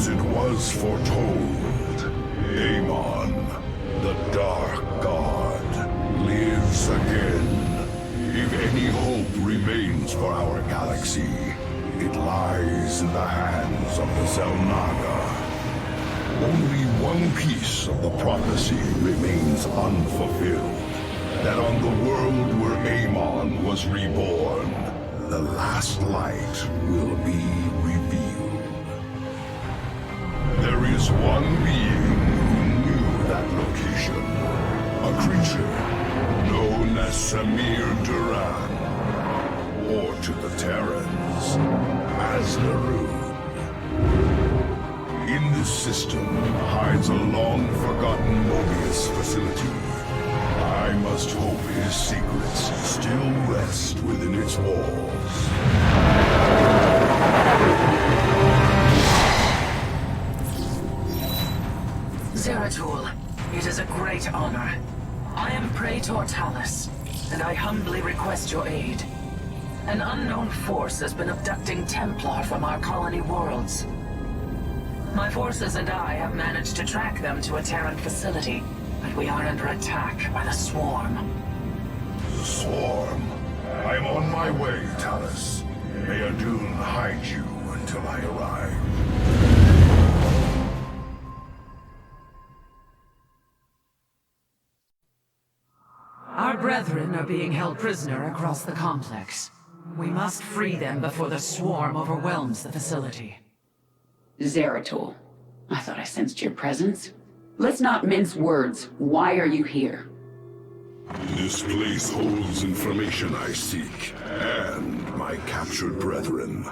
As it was foretold, Amon, the Dark God, lives again. If any hope remains for our galaxy, it lies in the hands of the Xel'Naga. Only one piece of the prophecy remains unfulfilled. That on the world where Amon was reborn, the last light will be revealed. There is one being who knew that location. A creature known as Samir Duran, or to the Terrans, as Narun. In this system hides a long-forgotten Mobius facility. I must hope his secrets still rest within its walls. Zeratul, it is a great honor. I am Praetor Talus, and I humbly request your aid. An unknown force has been abducting Templar from our colony worlds. My forces and I have managed to track them to a Terran facility, but we are under attack by the Swarm. The Swarm? I'm on my way, Talus. May Adun hide you until I arrive. Our brethren are being held prisoner across the complex. We must free them before the Swarm overwhelms the facility. Zeratul, I thought I sensed your presence. Let's not mince words. Why are you here? This place holds information I seek, and my captured brethren.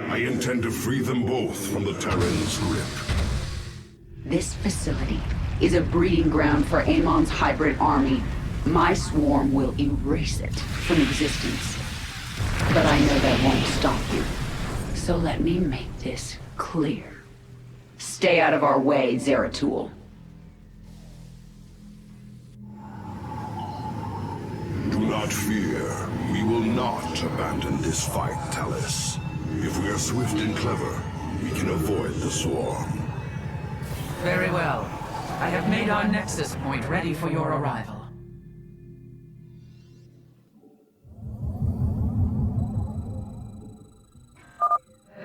I intend to free them both from the Terran's grip. This facility is a breeding ground for Amon's hybrid army. My swarm will erase it from existence. But I know that won't stop you. So let me make this clear. Stay out of our way, Zeratul. Do not fear. We will not abandon this fight, Talus. If we are swift and clever, we can avoid the Swarm. Very well. I have made our Nexus point ready for your arrival.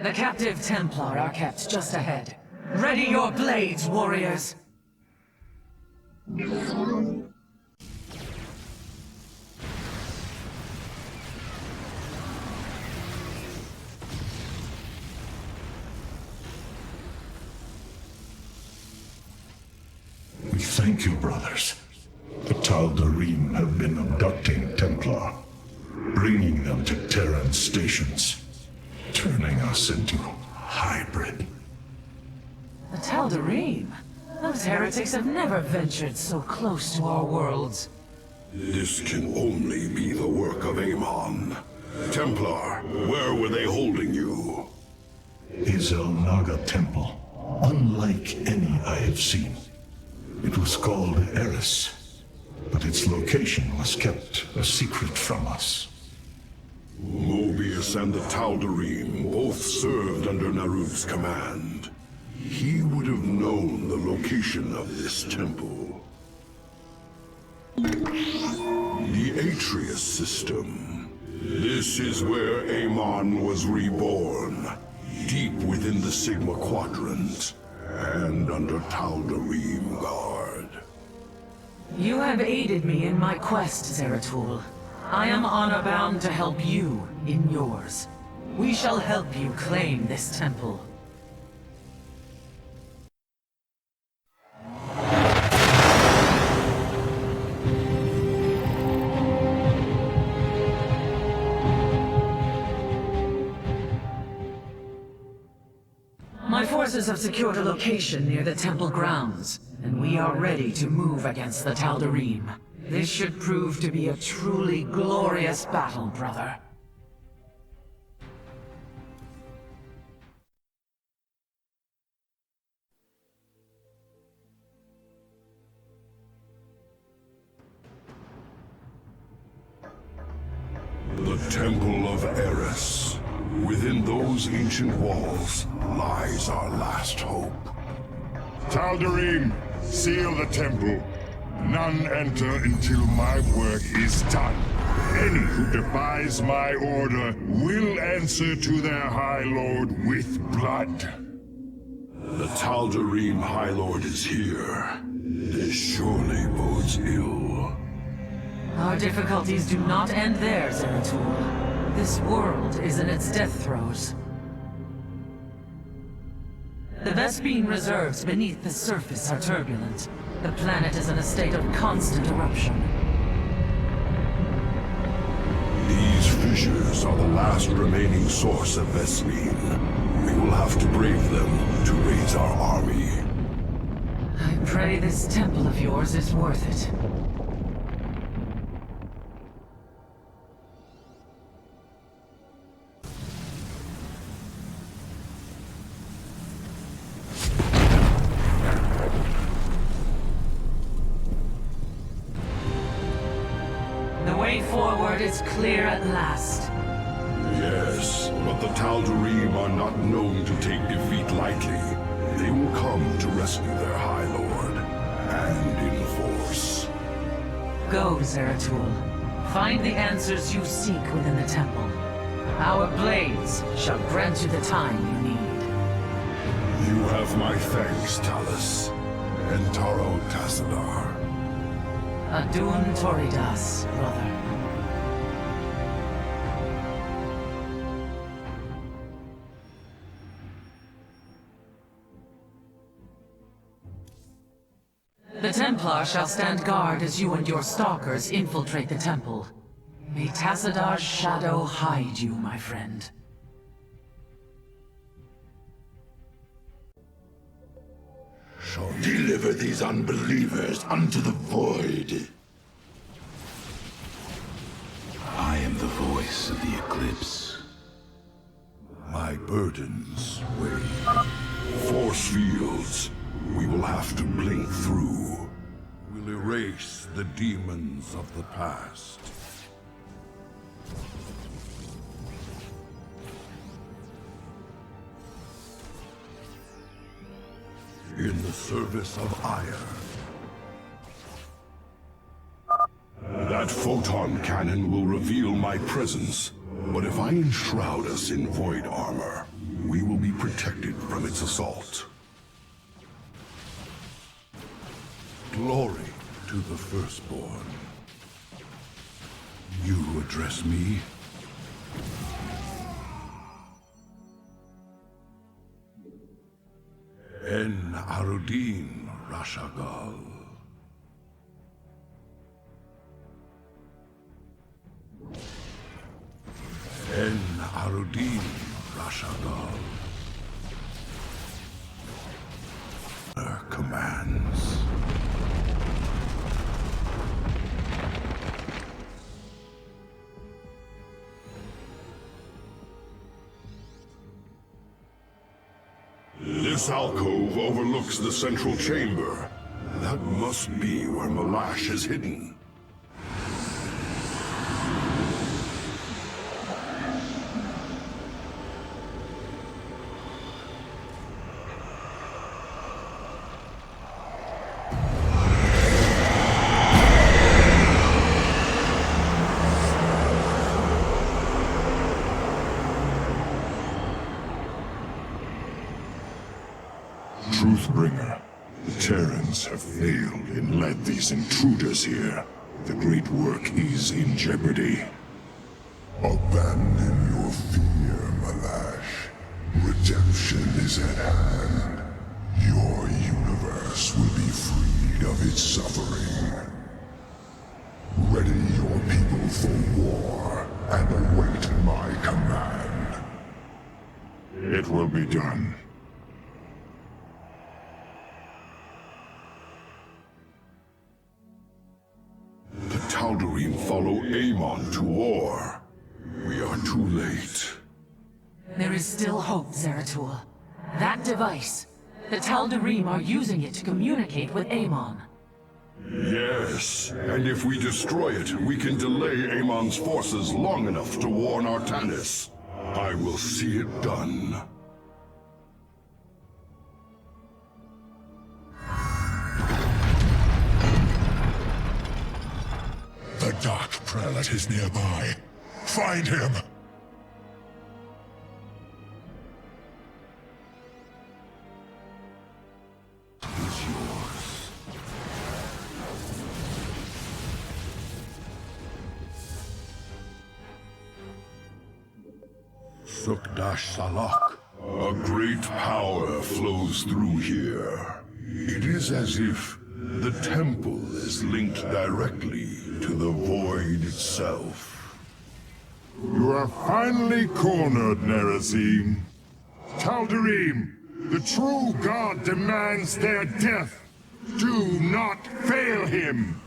The captive Templar are kept just ahead. Ready your blades, warriors! We thank you, brothers. The Tal'Darim have been abducting Templar, bringing them to Terran stations, turning us into hybrid. The Tal'Darim? Those heretics have never ventured so close to our worlds. This can only be the work of Amon. Templar, where were they holding you? A Xel'Naga temple, unlike any I have seen. It was called Eris, but its location was kept a secret from us. Mobius and the Tal'Darim both served under Narud's command. He would have known the location of this temple. The Atreus system. This is where Amon was reborn, deep within the Sigma Quadrant, and under Tal'Darim guard. You have aided me in my quest, Zeratul. I am honor-bound to help you in yours. We shall help you claim this temple. My forces have secured a location near the temple grounds, and we are ready to move against the Tal'Darim. This should prove to be a truly glorious battle, brother. The Temple of Eris. Within those ancient walls lies our last hope. Tal'Darim, seal the temple. None enter until my work is done. Any who defies my order will answer to their High Lord with blood. The Tal'Darim High Lord is here. This surely bodes ill. Our difficulties do not end there, Zeratul. This world is in its death throes. The Vespene reserves beneath the surface are turbulent. The planet is in a state of constant eruption. These fissures are the last remaining source of Vespene. We will have to brave them to raise our army. I pray this temple of yours is worth it. The way forward is clear at last. Yes, but the Tal'Darim are not known to take defeat lightly. They will come to rescue their High Lord, and in force. Go, Zeratul. Find the answers you seek within the temple. Our blades shall grant you the time you need. You have my thanks, Talus, and Taro Tassadar. Adun Toridas, brother. The Templar shall stand guard as you and your stalkers infiltrate the temple. May Tassadar's shadow hide you, my friend. Shall deliver these unbelievers unto the void. I am the voice of the Eclipse. My burdens weigh. Force fields we will have to blink through. We'll erase the demons of the past. In the service of ire. That photon cannon will reveal my presence, but if I enshroud us in void armor, we will be protected from its assault. Glory to the Firstborn. You address me? En Arudin Rashagal. En Arudin Rashagal. Her commands. This alcove overlooks the central chamber. That must be where Malash is hidden. Truthbringer, the Terrans have failed and led these intruders here. The great work is in jeopardy. Abandon your fear, Malash. Redemption is at hand. Your universe will be freed of its suffering. Ready your people for war and await my command. It will be done. The Tal'Darim follow Amon to war. We are too late. There is still hope, Zeratul. That device, the Tal'Darim are using it to communicate with Amon. Yes, and if we destroy it, we can delay Amon's forces long enough to warn Artanis. I will see it done. The Dark Prelate is nearby. Find him! Is yours. Sukdash Salak. A great power flows through here. It is as if the temple is linked directly to the void itself. You are finally cornered, Nerazim. Tal'Darim, the true god demands their death. Do not fail him!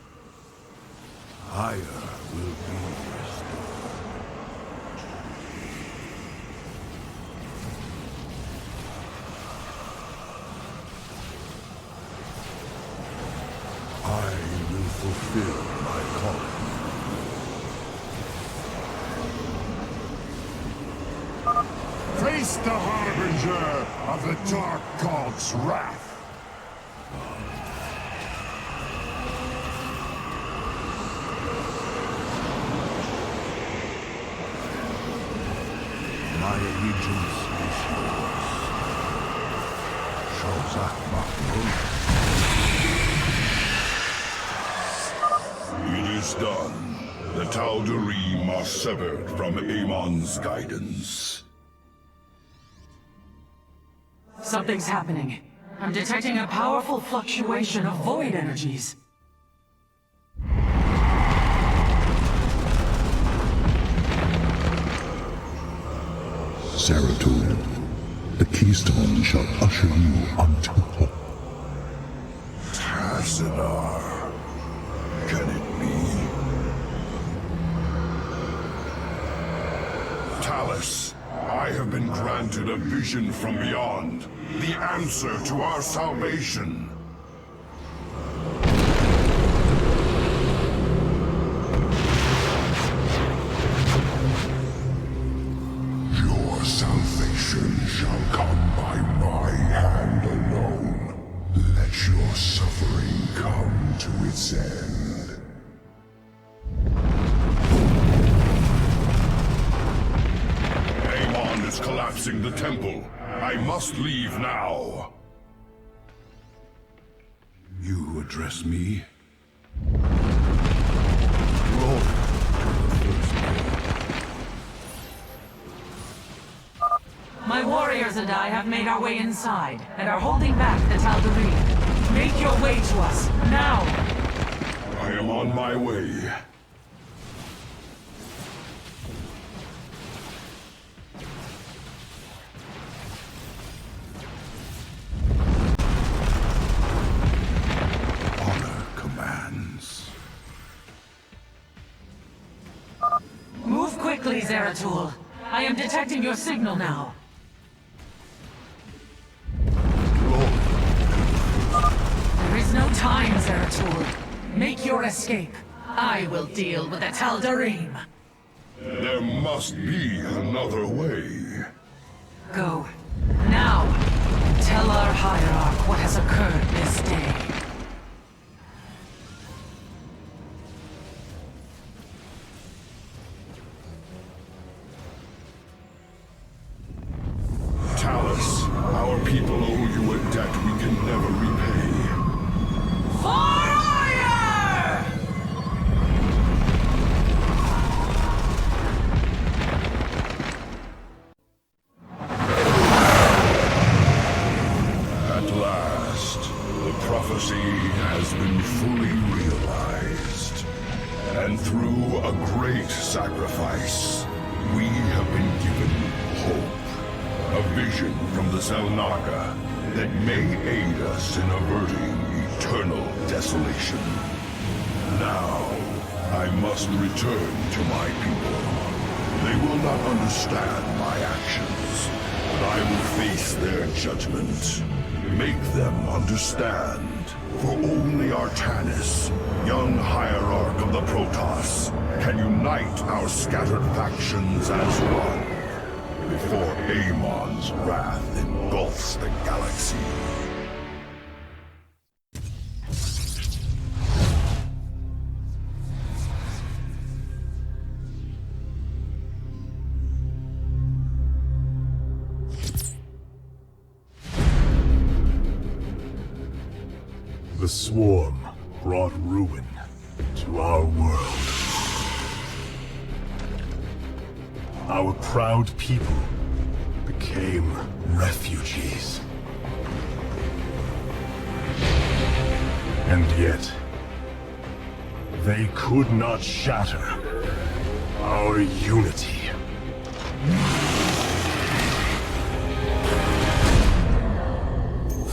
Higher will be restored. I will fulfill my calling. Face the harbinger of the Dark God's wrath! My allegiance is yours. Shozak Mahmoud. It is done. The Tal'Darim are severed from Amon's guidance. Something's happening. I'm detecting a powerful fluctuation of void energies. Zeratul, the keystone shall usher you unto hope. Tassadar. Can it be? Talus, I have been granted a vision from beyond. The answer to our salvation. Your salvation shall come by my hand alone. Let your suffering come to its end. Amon is collapsing the temple. I must leave now. You address me? Glory to the first. My warriors and I have made our way inside, and are holding back the Tal'Darim. Make your way to us, now! I am on my way. Honor commands. Move quickly, Zeratul. I am detecting your signal now. There is no time, Zeratul. Make your escape. I will deal with the Tal'Darim. There must be another way. Go. Now. Tell our hierarch what has occurred this day. Talus, our people owe you a debt we can never repay. Fire! At last, the prophecy has been fully realized. And through a great sacrifice, we have been given hope. A vision from the Zelnaga that may aid us in averting eternal desolation. Now, I must return to my people. They will not understand my actions, but I will face their judgment. Make them understand. For only Artanis, young hierarch of the Protoss, can unite our scattered factions as one. before Amon's wrath engulfs the galaxy. The swarm brought ruin to our world. Our proud people became refugees. And yet, they could not shatter our unity.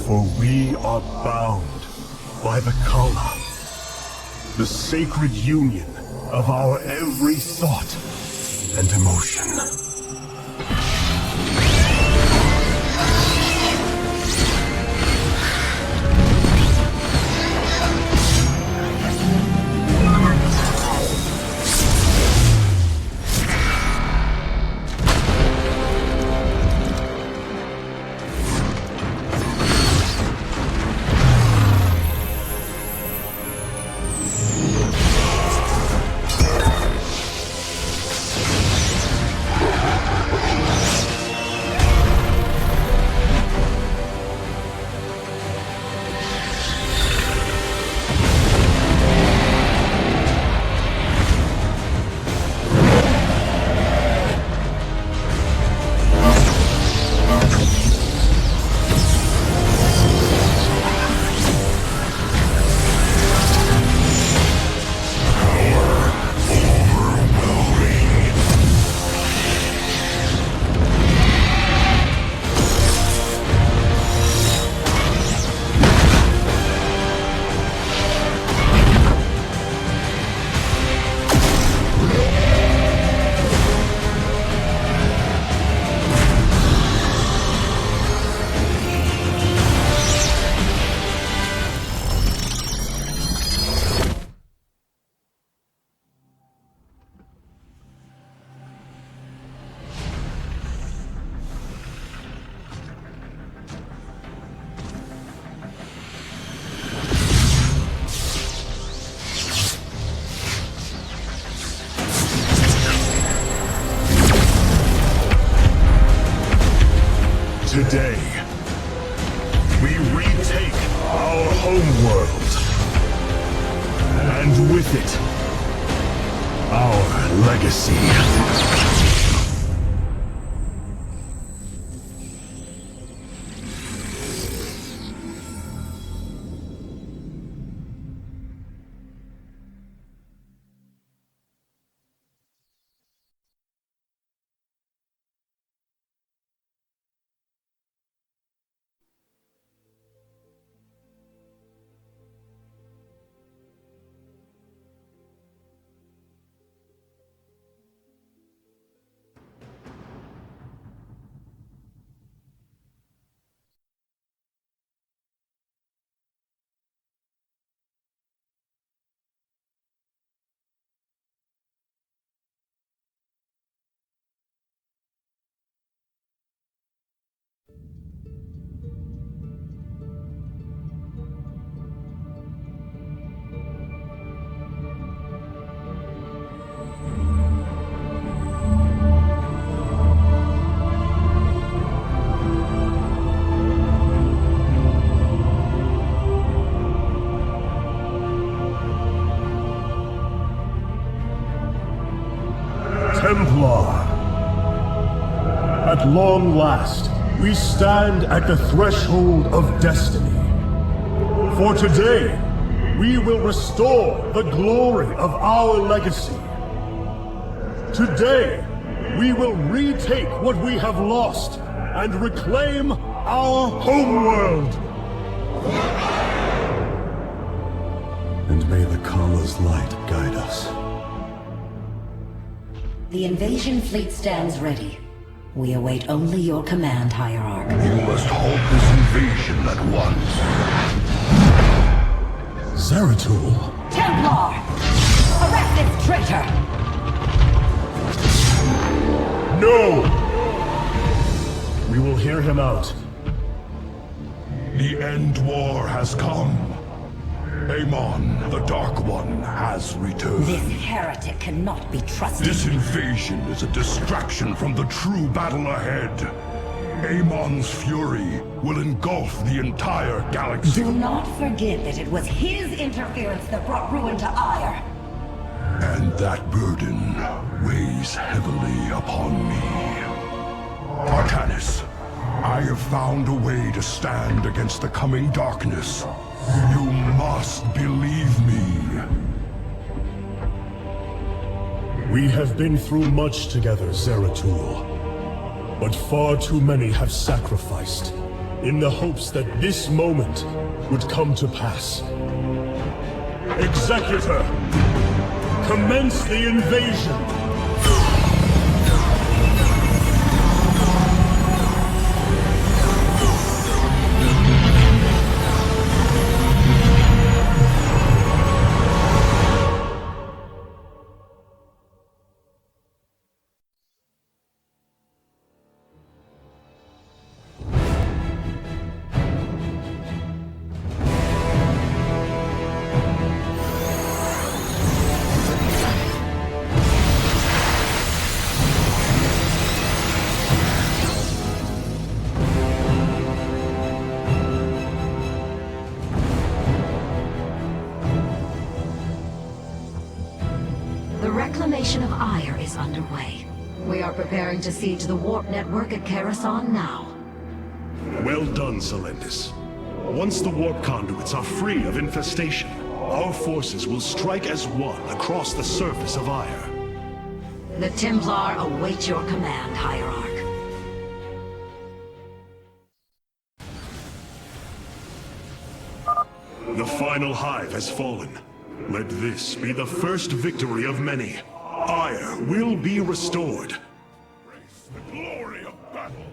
For we are bound by the Kala, the sacred union of our every thought and emotion. Today, we retake our homeworld, and with it, our legacy. Templar. At long last, we stand at the threshold of destiny. For today, we will restore the glory of our legacy. Today, we will retake what we have lost and reclaim our homeworld. And may the Kala's light guide us. The invasion fleet stands ready. We await only your command, Hierarch. You must halt this invasion at once. Zeratul? Templar! Arrest this traitor! No! We will hear him out. The end war has come. Amon, the Dark One, has returned. This heretic cannot be trusted. This invasion is a distraction from the true battle ahead. Amon's fury will engulf the entire galaxy. Do not forget that it was his interference that brought ruin to Ire. And that burden weighs heavily upon me. Arcanus, I have found a way to stand against the coming darkness. You must believe me. We have been through much together, Zeratul. But far too many have sacrificed, in the hopes that this moment would come to pass. Executor! Commence the invasion! The reclamation of Ire is underway. We are preparing to siege the warp network at Karasan now. Well done, Selendis. Once the warp conduits are free of infestation, our forces will strike as one across the surface of Ire. The Templar await your command, Hierarch. The final hive has fallen. Let this be the first victory of many. Ire will be restored. The glory of battle.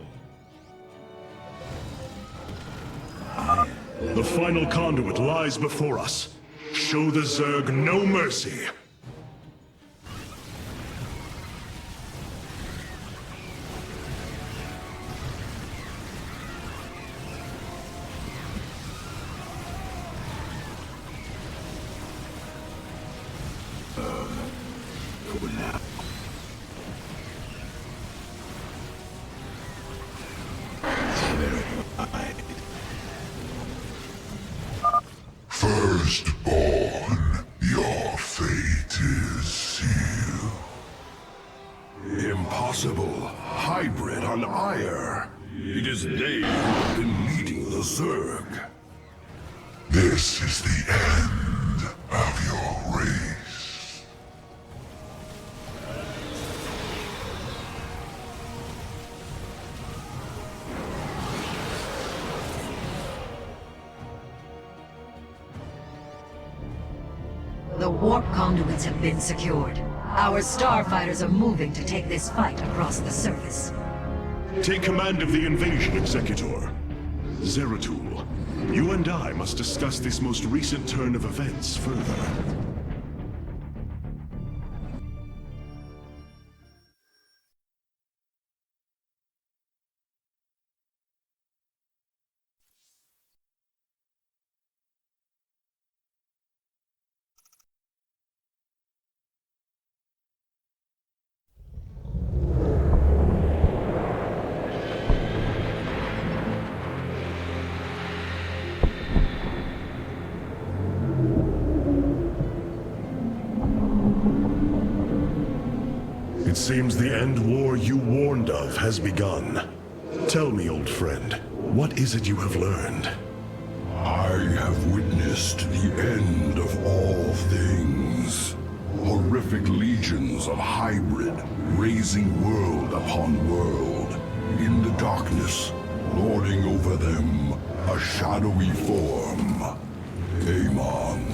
The final conduit lies before us. Show the Zerg no mercy. Firstborn, your fate is sealed. Impossible. Hybrid on Ire. It is they who have been leading the Zerg. This is the end of your race. The warp conduits have been secured. Our starfighters are moving to take this fight across the surface. Take command of the invasion, Executor. Zeratul, you and I must discuss this most recent turn of events further. It seems the end war you warned of has begun. Tell me, old friend, what is it you have learned? I have witnessed the end of all things. Horrific legions of hybrid, raising world upon world. In the darkness, lording over them, a shadowy form. Amon.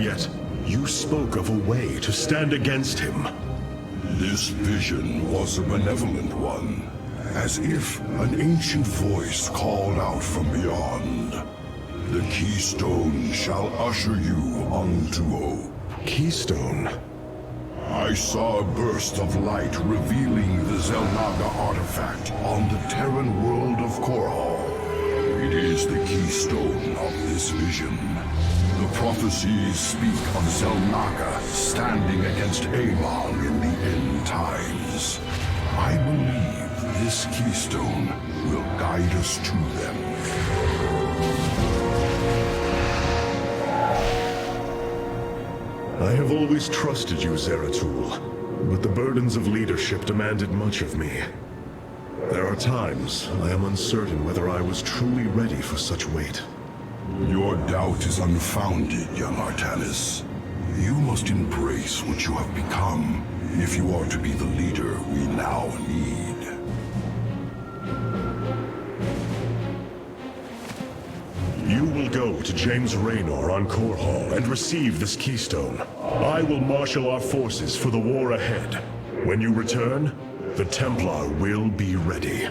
Yet, you spoke of a way to stand against him. This vision was a benevolent one, as if an ancient voice called out from beyond. The keystone shall usher you unto hope. Keystone? I saw a burst of light revealing the Zelnaga artifact on the Terran world of Korhal. It is the keystone of this vision. The prophecies speak of Zelnaga standing against Amon in the end times. I believe this keystone will guide us to them. I have always trusted you, Zeratul, but the burdens of leadership demanded much of me. There are times I am uncertain whether I was truly ready for such weight. Your doubt is unfounded, young Artanis. You must embrace what you have become, if you are to be the leader we now need. You will go to James Raynor on Korhal and receive this keystone. I will marshal our forces for the war ahead. When you return, the Templar will be ready.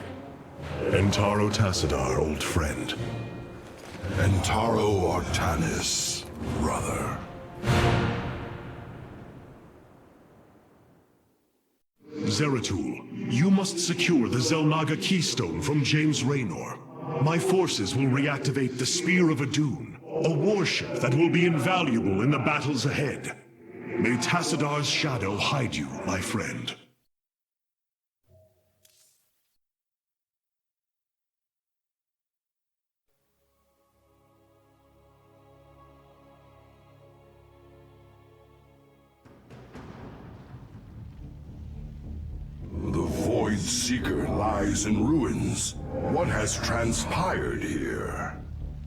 And Taro Tassadar, old friend. And Taro Artanis, brother. Zeratul, you must secure the Zelnaga keystone from James Raynor. My forces will reactivate the Spear of Adun, a warship that will be invaluable in the battles ahead. May Tassadar's shadow hide you, my friend. The Void Seeker lies in ruins. What has transpired here?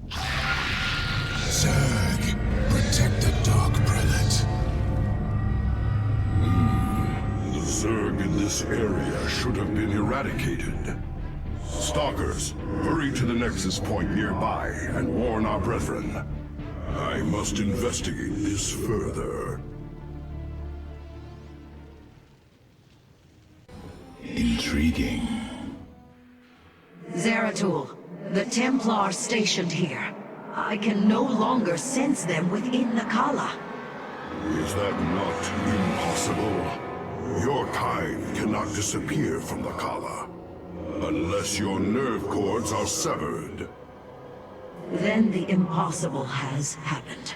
Zerg, protect the Dark Prelate. The Zerg in this area should have been eradicated. Stalkers, hurry to the Nexus Point nearby and warn our brethren. I must investigate this further. Intriguing. Zeratul, the Templar stationed here. I can no longer sense them within the Kala. Is that not impossible? Your kind cannot disappear from the Kala, unless your nerve cords are severed. Then the impossible has happened.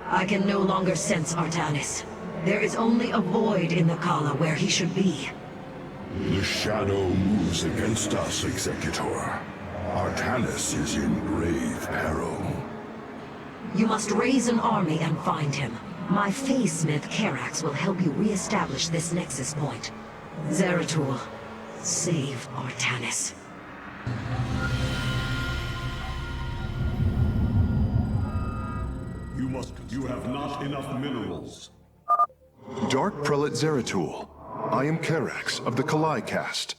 I can no longer sense Artanis. There is only a void in the Kala where he should be. The shadow moves against us, Executor. Artanis is in grave peril. You must raise an army and find him. My Phase-Smith Karax will help you re-establish this Nexus Point. Zeratul, save Artanis. You have not enough minerals. Dark Prelate Zeratul. I am Karax of the Kalai caste.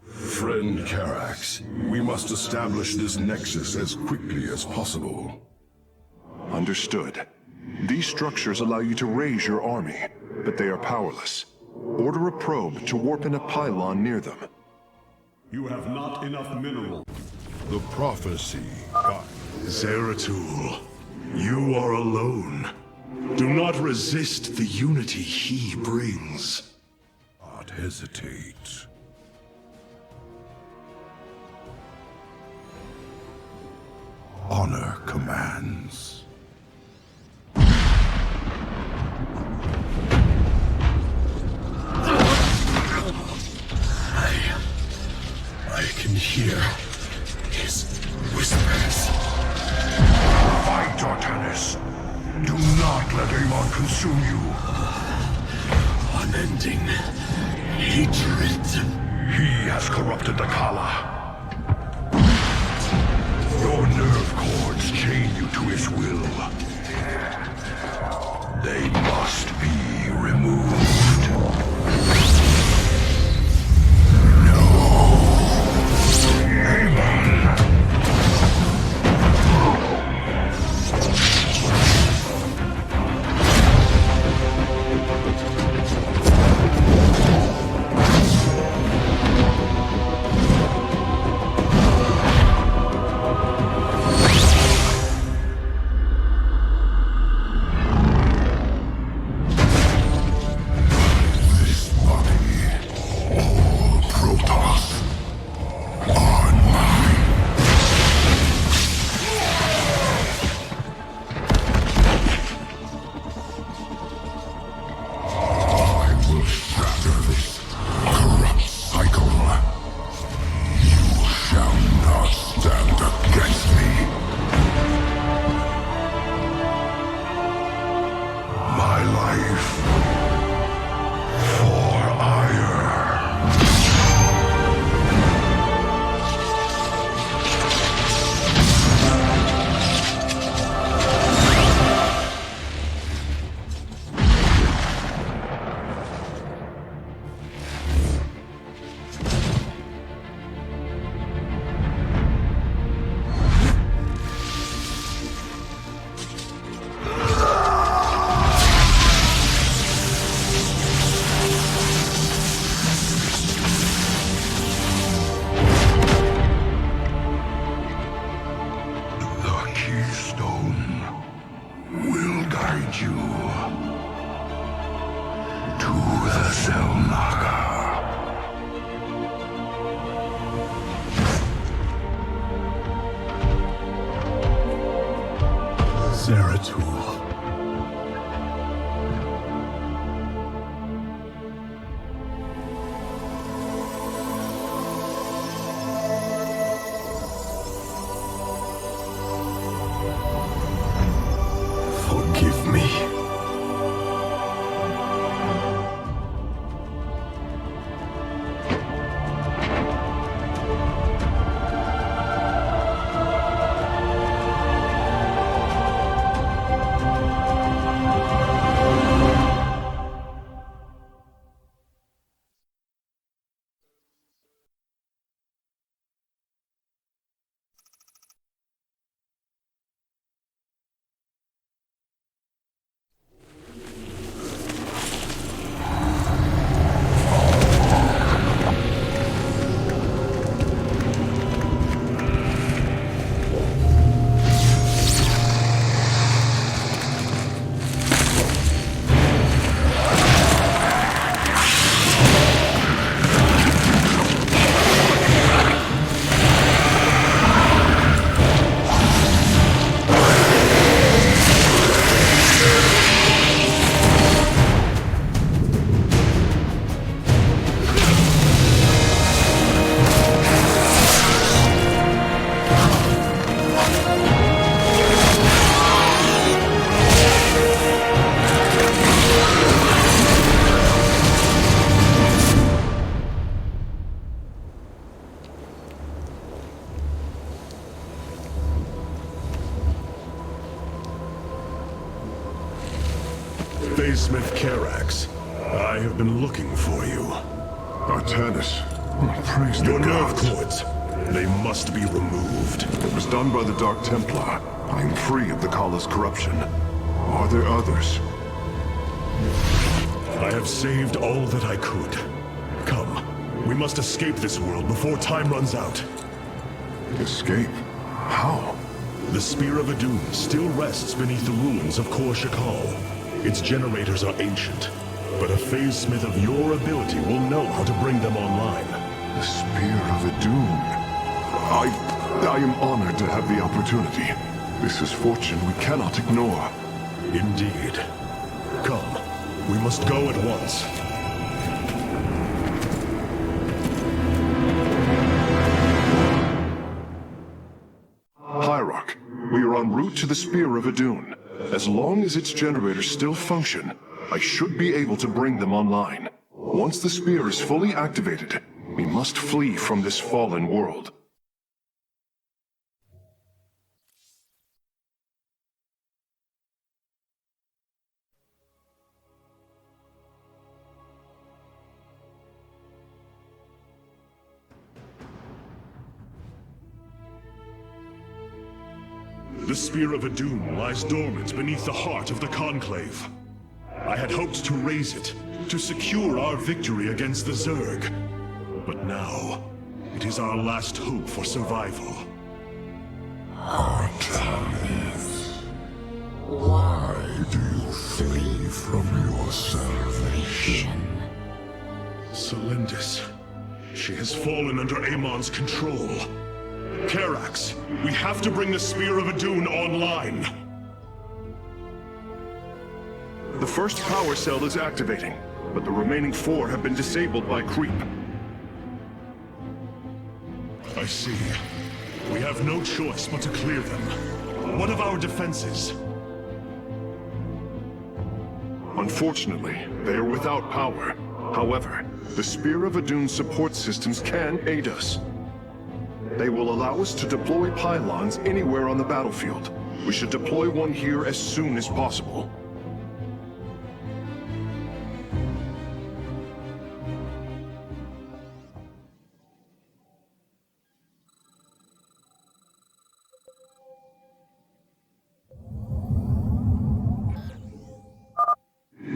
Friend Karax, we must establish this Nexus as quickly as possible. Understood. These structures allow you to raise your army, but they are powerless. Order a probe to warp in a pylon near them. You have not enough mineral. The prophecy. Zeratul, you are alone. Do not resist the unity he brings. Not hesitate. Honor commands. I can hear his whispers. Fight, Artanis. Do not let Amon consume you. Unending hatred. He has corrupted the Kala. Your nerve cords chain you to his will. They must be removed. keystone will guide you to the Selnaga. Zeratul. Forgive me. Smith Karax, I have been looking for you. Artanis, praise the Your nerve gods. cords, they must be removed. It was done by the Dark Templar. I am free of the Kala's corruption. Are there others? I have saved all that I could. Come, we must escape this world before time runs out. Escape? How? The Spear of Adun still rests beneath the ruins of Kor Shakal. Its generators are ancient, but a phase smith of your ability will know how to bring them online. The Spear of Adun. I am honored to have the opportunity. This is fortune we cannot ignore. Indeed. Come, we must go at once. Hyrok, we are en route to the Spear of Adun. As long as its generators still function, I should be able to bring them online. Once the spear is fully activated, we must flee from this fallen world. The Spear of Adun lies dormant beneath the heart of the Conclave. I had hoped to raise it, to secure our victory against the Zerg. But now, it is our last hope for survival. Artanis, why do you flee from your salvation? Celendis, she has fallen under Amon's control. Karax, we have to bring the Spear of Adun online. The first power cell is activating, but the remaining 4 have been disabled by creep. I see. We have no choice but to clear them. What of our defenses? Unfortunately, they are without power. However, the Spear of Adun's support systems can aid us. They will allow us to deploy pylons anywhere on the battlefield. We should deploy one here as soon as possible.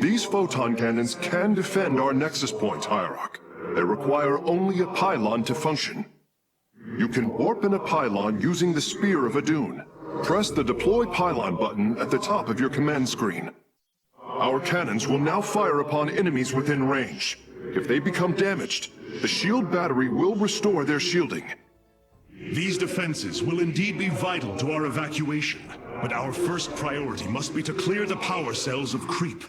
These photon cannons can defend our nexus points, Hyrok. They require only a pylon to function. You can warp in a pylon using the Spear of Adun. Press the Deploy Pylon button at the top of your command screen. Our cannons will now fire upon enemies within range. If they become damaged, the shield battery will restore their shielding. These defenses will indeed be vital to our evacuation, but our first priority must be to clear the power cells of creep.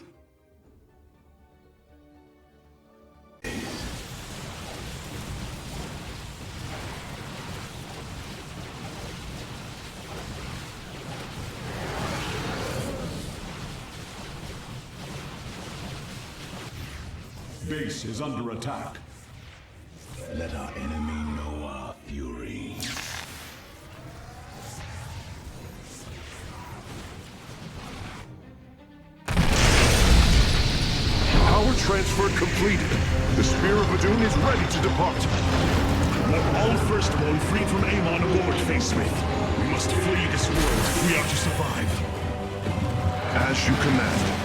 Base is under attack. Let our enemy know our fury. Power transfer completed. The Spear of Adun is ready to depart. Want all Firstborn freed from Amon aboard, Facesmith. We must flee this world if we are to survive. As you command.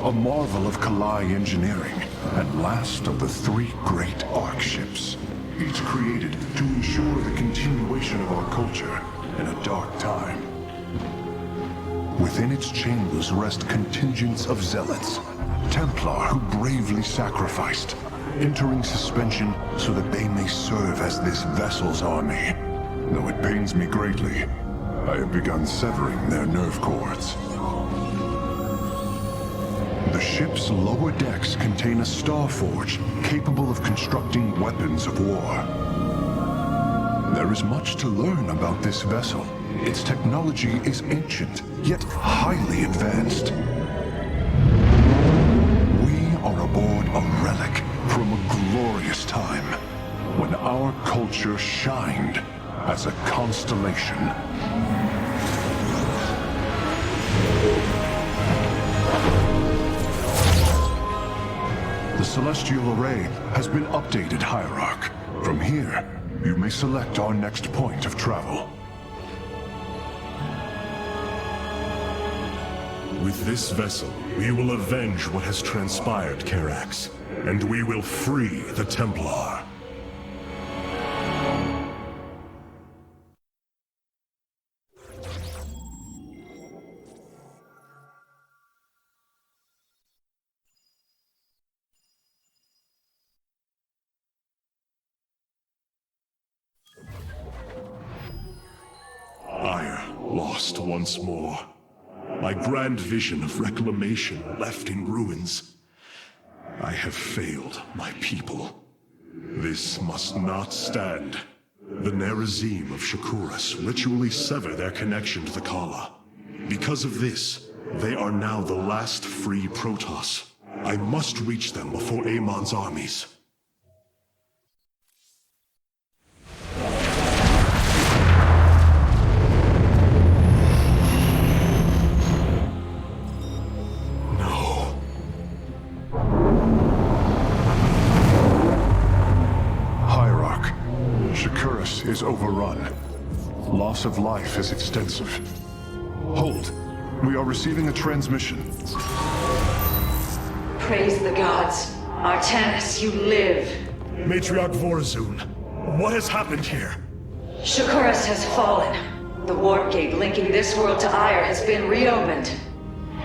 A marvel of Kalai engineering, and last of the three great Ark ships, each created to ensure the continuation of our culture in a dark time. Within its chambers rest contingents of zealots, Templar who bravely sacrificed, entering suspension so that they may serve as this vessel's army. Though it pains me greatly, I have begun severing their nerve cords. The ship's lower decks contain a star forge capable of constructing weapons of war. There is much to learn about this vessel. Its technology is ancient, yet highly advanced. We are aboard a relic from a glorious time, when our culture shined as a constellation. The Celestial Array has been updated, Hierarch. From here, you may select our next point of travel. With this vessel, we will avenge what has transpired, Karax, and we will free the Templar. Lost once more. My grand vision of reclamation left in ruins. I have failed my people. This must not stand. The Nerazim of Shakuras ritually sever their connection to the Kala. Because of this, they are now the last free Protoss. I must reach them before Amon's armies. Is overrun. Loss of life is extensive. Hold. We are receiving a transmission. Praise the gods. Artanis, you live. Matriarch Vorazun, what has happened here? Shakuras has fallen. The warp gate linking this world to Ire has been reopened.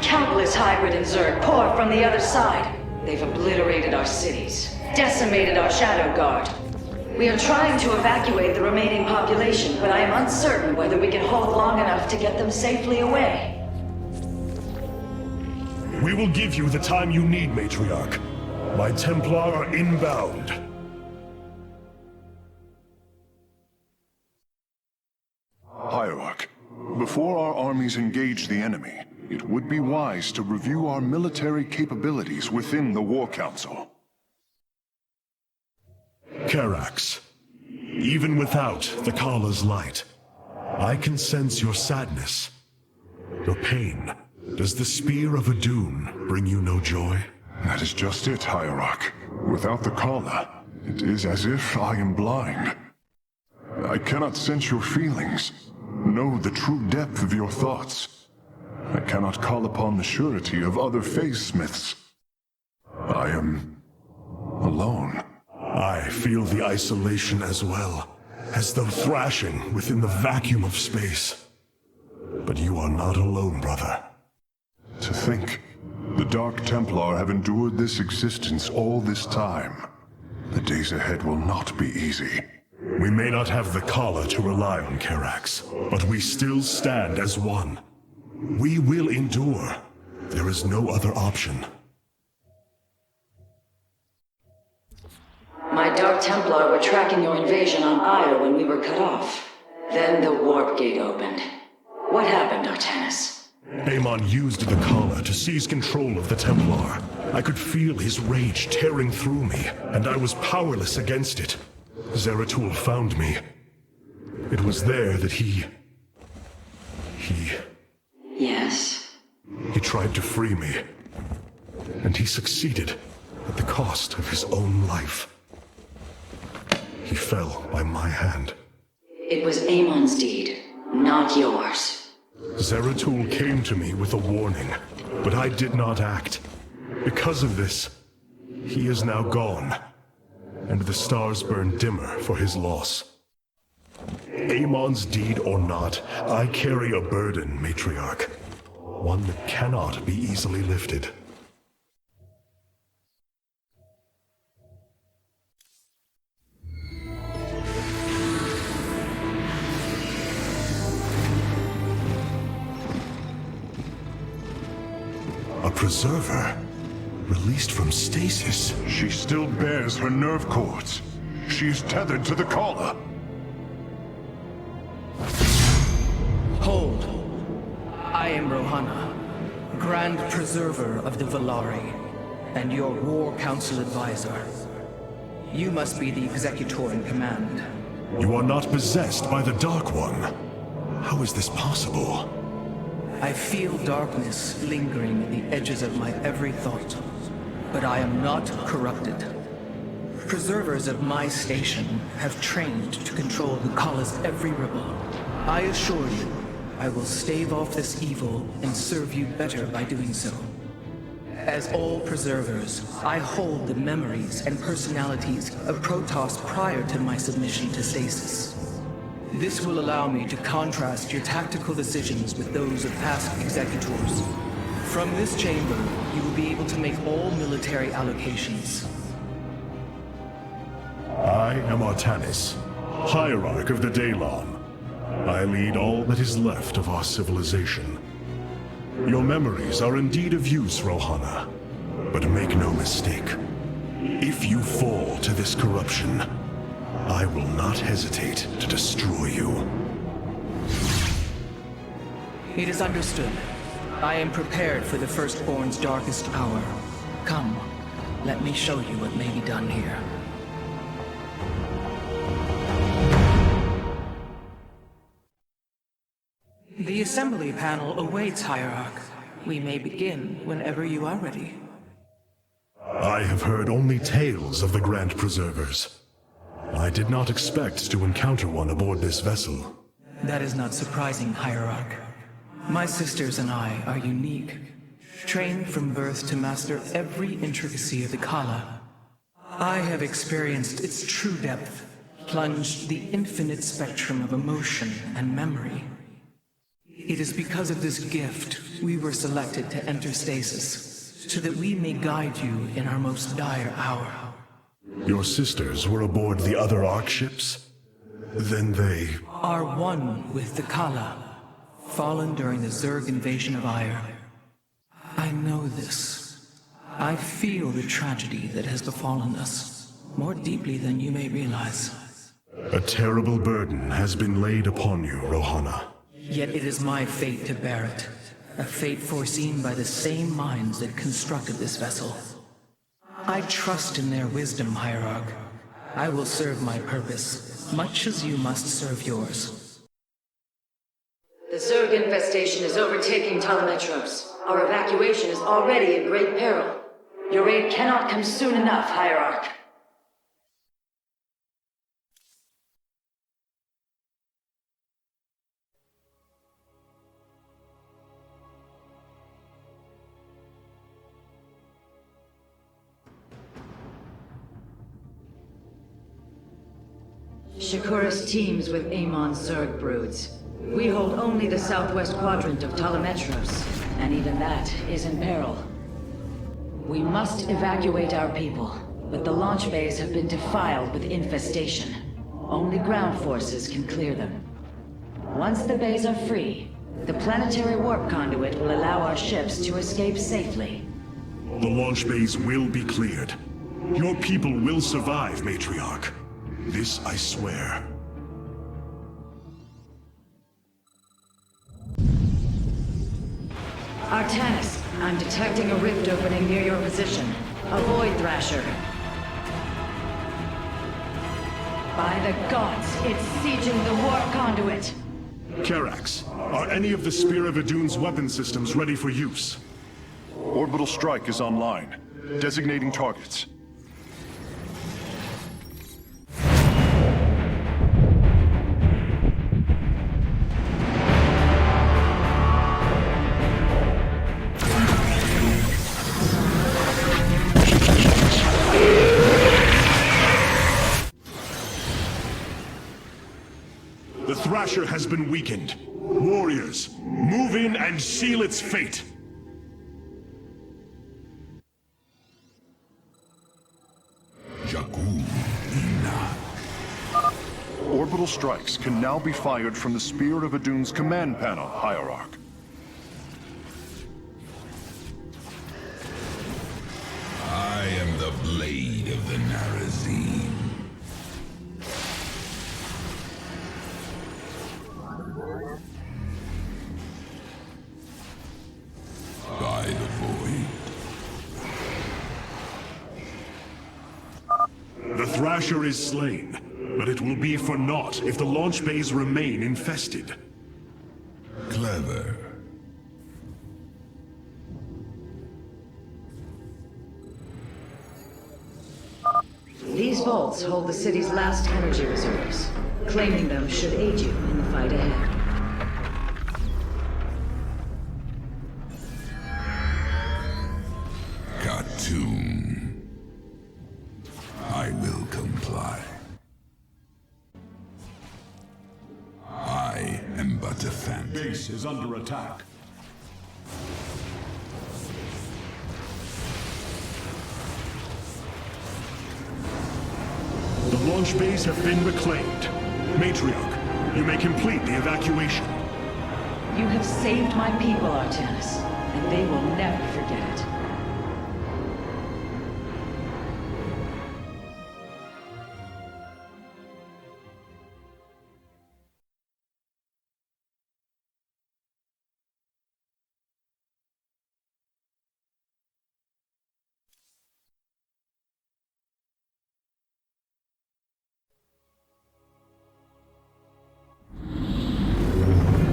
Countless hybrid and Zerg pour from the other side. They've obliterated our cities, decimated our Shadow Guard. We are trying to evacuate the remaining population, but I am uncertain whether we can hold long enough to get them safely away. We will give you the time you need, Matriarch. My Templar are inbound. Hierarch, before our armies engage the enemy, it would be wise to review our military capabilities within the War Council. Karax, even without the Kala's light, I can sense your sadness, your pain. Does the Spear of Adun bring you no joy? That is just it, Hierarch. Without the Kala, it is as if I am blind. I cannot sense your feelings, know the true depth of your thoughts. I cannot call upon the surety of other phase-smiths. I am alone. I feel the isolation as well, as though thrashing within the vacuum of space. But you are not alone, brother. To think, the Dark Templar have endured this existence all this time. The days ahead will not be easy. We may not have the Kala to rely on, Karax, but we still stand as one. We will endure. There is no other option. My Dark Templar were tracking your invasion on Io when we were cut off. Then the warp gate opened. What happened, Artanis? Amon used the Kala to seize control of the Templar. I could feel his rage tearing through me, and I was powerless against it. Zeratul found me. It was there that he... Yes? He tried to free me. And he succeeded at the cost of his own life. He fell by my hand. It was Amon's deed, not yours. Zeratul came to me with a warning, but I did not act. Because of this, he is now gone, and the stars burn dimmer for his loss. Amon's deed or not, I carry a burden, Matriarch. One that cannot be easily lifted. A preserver? Released from stasis? She still bears her nerve cords. She is tethered to the Kala. Hold. I am Rohana, Grand Preserver of the Valari, and your War Council advisor. You must be the executor in command. You are not possessed by the Dark One. How is this possible? I feel darkness lingering at the edges of my every thought, but I am not corrupted. Preservers of my station have trained to control the Kala's every ripple. I assure you, I will stave off this evil and serve you better by doing so. As all preservers, I hold the memories and personalities of Protoss prior to my submission to stasis. This will allow me to contrast your tactical decisions with those of past executors. From this chamber, you will be able to make all military allocations. I am Artanis, Hierarch of the Daylon. I lead all that is left of our civilization. Your memories are indeed of use, Rohana. But make no mistake. If you fall to this corruption, I will not hesitate to destroy you. It is understood. I am prepared for the Firstborn's darkest hour. Come, let me show you what may be done here. The assembly panel awaits, Hierarch. We may begin whenever you are ready. I have heard only tales of the Grand Preservers. I did not expect to encounter one aboard this vessel. That is not surprising, Hierarch. My sisters and I are unique, trained from birth to master every intricacy of the Kala. I have experienced its true depth, plunged the infinite spectrum of emotion and memory. It is because of this gift we were selected to enter stasis, so that we may guide you in our most dire hour. Your sisters were aboard the other Ark ships? Then they... are one with the Kala, fallen during the Zerg invasion of Ire. I know know this. I feel the tragedy that has befallen us, more deeply than you may realize. A terrible burden has been laid upon you, Rohana. Yet it is my fate to bear it. A fate foreseen by the same minds that constructed this vessel. I trust in their wisdom, Hierarch. I will serve my purpose, much as you must serve yours. The Zerg infestation is overtaking Telemetros. Our evacuation is already in great peril. Your aid cannot come soon enough, Hierarch. Shakuras teams with Amon's Zerg broods. We hold only the southwest quadrant of Telemetros, and even that is in peril. We must evacuate our people, but the launch bays have been defiled with infestation. Only ground forces can clear them. Once the bays are free, the planetary warp conduit will allow our ships to escape safely. The launch bays will be cleared. Your people will survive, Matriarch. This I swear. Artanis, I'm detecting a rift opening near your position. Avoid Thrasher. By the gods, it's sieging the warp conduit! Karax, are any of the Spear of Adun's weapon systems ready for use? Orbital strike is online. Designating targets. The Thrasher has been weakened. Warriors, move in and seal its fate! Orbital strikes can now be fired from the Spear of Adun's command panel, Hierarch. I am the blade of the Narazim. By the void. The Thrasher is slain, but it will be for naught if the launch bays remain infested. Clever. These vaults hold the city's last energy reserves. Claiming them should aid you in the fight ahead. Khartoum. I will comply. I am but a phantom. Base is under attack. The launch bays have been reclaimed. Matriarch, you may complete the evacuation. You have saved my people, Artanis, and they will never forget it.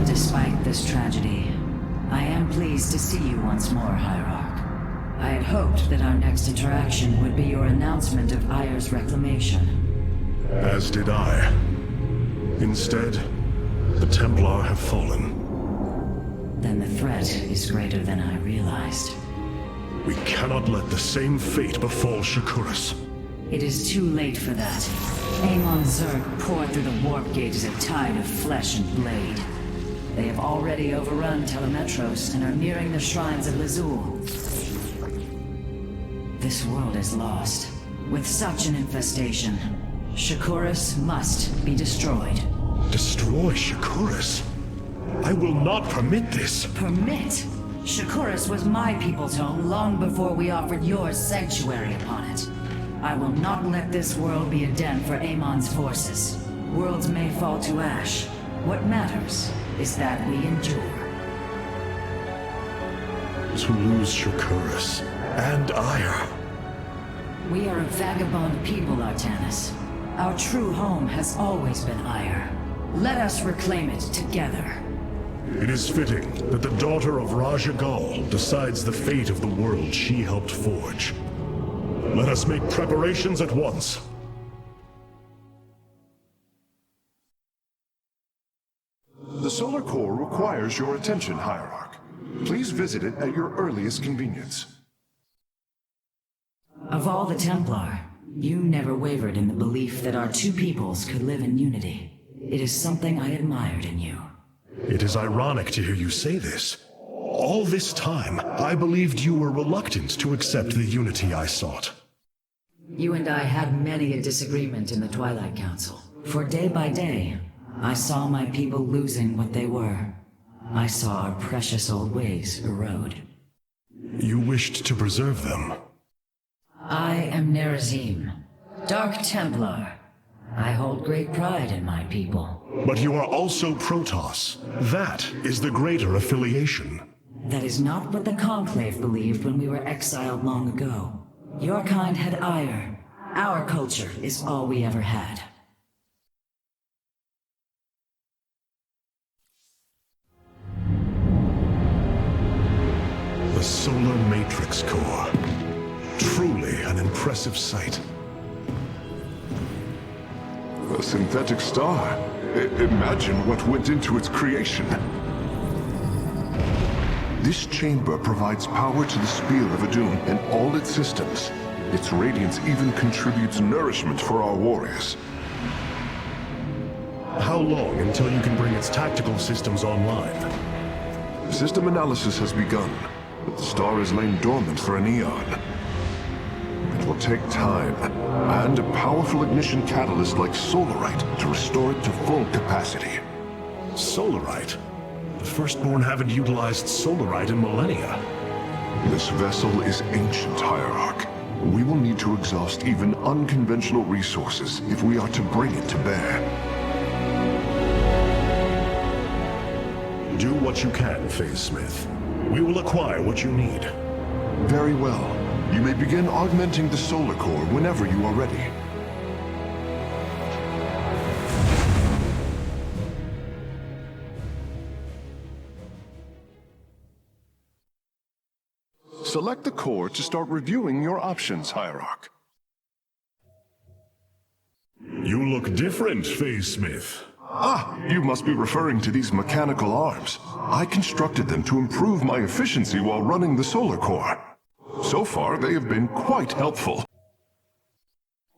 Despite this tragedy, I am pleased to see you once more, Hierarch. I had hoped that our next interaction would be your announcement of Ayer's reclamation. As did I. Instead, the Templar have fallen. Then the threat is greater than I realized. We cannot let the same fate befall Shakuras. It is too late for that. Amon's Zerg poured through the warp gate as a tide of flesh and blade. They have already overrun Telemetros and are nearing the shrines of Lazul. This world is lost. With such an infestation, Shakuras must be destroyed. Destroy Shakuras? I will not permit this. Permit? Shakuras was my people's home long before we offered yours sanctuary upon it. I will not let this world be a den for Amon's forces. Worlds may fall to ash. What matters is that we endure. To lose Shakuras and Ire. We are a vagabond people, Artanis. Our true home has always been Ire. Let us reclaim it together. It is fitting that the daughter of Raja Gal decides the fate of the world she helped forge. Let us make preparations at once. The solar core requires your attention, Hierarch. Please visit it at your earliest convenience. Of all the Templar, you never wavered in the belief that our two peoples could live in unity. It is something I admired in you. It is ironic to hear you say this. All this time, I believed you were reluctant to accept the unity I sought. You and I had many a disagreement in the Twilight Council. For day by day, I saw my people losing what they were. I saw our precious old ways erode. You wished to preserve them. I am Nerazim, Dark Templar. I hold great pride in my people. But you are also Protoss. That is the greater affiliation. That is not what the Conclave believed when we were exiled long ago. Your kind had ire. Our culture is all we ever had. The Solar Matrix Core. Truly an impressive sight. A synthetic star. Imagine what went into its creation. This chamber provides power to the Spear of Adun and all its systems. Its radiance even contributes nourishment for our warriors. How long until you can bring its tactical systems online? System analysis has begun, but the star has lain dormant for an eon. It will take time, and a powerful ignition catalyst like Solarite to restore it to full capacity. Solarite? The Firstborn haven't utilized Solarite in millennia. This vessel is ancient, Hierarch. We will need to exhaust even unconventional resources if we are to bring it to bear. Do what you can, Phase Smith. We will acquire what you need. Very well. You may begin augmenting the solar core whenever you are ready. Select the core to start reviewing your options, Hierarch. You look different, Phase Smith. Ah, you must be referring to these mechanical arms. I constructed them to improve my efficiency while running the solar core. So far, they have been quite helpful.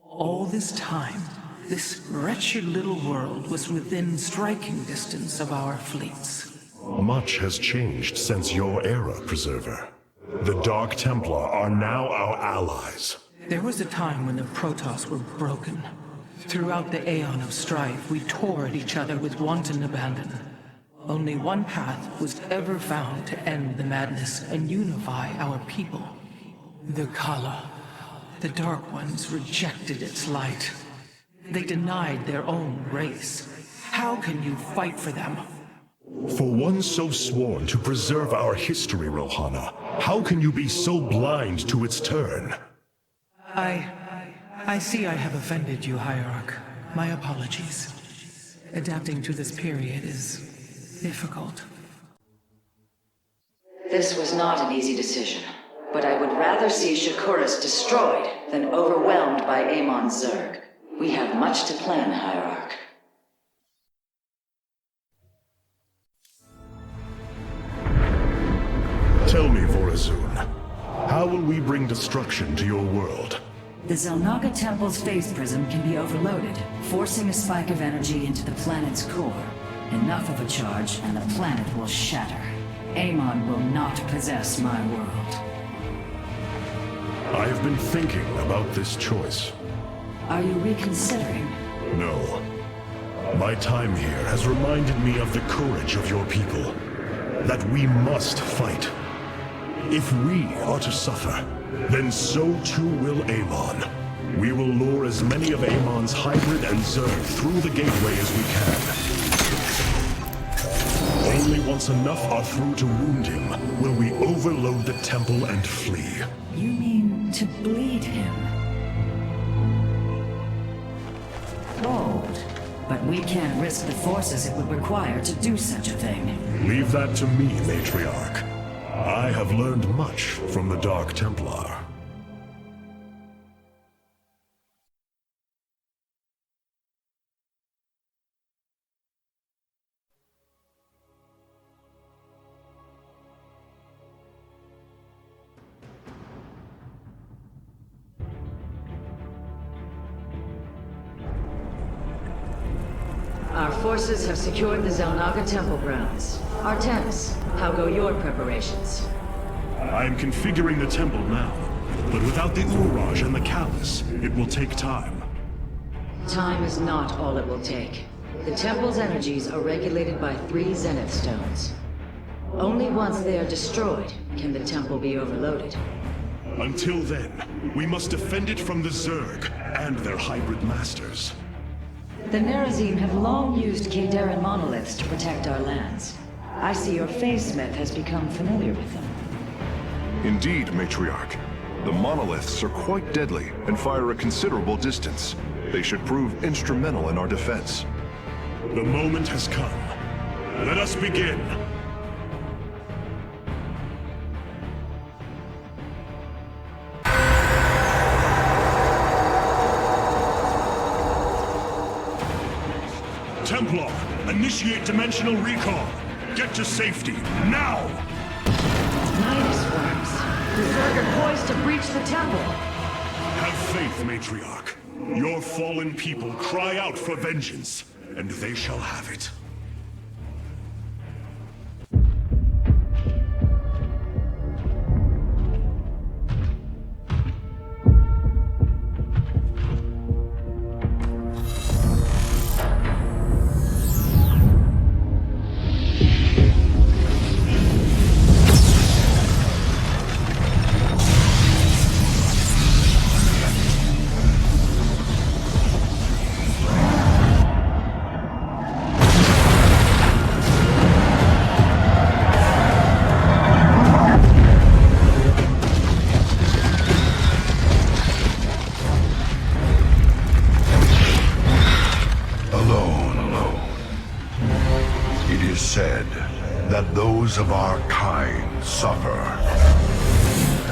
All this time, this wretched little world was within striking distance of our fleets. Much has changed since your era, Preserver. The Dark Templar are now our allies. There was a time when the Protoss were broken. Throughout the aeon of strife, we tore at each other with wanton abandon. Only one path was ever found to end the madness and unify our people. The Kala. The Dark Ones rejected its light. They denied their own race. How can you fight for them? For one so sworn to preserve our history, Rohana, how can you be so blind to its turn? I see I have offended you, Hierarch. My apologies. Adapting to this period is difficult. This was not an easy decision, but I would rather see Shakuras destroyed than overwhelmed by Amon Zerg. We have much to plan, Hierarch. Tell me, Vorazun, how will we bring destruction to your world? The Zelnaga Temple's phase prism can be overloaded, forcing a spike of energy into the planet's core. Enough of a charge, and the planet will shatter. Amon will not possess my world. I have been thinking about this choice. Are you reconsidering? No. My time here has reminded me of the courage of your people. That we must fight. If we are to suffer, then so too will Amon. We will lure as many of Amon's hybrid and Zerg through the gateway as we can. Only once enough are through to wound him will we overload the temple and flee. You mean to bleed him? Bold. But we can't risk the forces it would require to do such a thing. Leave that to me, Matriarch. I have learned much from the Dark Templar. Our forces have secured the Zelnaga temple grounds. Artemis, how go your preparations? I am configuring the temple now, but without the Uraj and the Callus, it will take time. Time is not all it will take. The temple's energies are regulated by 3 Zenith stones. Only once they are destroyed can the temple be overloaded. Until then, we must defend it from the Zerg and their hybrid masters. The Nerazim have long used Kadaran monoliths to protect our lands. I see your Phase-Smith has become familiar with them. Indeed, Matriarch. The monoliths are quite deadly and fire a considerable distance. They should prove instrumental in our defense. The moment has come. Let us begin. Templar, initiate dimensional recall. Get to safety, now! Midas worms. The Zerg are poised to breach the temple. Have faith, Matriarch. Your fallen people cry out for vengeance, and they shall have it. Of our kind suffer,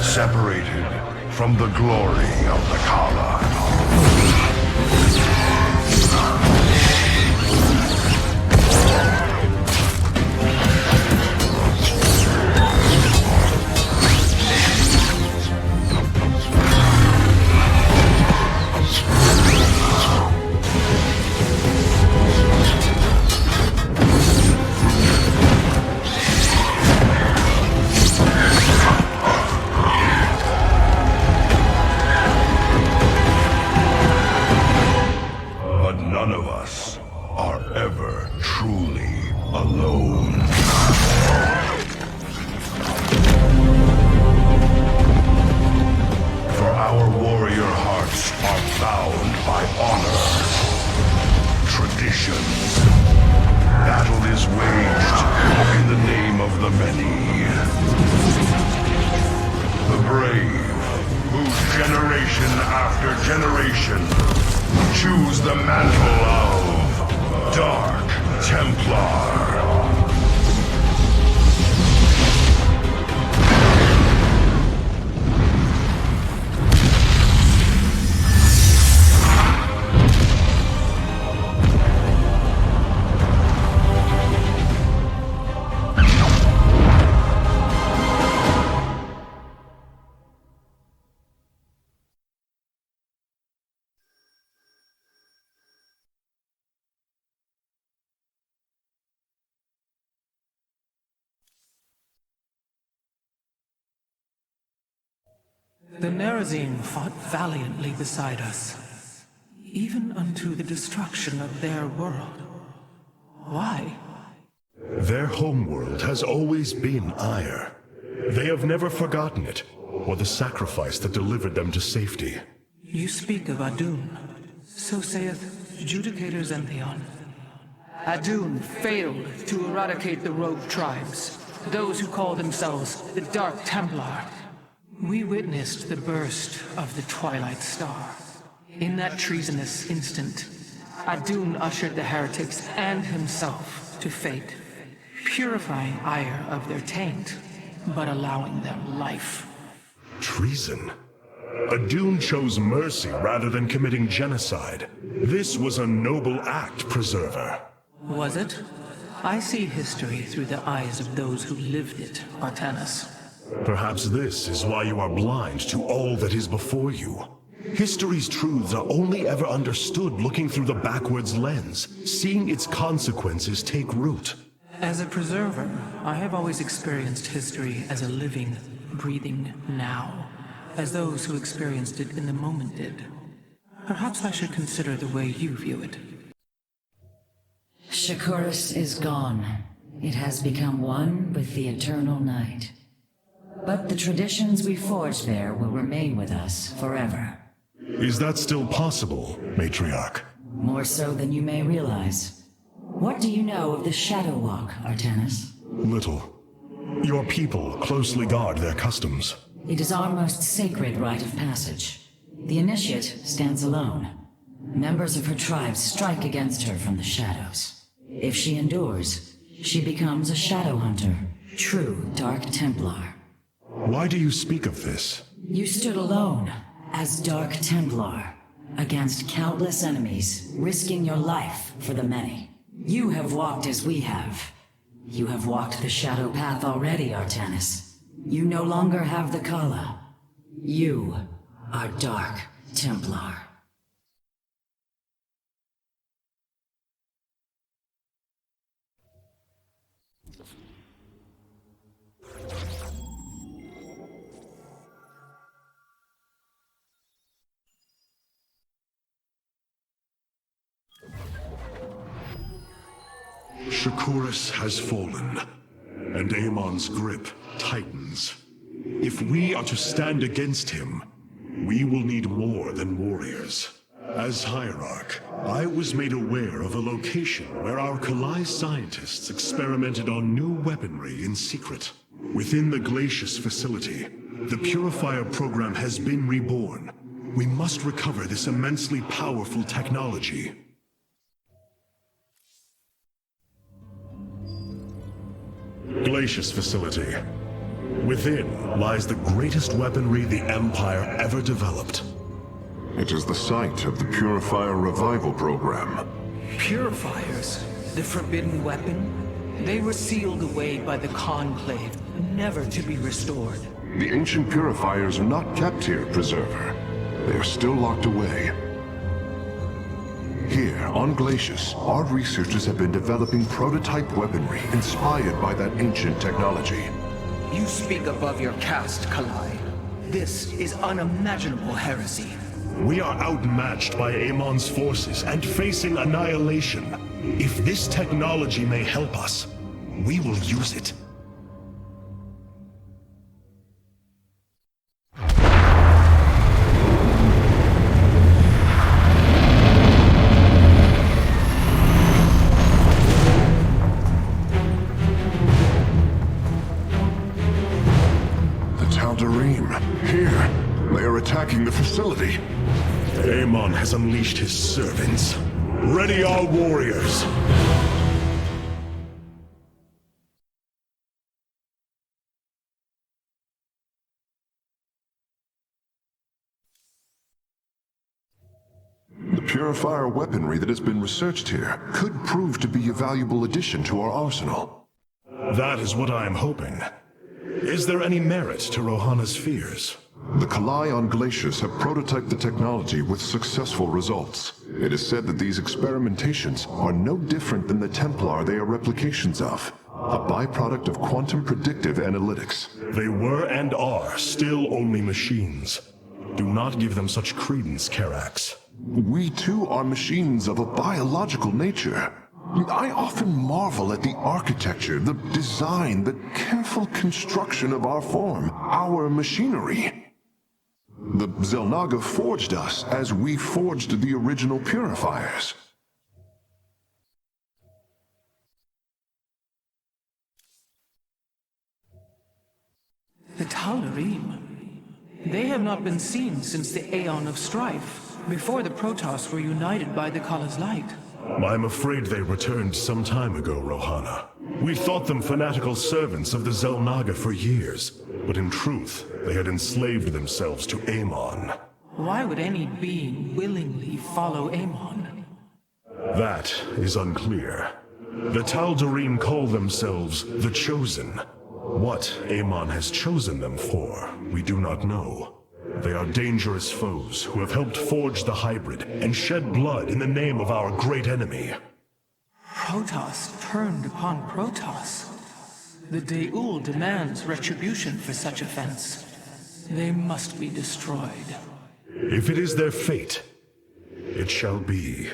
separated from the glory of the Kala. The Nerazim fought valiantly beside us, even unto the destruction of their world. Why? Their homeworld has always been Ire. They have never forgotten it, or the sacrifice that delivered them to safety. You speak of Adun. So saith Judicator Zentheon. Adun failed to eradicate the rogue tribes, those who call themselves the Dark Templar. We witnessed the burst of the Twilight Star. In that treasonous instant, Adun ushered the heretics and himself to fate, purifying Ire of their taint, but allowing them life. Treason? Adun chose mercy rather than committing genocide. This was a noble act, Preserver. Was it? I see history through the eyes of those who lived it, Artanis. Perhaps this is why you are blind to all that is before you. History's truths are only ever understood looking through the backwards lens, seeing its consequences take root. As a preserver, I have always experienced history as a living, breathing now, as those who experienced it in the moment did. Perhaps I should consider the way you view it. Shakuras is gone. It has become one with the eternal night. But the traditions we forged there will remain with us forever. Is that still possible, Matriarch? More so than you may realize. What do you know of the Shadow Walk, Artanis? Little. Your people closely guard their customs. It is our most sacred rite of passage. The Initiate stands alone. Members of her tribe strike against her from the shadows. If she endures, she becomes a Shadow Hunter, true Dark Templar. Why do you speak of this? You stood alone, as Dark Templar, against countless enemies, risking your life for the many. You have walked as we have. You have walked the Shadow Path already, Artanis. You no longer have the Kala. You are Dark Templar. Shakuras has fallen, and Amon's grip tightens. If we are to stand against him, we will need more than warriors. As Hierarch, I was made aware of a location where our Kalai scientists experimented on new weaponry in secret. Within the Glacius facility, the Purifier program has been reborn. We must recover this immensely powerful technology. Glacius facility. Within lies the greatest weaponry the Empire ever developed. It is the site of the Purifier Revival Program. Purifiers? The forbidden weapon? They were sealed away by the Conclave, never to be restored. The ancient Purifiers are not kept here, Preserver. They are still locked away. Here, on Glacius, our researchers have been developing prototype weaponry inspired by that ancient technology. You speak above your caste, Kalai. This is unimaginable heresy. We are outmatched by Amon's forces and facing annihilation. If this technology may help us, we will use it. Here, they are attacking the facility. Amon has unleashed his servants. Ready our warriors! The Purifier weaponry that has been researched here could prove to be a valuable addition to our arsenal. That is what I am hoping. Is there any merit to Rohana's fears? The Kalai on Glacius have prototyped the technology with successful results. It is said that these experimentations are no different than the Templar they are replications of, a byproduct of quantum predictive analytics. They were and are still only machines. Do not give them such credence, Karax. We too are machines of a biological nature. I often marvel at the architecture, the design, the careful construction of our form, our machinery. The Xel'Naga forged us as we forged the original purifiers. The Tal'Darim. They have not been seen since the Aeon of Strife, before the Protoss were united by the Kala's light. I'm afraid they returned some time ago, Rohana. We thought them fanatical servants of the Xel'Naga for years, but in truth, they had enslaved themselves to Amon. Why would any being willingly follow Amon? That is unclear. The Tal'Darim call themselves the Chosen. What Amon has chosen them for, we do not know. They are dangerous foes who have helped forge the hybrid and shed blood in the name of our great enemy. Protoss turned upon Protoss. The De'ul demands retribution for such offense. They must be destroyed. If it is their fate, it shall be.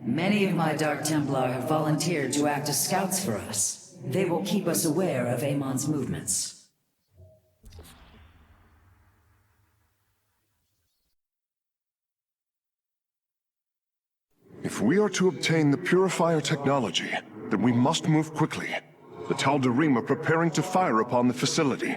Many of my Dark Templar have volunteered to act as scouts for us. They will keep us aware of Amon's movements. If we are to obtain the purifier technology, then we must move quickly. The Tal'Darim are preparing to fire upon the facility.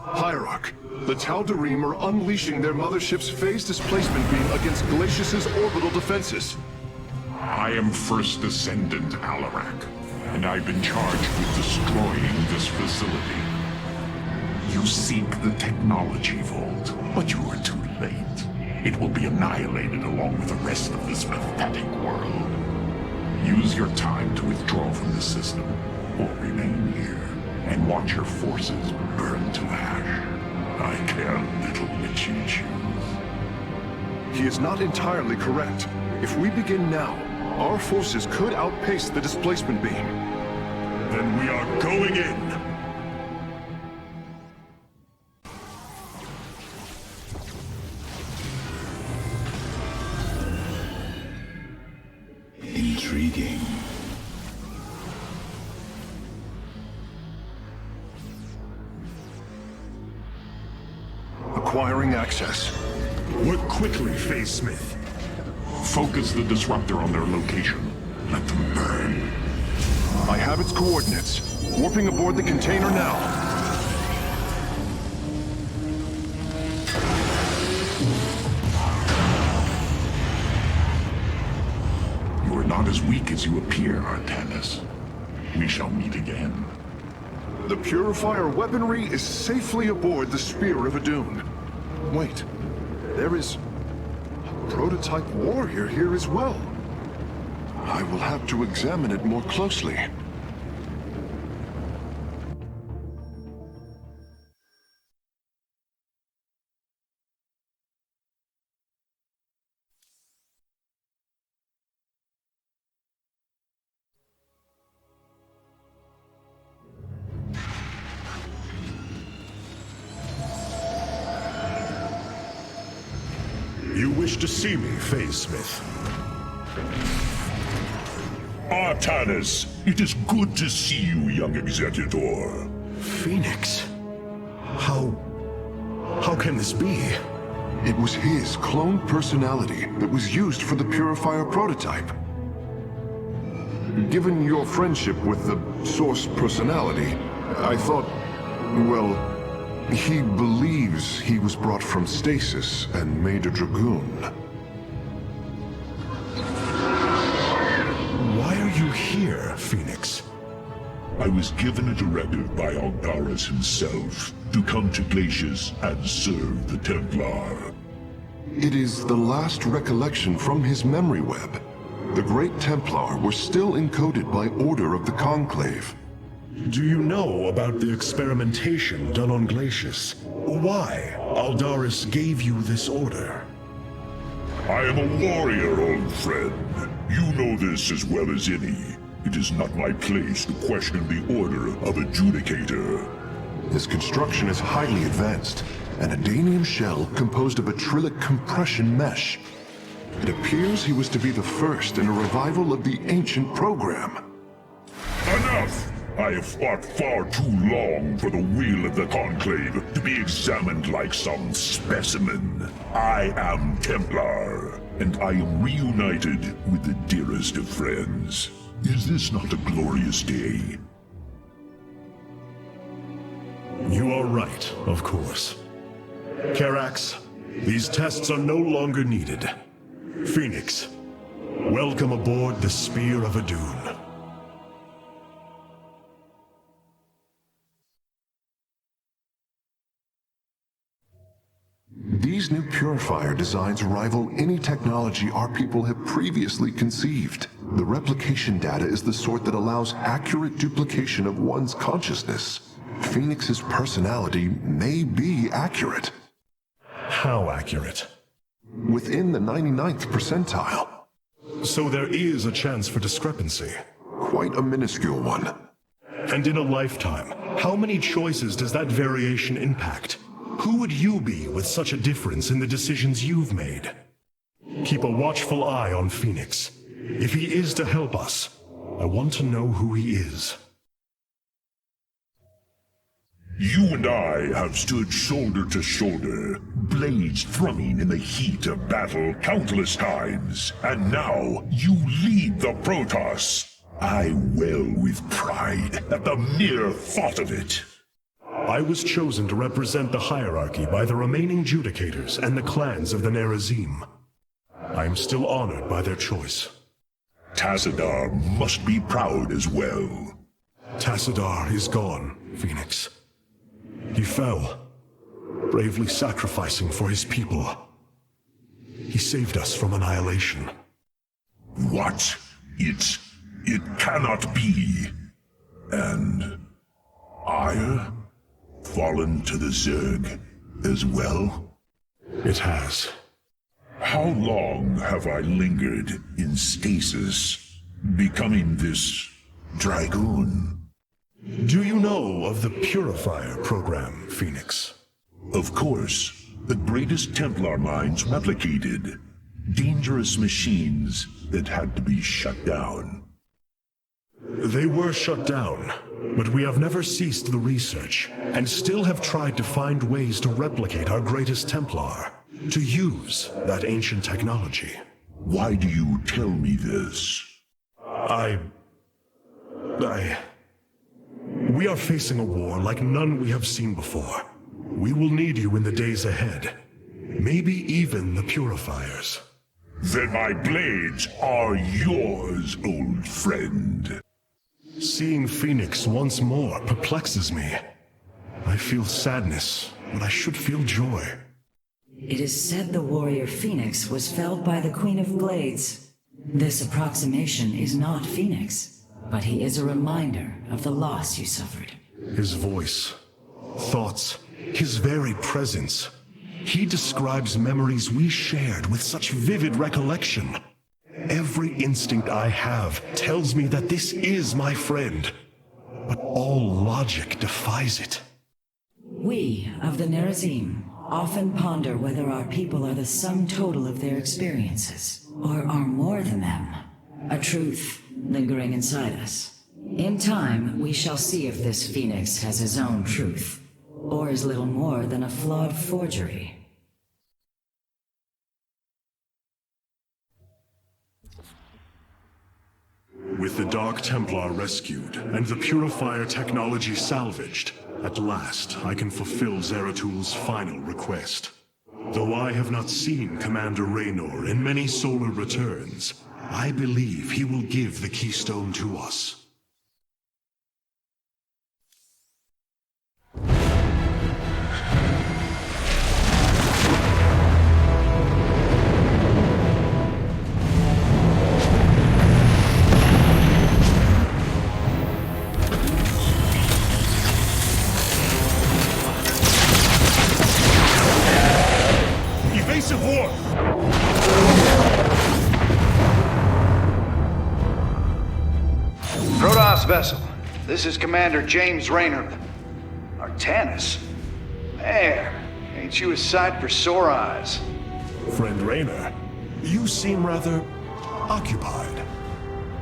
Hierarch, the Tal'Darim are unleashing their mothership's phase displacement beam against Glacius's orbital defenses. I am First Descendant Alarak, and I've been charged with destroying this facility. You seek the technology vault, but you are too late. It will be annihilated along with the rest of this pathetic world. Use your time to withdraw from the system, or remain here and watch your forces burn to ash. I care little which you choose. He is not entirely correct. If we begin now, our forces could outpace the displacement beam. Then we are going in! Intriguing. Acquiring access. Work quickly, Phase Smith. Focus the disruptor on their location. Let them burn. I have its coordinates. Warping aboard the container now. You are not as weak as you appear, Artanis. We shall meet again. The purifier weaponry is safely aboard the Spear of Adun. Wait, there is a prototype warrior here as well. I will have to examine it more closely. You wish to see me, Phase Smith? Artanis, it is good to see you, young Executor. Phoenix? How can this be? It was his cloned personality that was used for the purifier prototype. Given your friendship with the Source personality, I thought, well, he believes he was brought from stasis and made a Dragoon. Why are you here, Phoenix? I was given a directive by Algaris himself to come to Glacius and serve the Templar. It is the last recollection from his memory web. The Great Templar were still encoded by order of the Conclave. Do you know about the experimentation done on Glacius? Why Aldaris gave you this order? I am a warrior, old friend. You know this as well as any. It is not my place to question the order of Adjudicator. His construction is highly advanced, an Adanium shell composed of acrylic compression mesh. It appears he was to be the first in a revival of the ancient program. Enough! I have fought far too long for the will of the Conclave to be examined like some specimen. I am Templar, and I am reunited with the dearest of friends. Is this not a glorious day? You are right, of course. Karax, these tests are no longer needed. Phoenix, welcome aboard the Spear of Adun. These new purifier designs rival any technology our people have previously conceived. The replication data is the sort that allows accurate duplication of one's consciousness. Phoenix's personality may be accurate. How accurate? Within the 99th percentile. So there is a chance for discrepancy. Quite a minuscule one. And in a lifetime, how many choices does that variation impact? Who would you be with such a difference in the decisions you've made? Keep a watchful eye on Phoenix. If he is to help us, I want to know who he is. You and I have stood shoulder to shoulder, blades thrumming in the heat of battle countless times, and now you lead the Protoss. I wail with pride at the mere thought of it. I was chosen to represent the hierarchy by the remaining Judicators and the clans of the Nerazim. I am still honored by their choice. Tassadar must be proud as well. Tassadar is gone, Phoenix. He fell, bravely sacrificing for his people. He saved us from annihilation. What? It cannot be. And Ire? Fallen to the Zerg as well? It has. How long have I lingered in stasis, becoming this Dragoon? Do you know of the Purifier program, Phoenix? Of course. The greatest Templar minds replicated. Dangerous machines that had to be shut down. They were shut down, but we have never ceased the research, and still have tried to find ways to replicate our greatest Templar, to use that ancient technology. Why do you tell me this? We are facing a war like none we have seen before. We will need you in the days ahead. Maybe even the Purifiers. Then my blades are yours, old friend. Seeing Phoenix once more perplexes me. I feel sadness, but I should feel joy. It is said the warrior Phoenix was felled by the Queen of Glades. This approximation is not Phoenix, but he is a reminder of the loss you suffered. His voice, thoughts, his very presence. He describes memories we shared with such vivid recollection. Every instinct I have tells me that this is my friend, but all logic defies it. We, of the Nerazim, often ponder whether our people are the sum total of their experiences, or are more than them, a truth lingering inside us. In time, we shall see if this Phoenix has his own truth, or is little more than a flawed forgery. With the Dark Templar rescued, and the Purifier technology salvaged, at last I can fulfill Zeratul final request. Though I have not seen Commander Raynor in many solar returns, I believe he will give the keystone to us. vessel. This is Commander James Raynor. Artanis? Man, ain't you a sight for sore eyes? Friend Raynor, you seem rather occupied.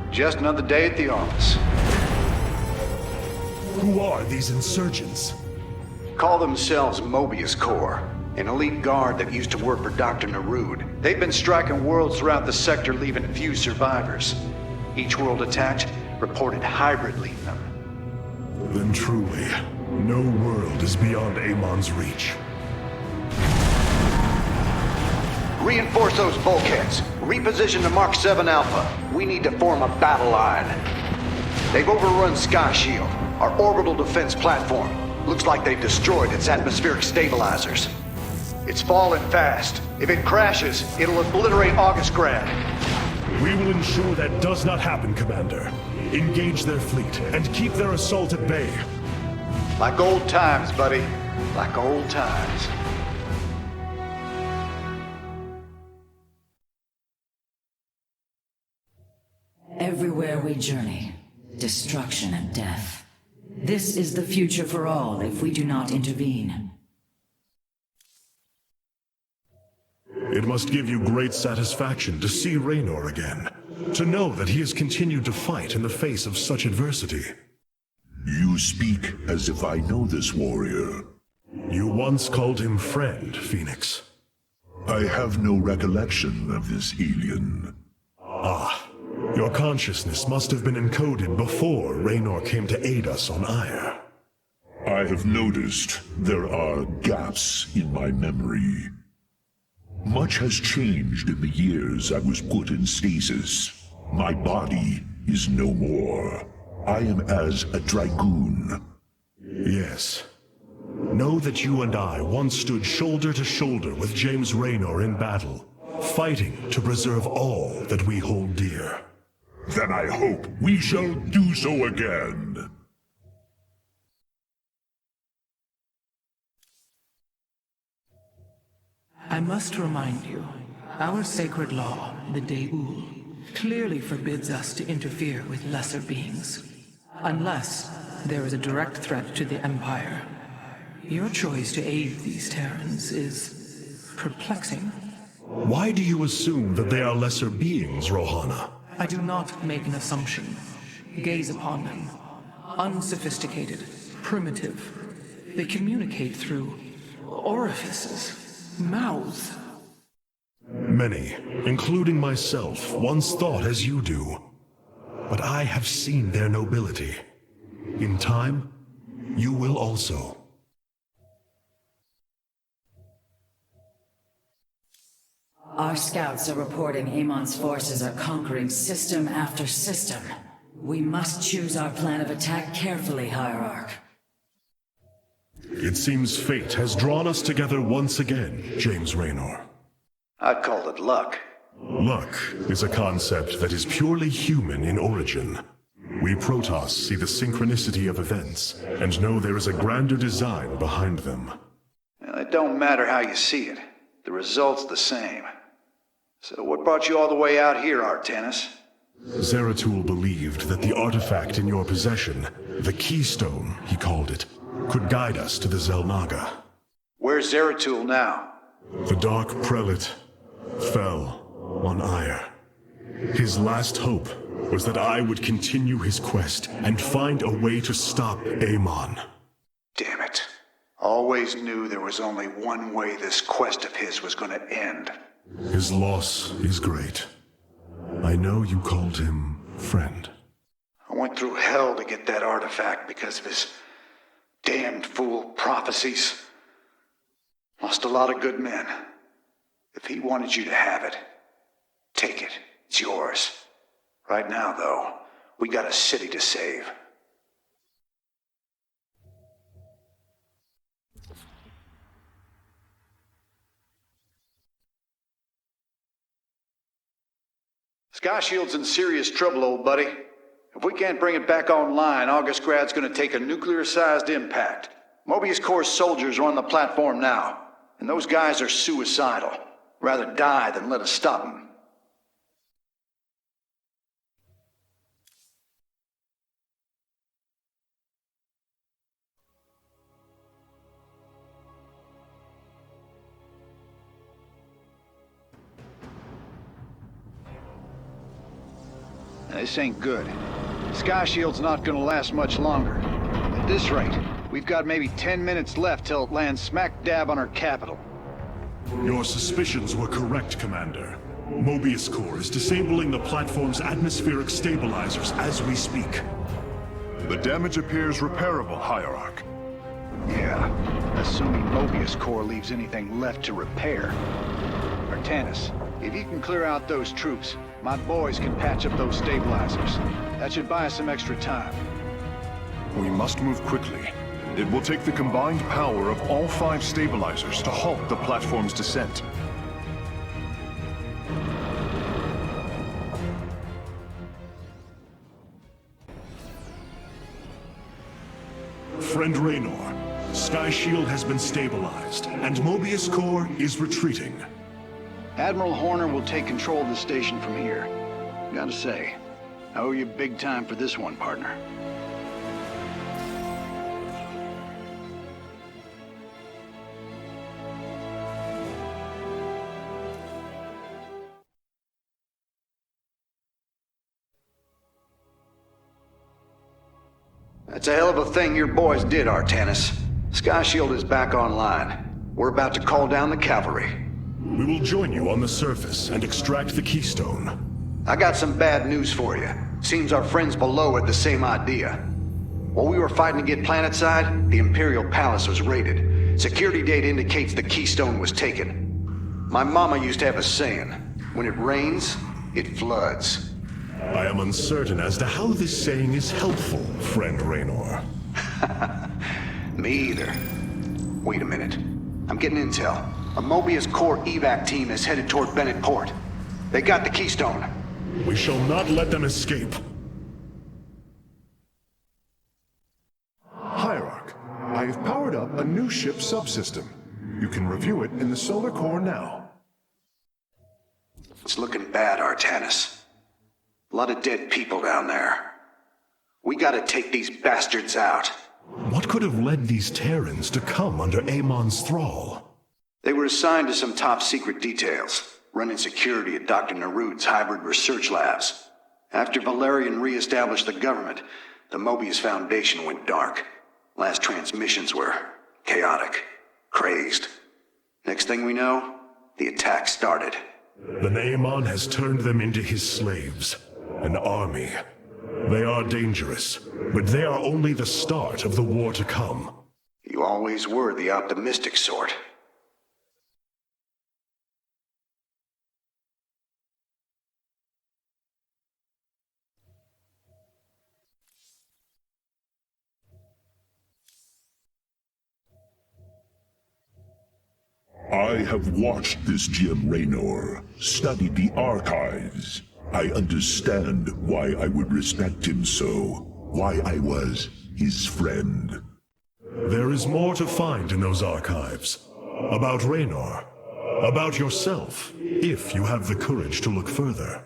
Just another day at the office. Who are these insurgents? Call themselves Mobius Corps, an elite guard that used to work for Dr. Narud. They've been striking worlds throughout the sector, leaving few survivors. Each world attacked reported hybrid leading them. Then truly, no world is beyond Amon's reach. Reinforce those bulkheads. Reposition to Mark 7 Alpha. We need to form a battle line. They've overrun Sky Shield, our orbital defense platform. Looks like they've destroyed its atmospheric stabilizers. It's falling fast. If it crashes, it'll obliterate Augustgrad. We will ensure that does not happen, Commander. Engage their fleet and keep their assault at bay. Like old times, buddy. Like old times. Everywhere we journey, destruction and death. This is the future for all if we do not intervene. It must give you great satisfaction to see Raynor again. To know that he has continued to fight in the face of such adversity. You speak as if I know this warrior. You once called him friend, Phoenix. I have no recollection of this alien. Ah, your consciousness must have been encoded before Raynor came to aid us on Ire. I have noticed there are gaps in my memory. Much has changed in the years I was put in stasis. My body is no more. I am as a dragoon. Yes. Know that you and I once stood shoulder to shoulder with James Raynor in battle, fighting to preserve all that we hold dear. Then I hope we shall do so again. I must remind you, our sacred law, the Deul, clearly forbids us to interfere with lesser beings, unless there is a direct threat to the Empire. Your choice to aid these Terrans is perplexing. Why do you assume that they are lesser beings, Rohana? I do not make an assumption. Gaze upon them. Unsophisticated, primitive. They communicate through orifices. Mouths. Many, including myself, once thought as you do. But I have seen their nobility. In time, you will also. Our scouts are reporting Amon's forces are conquering system after system. We must choose our plan of attack carefully, Hierarch. It seems fate has drawn us together once again, James Raynor. I'd call it luck. Luck is a concept that is purely human in origin. We Protoss see the synchronicity of events, and know there is a grander design behind them. Well, it don't matter how you see it. The result's the same. So what brought you all the way out here, Artanis? Zeratul believed that the artifact in your possession, the Keystone, he called it, could guide us to the Xel'Naga. Where's Zeratul now? The Dark Prelate fell on Ire. His last hope was that I would continue his quest and find a way to stop Amon. Damn it. Always knew there was only one way this quest of his was gonna end. His loss is great. I know you called him friend. I went through hell to get that artifact because of his damned fool prophecies. Lost a lot of good men. If he wanted you to have it, take it. It's yours. Right now, though, we got a city to save. Sky Shield's in serious trouble, old buddy. If we can't bring it back online, Augustgrad's gonna take a nuclear-sized impact. Mobius Corps soldiers are on the platform now, and those guys are suicidal. Rather die than let us stop them. This ain't good. Sky Shield's not gonna last much longer. At this rate, we've got maybe 10 minutes left till it lands smack dab on our capital. Your suspicions were correct, Commander. Mobius Core is disabling the platform's atmospheric stabilizers as we speak. The damage appears repairable, Hierarch. Yeah, assuming Mobius Core leaves anything left to repair. Artanis, if you can clear out those troops, my boys can patch up those stabilizers. That should buy us some extra time. We must move quickly. It will take the combined power of all 5 stabilizers to halt the platform's descent. Friend Raynor, Sky Shield has been stabilized, and Mobius Core is retreating. Admiral Horner will take control of the station from here. Gotta say, I owe you big time for this one, partner. That's a hell of a thing your boys did, Artanis. Sky Shield is back online. We're about to call down the cavalry. We will join you on the surface and extract the keystone. I got some bad news for you. Seems our friends below had the same idea. While we were fighting to get planetside, the Imperial Palace was raided. Security data indicates the keystone was taken. My mama used to have a saying, when it rains, it floods. I am uncertain as to how this saying is helpful, friend Raynor. Me either. Wait a minute. I'm getting intel. A Mobius Core evac team is headed toward Bennett Port. They got the keystone. We shall not let them escape. Hierarch, I have powered up a new ship subsystem. You can review it in the solar core now. It's looking bad, Artanis. A lot of dead people down there. We gotta take these bastards out. What could have led these Terrans to come under Amon's thrall? They were assigned to some top-secret details, running security at Dr. Narud's hybrid research labs. After Valerian re-established the government, the Mobius Foundation went dark. Last transmissions were chaotic, crazed. Next thing we know, the attack started. Then Amon has turned them into his slaves. An army. They are dangerous, but they are only the start of the war to come. You always were the optimistic sort. I have watched this Jim Raynor, studied the archives. I understand why I would respect him so, why I was his friend. There is more to find in those archives. About Raynor. About yourself, if you have the courage to look further.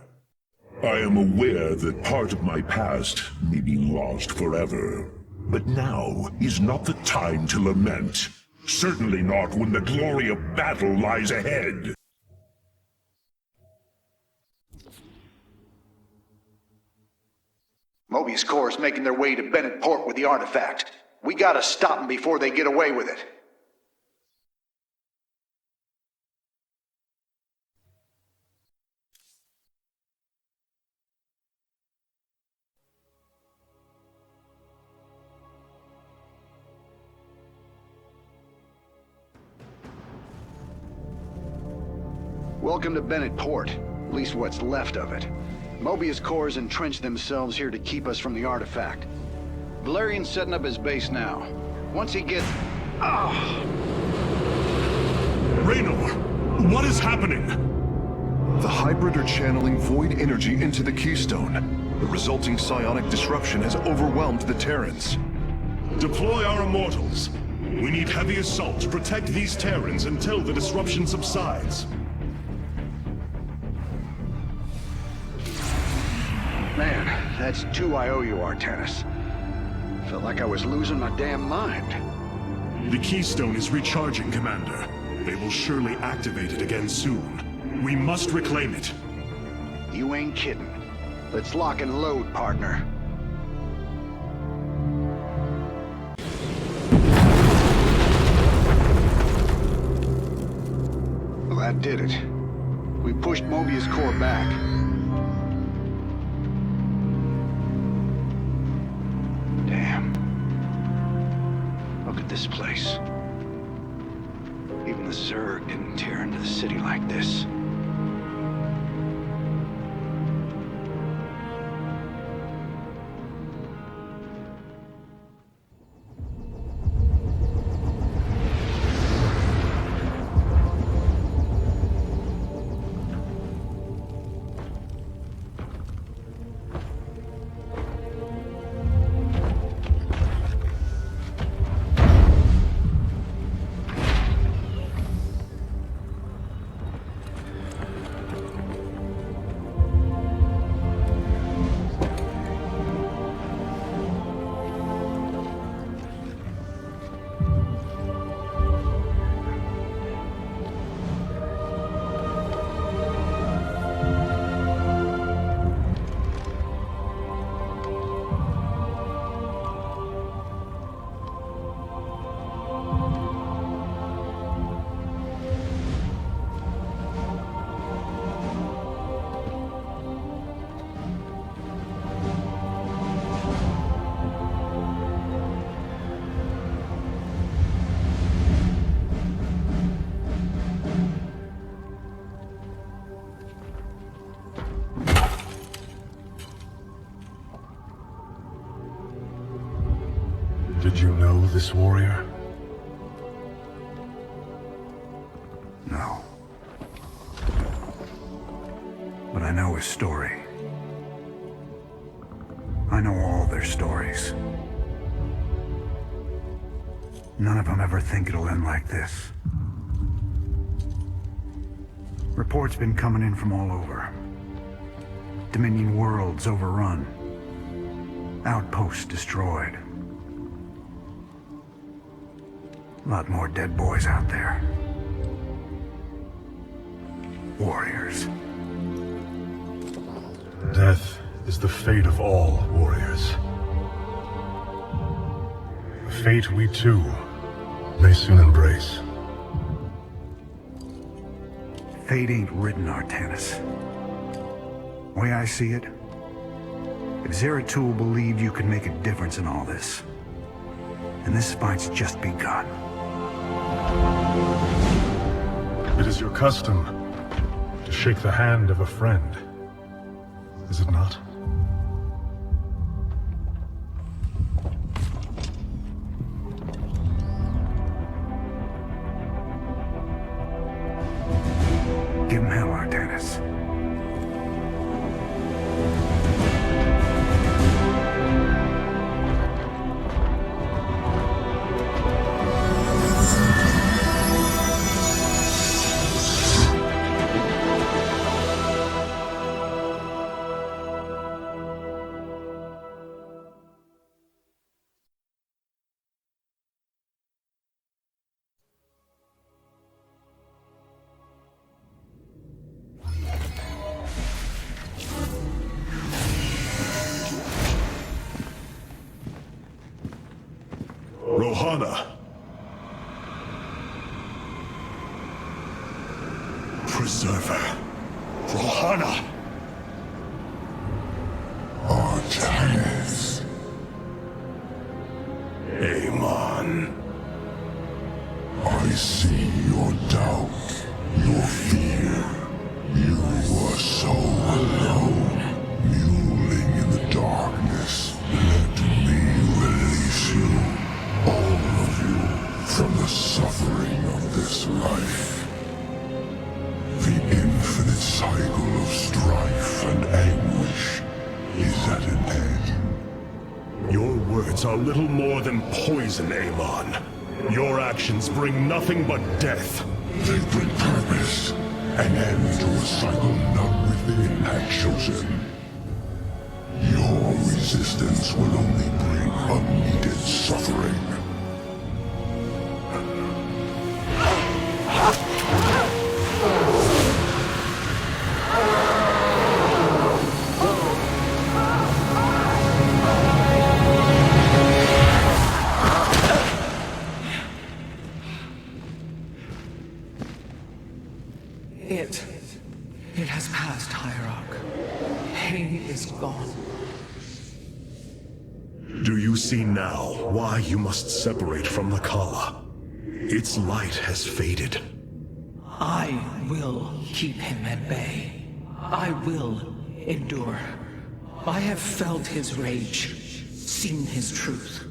I am aware that part of my past may be lost forever. But now is not the time to lament. Certainly not when the glory of battle lies ahead. Mobius Core is making their way to Bennett Port with the artifact. We gotta stop them before they get away with it. Welcome to Bennett Port, at least what's left of it. Mobius Core's entrenched themselves here to keep us from the artifact. Valerian's setting up his base now. Once he gets... Raynor, what is happening? The hybrid are channeling void energy into the keystone. The resulting psionic disruption has overwhelmed the Terrans. Deploy our immortals. We need heavy assault to protect these Terrans until the disruption subsides. Man, that's 2 I owe you, Artanis. Felt like I was losing my damn mind. The keystone is recharging, Commander. They will surely activate it again soon. We must reclaim it. You ain't kidding. Let's lock and load, partner. Well, that did it. We pushed Mobius core back. Damn. Look at this place. Even the Zerg didn't tear into the city like this. Did you know this warrior? No. But I know his story. I know all their stories. None of them ever think it'll end like this. Reports been coming in from all over. Dominion worlds overrun. Outposts destroyed. A lot more dead boys out there. Warriors. Death is the fate of all warriors. A fate we too may soon embrace. Fate ain't written, Artanis. Way I see it, if Zeratul believed you could make a difference in all this, then this fight's just begun. It is your custom to shake the hand of a friend, is it not? Give him hell, Artanis. Rohana! Preserver! Rohana! Artanis. Amon. I see your doubt, your fear. You were so alone, mewling in the darkness. Let me release you, all of you, from the suffering of this life. The infinite cycle of strife and anguish is at an end. Your words are little more than poison, Amon. Your actions bring nothing but death. They bring purpose, an end to a cycle none within had chosen. Your resistance will only bring unneeded suffering. pain is gone. Do you see now why you must separate from the Kala? Its light has faded. I will keep him at bay. I will endure. I have felt his rage, seen his truth.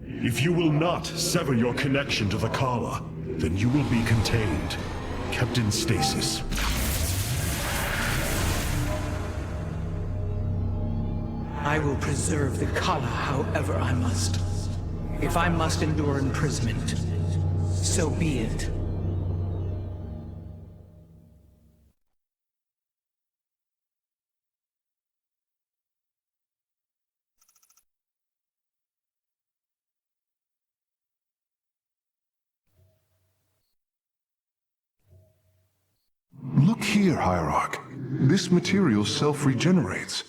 If you will not sever your connection to the Kala, then you will be contained, kept in stasis. I will preserve the Kala however I must. If I must endure imprisonment, so be it. Look here, Hierarch. This material self-regenerates.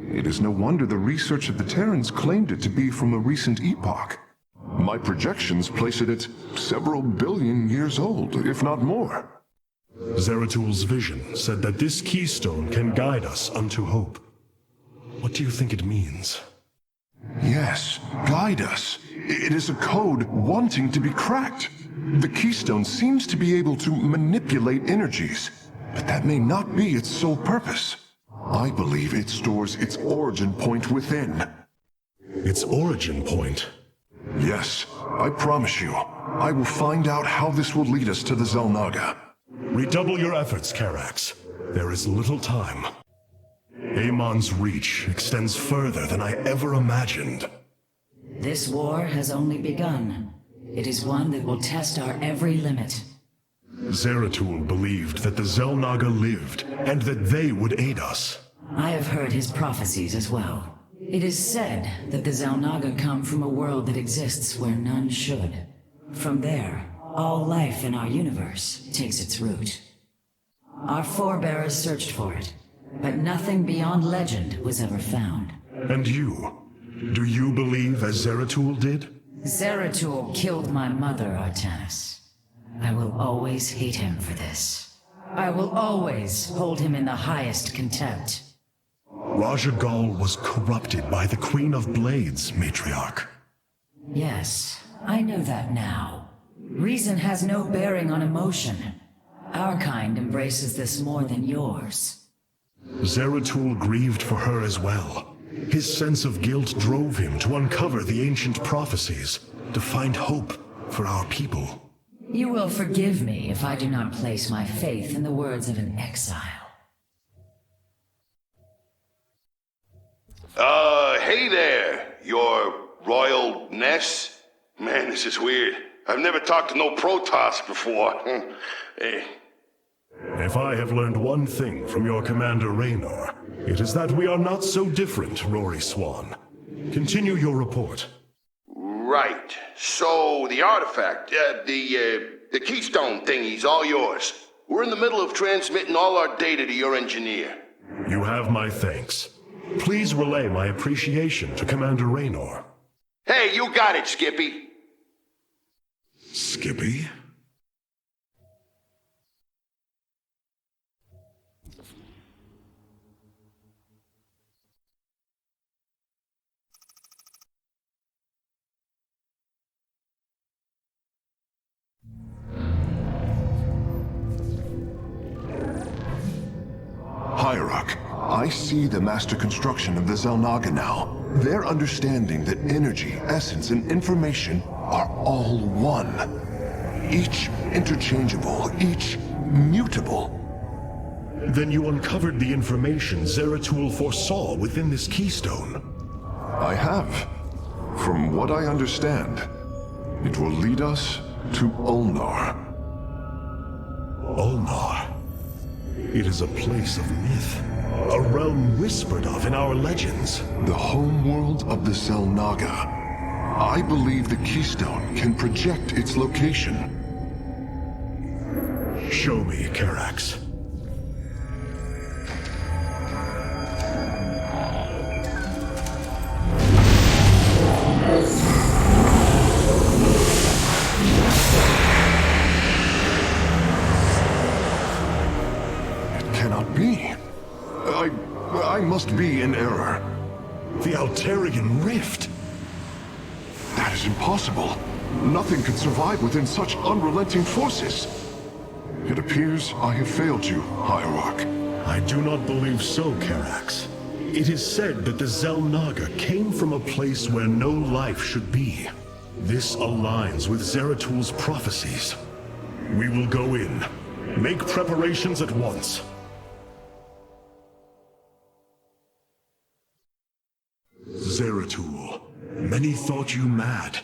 It is no wonder the research of the Terrans claimed it to be from a recent epoch. My projections place it at several billion years old, if not more. Zeratul's vision said that this keystone can guide us unto hope. What do you think it means? Yes, guide us. It is a code wanting to be cracked. The keystone seems to be able to manipulate energies, but that may not be its sole purpose. I believe it stores its origin point within. Its origin point? Yes, I promise you. I will find out how this will lead us to the Xel'Naga. Redouble your efforts, Karax. There is little time. Amon's reach extends further than I ever imagined. This war has only begun. It is one that will test our every limit. Zeratul believed that the Xel'Naga lived, and that they would aid us. I have heard his prophecies as well. It is said that the Xel'Naga come from a world that exists where none should. From there, all life in our universe takes its root. Our forebears searched for it, but nothing beyond legend was ever found. And you? Do you believe as Zeratul did? Zeratul killed my mother, Artanis. I will always hate him for this. I will always hold him in the highest contempt. Raja Gal was corrupted by the Queen of Blades, Matriarch. Yes, I know that now. Reason has no bearing on emotion. Our kind embraces this more than yours. Zeratul grieved for her as well. His sense of guilt drove him to uncover the ancient prophecies, to find hope for our people. You will forgive me if I do not place my faith in the words of an exile. Hey there, your royal ness? Man, this is weird. I've never talked to no Protoss before. If I have learned one thing from your commander Raynor, it is that we are not so different, Rory Swan. Continue your report. Right. So, the artifact, the keystone thingy's all yours. We're in the middle of transmitting all our data to your engineer. You have my thanks. Please relay my appreciation to Commander Raynor. Hey, you got it, Skippy. Skippy? Hierarch, I see the master construction of the Xel'Naga now. Their understanding that energy, essence, and information are all one. Each interchangeable, each mutable. Then you uncovered the information Zeratul foresaw within this keystone. I have. From what I understand, it will lead us to Ulnar. Ulnar? It is a place of myth. A realm whispered of in our legends. The homeworld of the Xel'Naga. I believe the keystone can project its location. Show me, Karax. It cannot be. I must be in error. The Altarian Rift! That is impossible. Nothing could survive within such unrelenting forces. It appears I have failed you, Hierarch. I do not believe so, Karax. It is said that the Xel'Naga came from a place where no life should be. This aligns with Zeratul prophecies. We will go in. Make preparations at once. Zeratul, many thought you mad.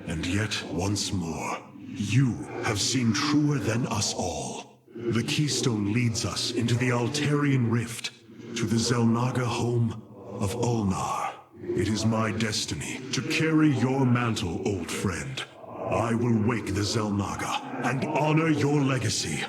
And yet, once more, you have seen truer than us all. The Keystone leads us into the Altarian Rift, to the Xel'Naga home of Ulnar. It is my destiny to carry your mantle, old friend. I will wake the Xel'Naga and honor your legacy.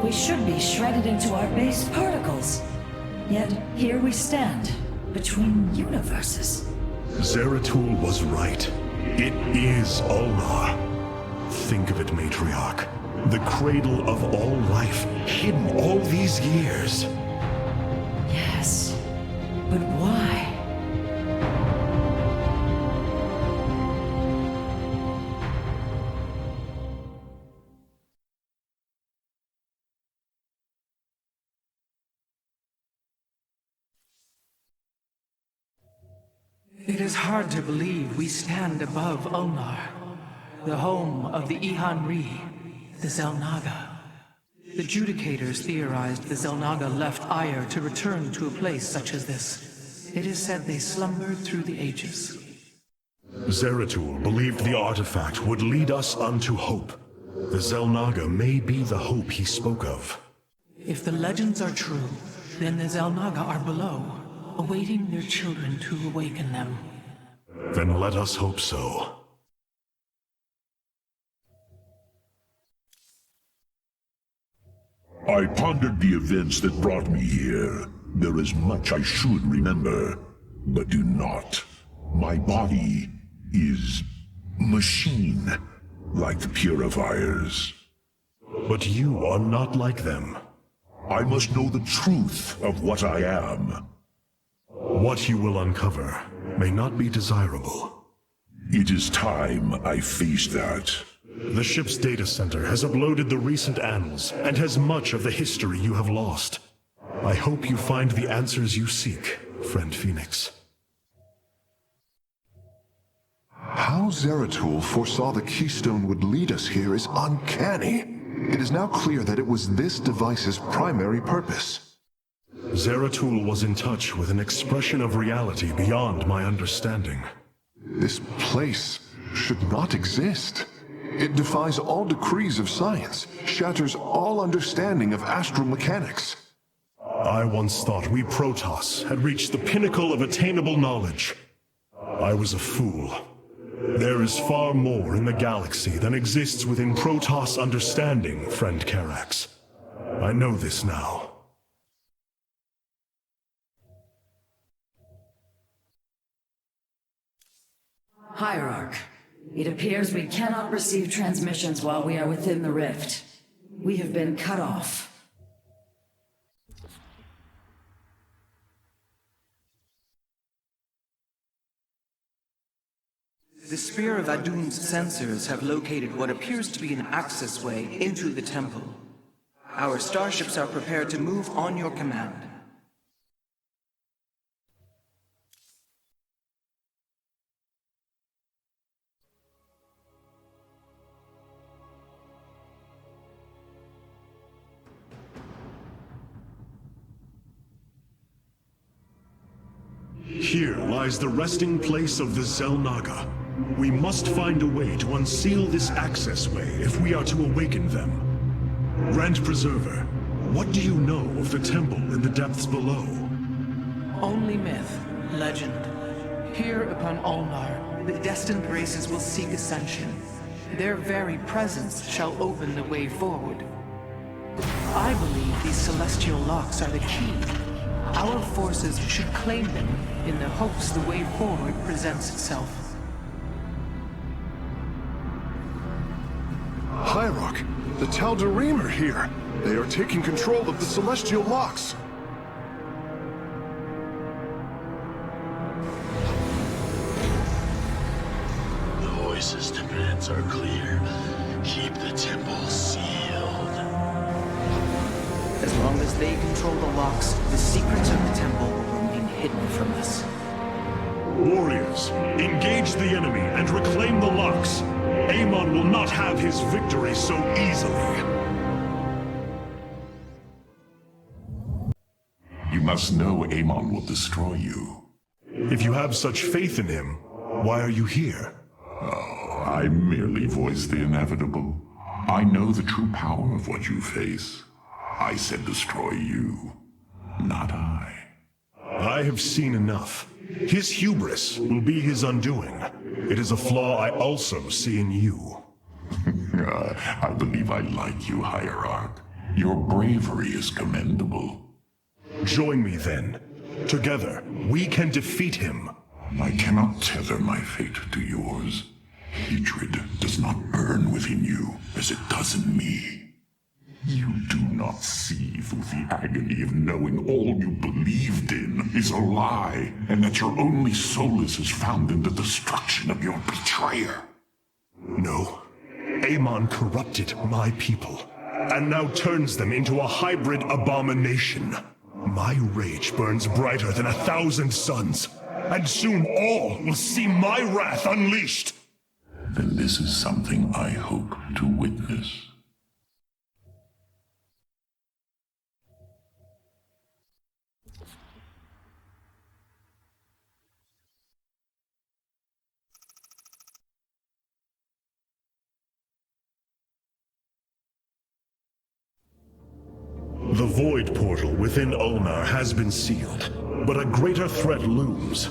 We should be shredded into our base particles. Yet, here we stand, between universes. Zeratul was right. It is Ulnar. Think of it, Matriarch. The cradle of all life, hidden all these years. Yes, but why? It is hard to believe we stand above Ulnar, the home of the Ihan-Ri, the Xel'Naga. The Judicators theorized the Xel'Naga left Aiur to return to a place such as this. It is said they slumbered through the ages. Zeratul believed the artifact would lead us unto hope. The Xel'Naga may be the hope he spoke of. If the legends are true, then the Xel'Naga are below, awaiting their children to awaken them. Then let us hope so. I pondered the events that brought me here. There is much I should remember, but do not. My body is machine, like the purifiers. But you are not like them. I must know the truth of what I am. What you will uncover may not be desirable. It is time I face that. The ship's data center has uploaded the recent annals and has much of the history you have lost. I hope you find the answers you seek, friend Phoenix. How Zeratul foresaw the Keystone would lead us here is uncanny. It is now clear that it was this device's primary purpose. Zeratul was in touch with an expression of reality beyond my understanding. This place should not exist. It defies all decrees of science, shatters all understanding of astral mechanics. I once thought we Protoss had reached the pinnacle of attainable knowledge. I was a fool. There is far more in the galaxy than exists within Protoss understanding, friend Karax. I know this now. Hierarch, it appears we cannot receive transmissions while we are within the rift. We have been cut off. The Spear of Adun's sensors have located what appears to be an access way into the temple. Our starships are prepared to move on your command. Here lies the resting place of the Xel'Naga. We must find a way to unseal this access way if we are to awaken them. Grand Preserver, what do you know of the temple in the depths below? Only myth, legend. Here upon Ulnar, the destined races will seek ascension. Their very presence shall open the way forward. I believe these celestial locks are the key. Our forces should claim them in the hopes the way forward presents itself. Hierarch, the Tal'Darim are here. They are taking control of the celestial locks. The voice's demands are clear. Keep the temple sealed. As long as they control the locks, the secrets of the temple will remain hidden from us. Warriors, engage the enemy and reclaim the locks. Amon will not have his victory so easily. You must know Amon will destroy you. If you have such faith in him, why are you here? Oh, I merely voice the inevitable. I know the true power of what you face. I said destroy you, not I. I have seen enough. His hubris will be his undoing. It is a flaw I also see in you. I believe I like you, Hierarch. Your bravery is commendable. Join me then. Together, we can defeat him. I cannot tether my fate to yours. Hatred does not burn within you as it does in me. You do not see through the agony of knowing all you believed in is a lie, and that your only solace is found in the destruction of your betrayer. No. Amon corrupted my people, and now turns them into a hybrid abomination. My rage burns brighter than 1,000 suns, and soon all will see my wrath unleashed. Then this is something I hope to witness. The Void Portal within Ulnar has been sealed, but a greater threat looms.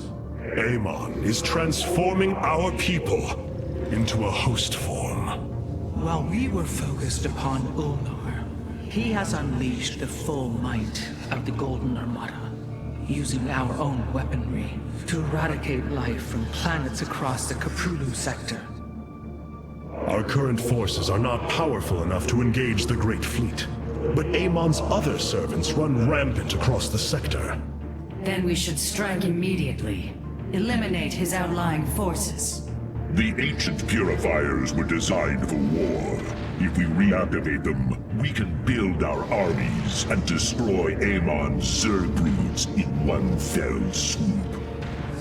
Amon is transforming our people into a host form. While we were focused upon Ulnar, he has unleashed the full might of the Golden Armada, using our own weaponry to eradicate life from planets across the Kaprulu sector. Our current forces are not powerful enough to engage the Great Fleet, but Amon's other servants run rampant across the sector. Then we should strike immediately. Eliminate his outlying forces. The ancient purifiers were designed for war. If we reactivate them, we can build our armies and destroy Amon's Zerg broods in one fell swoop.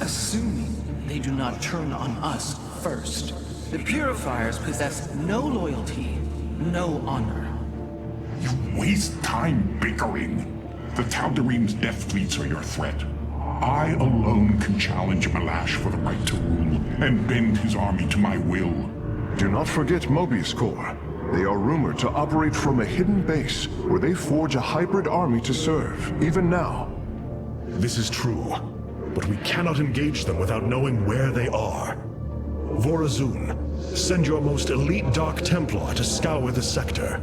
Assuming they do not turn on us first. The purifiers possess no loyalty, no honor. You waste time bickering. The Tal'Darim's death fleets are your threat. I alone can challenge Malash for the right to rule and bend his army to my will. Do not forget Mobius Corps. They are rumored to operate from a hidden base where they forge a hybrid army to serve, even now. This is true, but we cannot engage them without knowing where they are. Vorazun, send your most elite Dark Templar to scour the sector.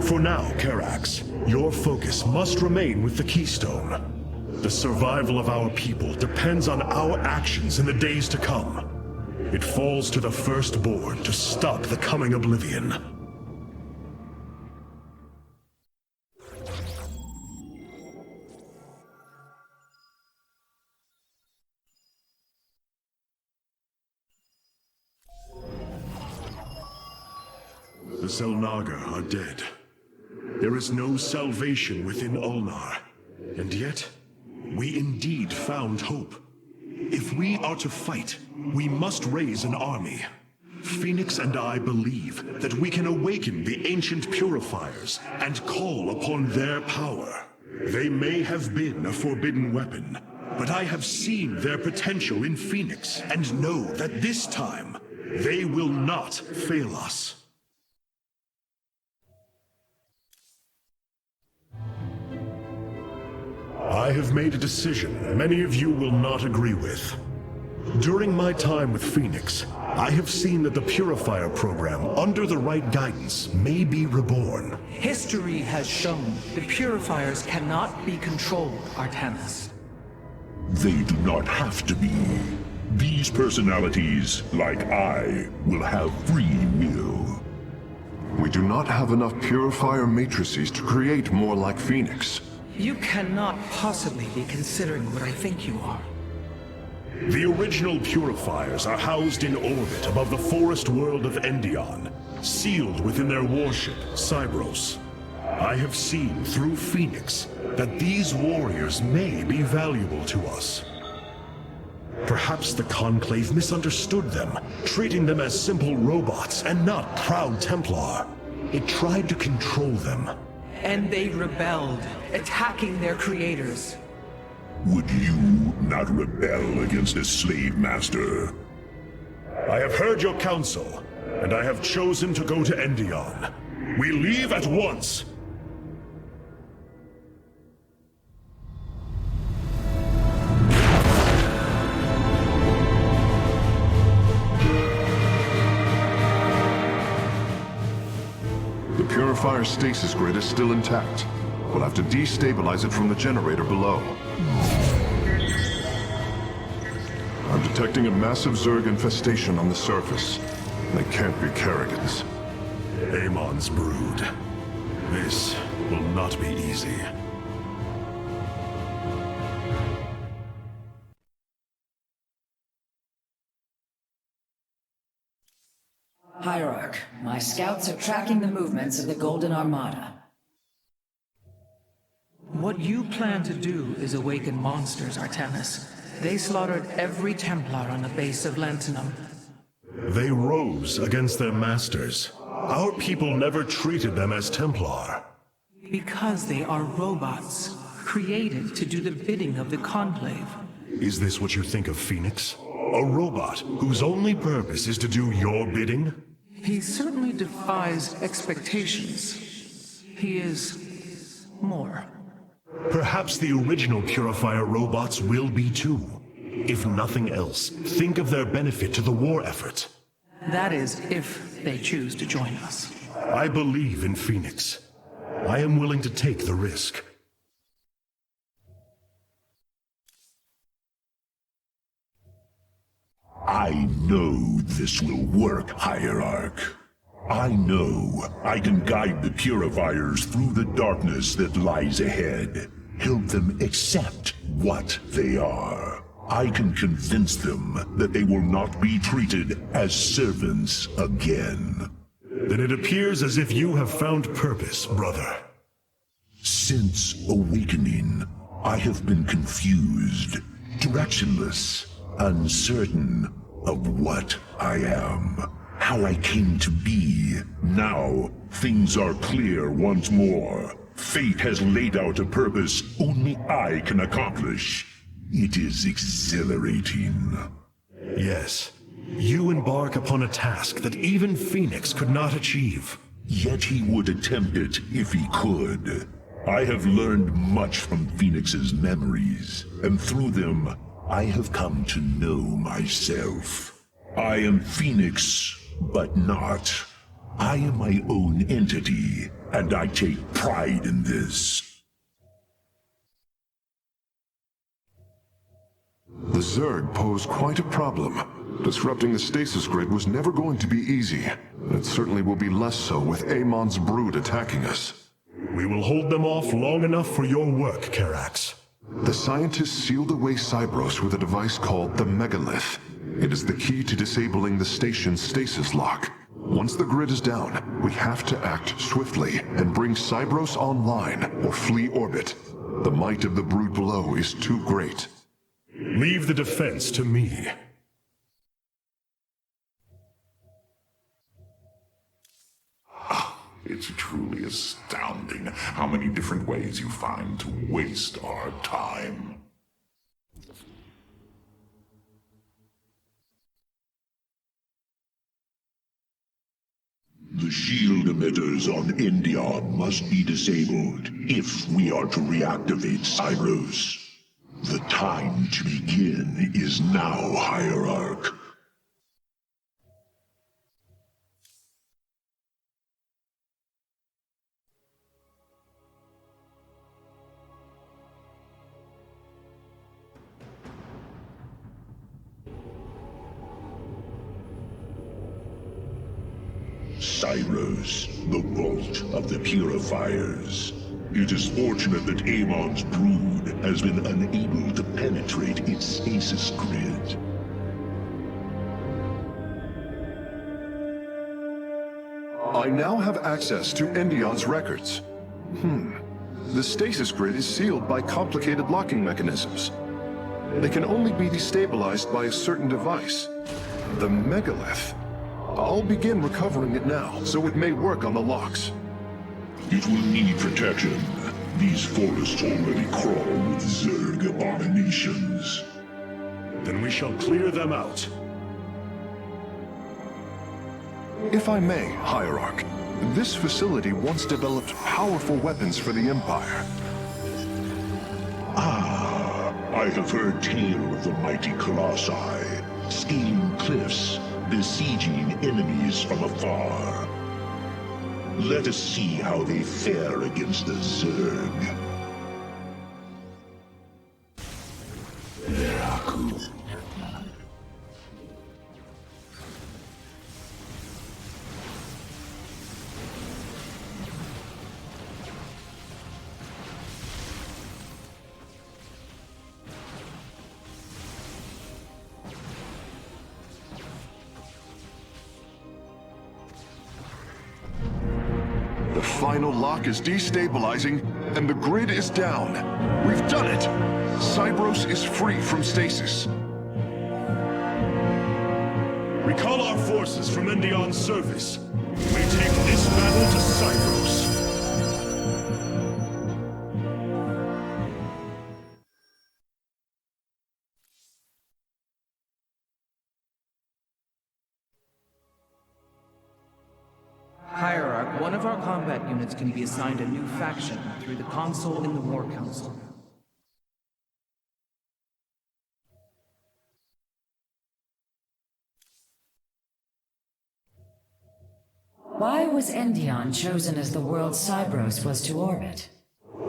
For now, Karax, your focus must remain with the Keystone. The survival of our people depends on our actions in the days to come. It falls to the Firstborn to stop the coming oblivion. The Xel'Naga are dead. There is no salvation within Ulnar, and yet, we indeed found hope. If we are to fight, we must raise an army. Phoenix and I believe that we can awaken the ancient purifiers and call upon their power. They may have been a forbidden weapon, but I have seen their potential in Phoenix and know that this time, they will not fail us. I have made a decision many of you will not agree with. During my time with Phoenix, I have seen that the Purifier program, under the right guidance, may be reborn. History has shown the Purifiers cannot be controlled, Artanis. They do not have to be. These personalities, like I, will have free will. We do not have enough Purifier matrices to create more like Phoenix. You cannot possibly be considering what I think you are. The original Purifiers are housed in orbit above the forest world of Endion, sealed within their warship, Cybros. I have seen through Phoenix that these warriors may be valuable to us. Perhaps the Conclave misunderstood them, treating them as simple robots and not proud Templar. It tried to control them. And they rebelled, attacking their creators. Would you not rebel against a slave master? I have heard your counsel, and I have chosen to go to Endion. We leave at once! The Purifier stasis grid is still intact. We'll have to destabilize it from the generator below. I'm detecting a massive Zerg infestation on the surface. They can't be Kerrigans. Amon's brood. This will not be easy. Hierarch, my scouts are tracking the movements of the Golden Armada. What you plan to do is awaken monsters, Artanis. They slaughtered every Templar on the base of Lentinum. They rose against their masters. Our people never treated them as Templar. Because they are robots, created to do the bidding of the Conclave. Is this what you think of Phoenix? A robot whose only purpose is to do your bidding? He certainly defies expectations. He is more. Perhaps the original Purifier robots will be too. If nothing else, think of their benefit to the war effort. That is, if they choose to join us. I believe in Phoenix. I am willing to take the risk. I know this will work, Hierarch. I know I can guide the Purifiers through the darkness that lies ahead. Help them accept what they are. I can convince them that they will not be treated as servants again. Then it appears as if you have found purpose, brother. Since awakening, I have been confused, directionless, uncertain of what I am, how I came to be. Now, things are clear once more. Fate has laid out a purpose only I can accomplish. It is exhilarating. Yes, you embark upon a task that even Phoenix could not achieve. Yet he would attempt it if he could. I have learned much from Phoenix's memories, and through them, I have come to know myself. I am Phoenix, but not. I am my own entity, and I take pride in this. The Zerg pose quite a problem. Disrupting the stasis grid was never going to be easy, and it certainly will be less so with Amon's brood attacking us. We will hold them off long enough for your work, Karax. The scientists sealed away Cybros with a device called the Megalith. It is the key to disabling the station's stasis lock. Once the grid is down, we have to act swiftly and bring Cybros online or flee orbit. The might of the brood below is too great. Leave the defense to me. It's truly astounding how many different ways you find to waste our time. The The shield emitters on Endion must be disabled if we are to reactivate Cyros. The time to begin is now, Hierarch. Cyros, the vault of the Purifiers. It is fortunate that Amon's brood has been unable to penetrate its stasis grid. I now have access to Endion's records. The stasis grid is sealed by complicated locking mechanisms. They can only be destabilized by a certain device. The megalith. I'll begin recovering it now, so it may work on the locks. It will need protection. These forests already crawl with Zerg abominations. Then we shall clear them out. If I may, Hierarch, this facility once developed powerful weapons for the Empire. I have heard tale of the mighty Colossi, scaling cliffs, besieging enemies from afar. Let us see how they fare against the Zerg. Veraku. The final lock is destabilizing, and the grid is down. We've done it! Cyros is free from stasis. Recall our forces from Endion's surface. We take this battle to Cyros. Hierarch, one of our combat units can be assigned a new faction through the console in the War Council. Why was Endion chosen as the world Cyros was to orbit?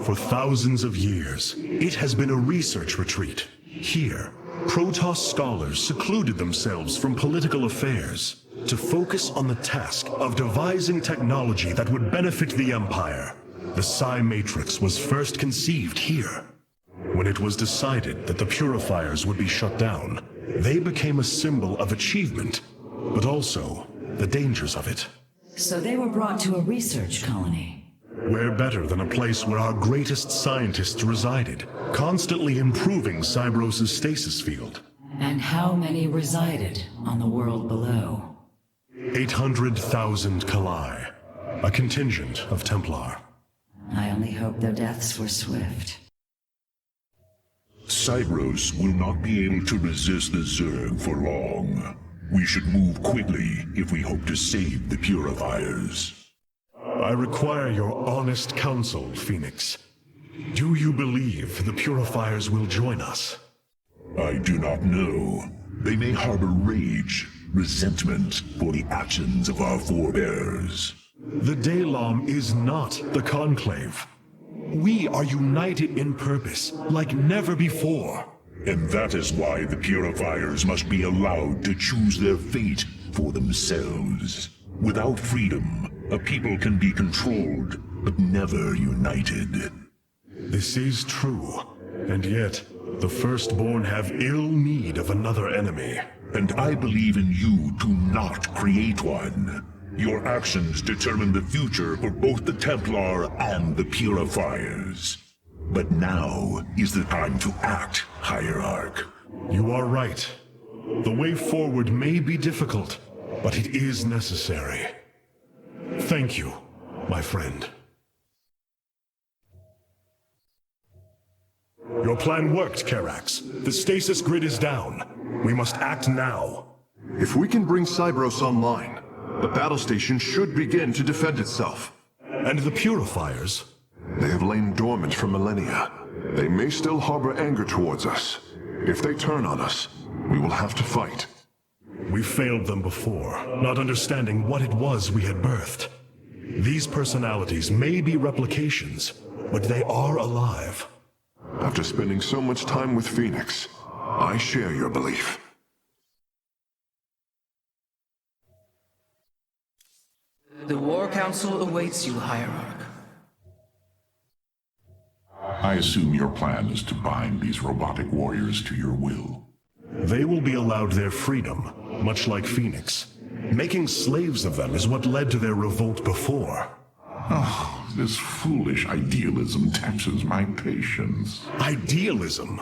For thousands of years, it has been a research retreat. Here, Protoss scholars secluded themselves from political affairs to focus on the task of devising technology that would benefit the Empire. The Psi Matrix was first conceived here. When it was decided that the Purifiers would be shut down, they became a symbol of achievement, but also the dangers of it. So they were brought to a research colony. Where better than a place where our greatest scientists resided, constantly improving Cyros' stasis field. And how many resided on the world below? 800,000 Kalai, a contingent of Templar. I only hope their deaths were swift. Cyros will not be able to resist the Zerg for long. We should move quickly if we hope to save the Purifiers. I require your honest counsel, Phoenix. Do you believe the Purifiers will join us? I do not know. They may harbor rage, resentment for the actions of our forebears. The Daylom is not the Conclave. We are united in purpose, like never before. And that is why the Purifiers must be allowed to choose their fate for themselves. Without freedom, a people can be controlled, but never united. This is true, and yet, the Firstborn have ill need of another enemy. And I believe in you to not create one. Your actions determine the future for both the Templar and the Purifiers. But now is the time to act, Hierarch. You are right. The way forward may be difficult, but it is necessary. Thank you, my friend. Your plan worked, Karax. The stasis grid is down. We must act now. If we can bring Cyros online, The battle station should begin to defend itself. And the purifiers? They have lain dormant for millennia. They may still harbor anger towards us. If they turn on us, we will have to fight. We failed them before, not understanding what it was we had birthed. These personalities may be replications, but they are alive. After spending so much time with Phoenix, I share your belief. The War Council awaits you, Hierarch. I assume your plan is to bind these robotic warriors to your will. They will be allowed their freedom, much like Phoenix. Making slaves of them is what led to their revolt before. Oh, this foolish idealism taxes my patience. Idealism?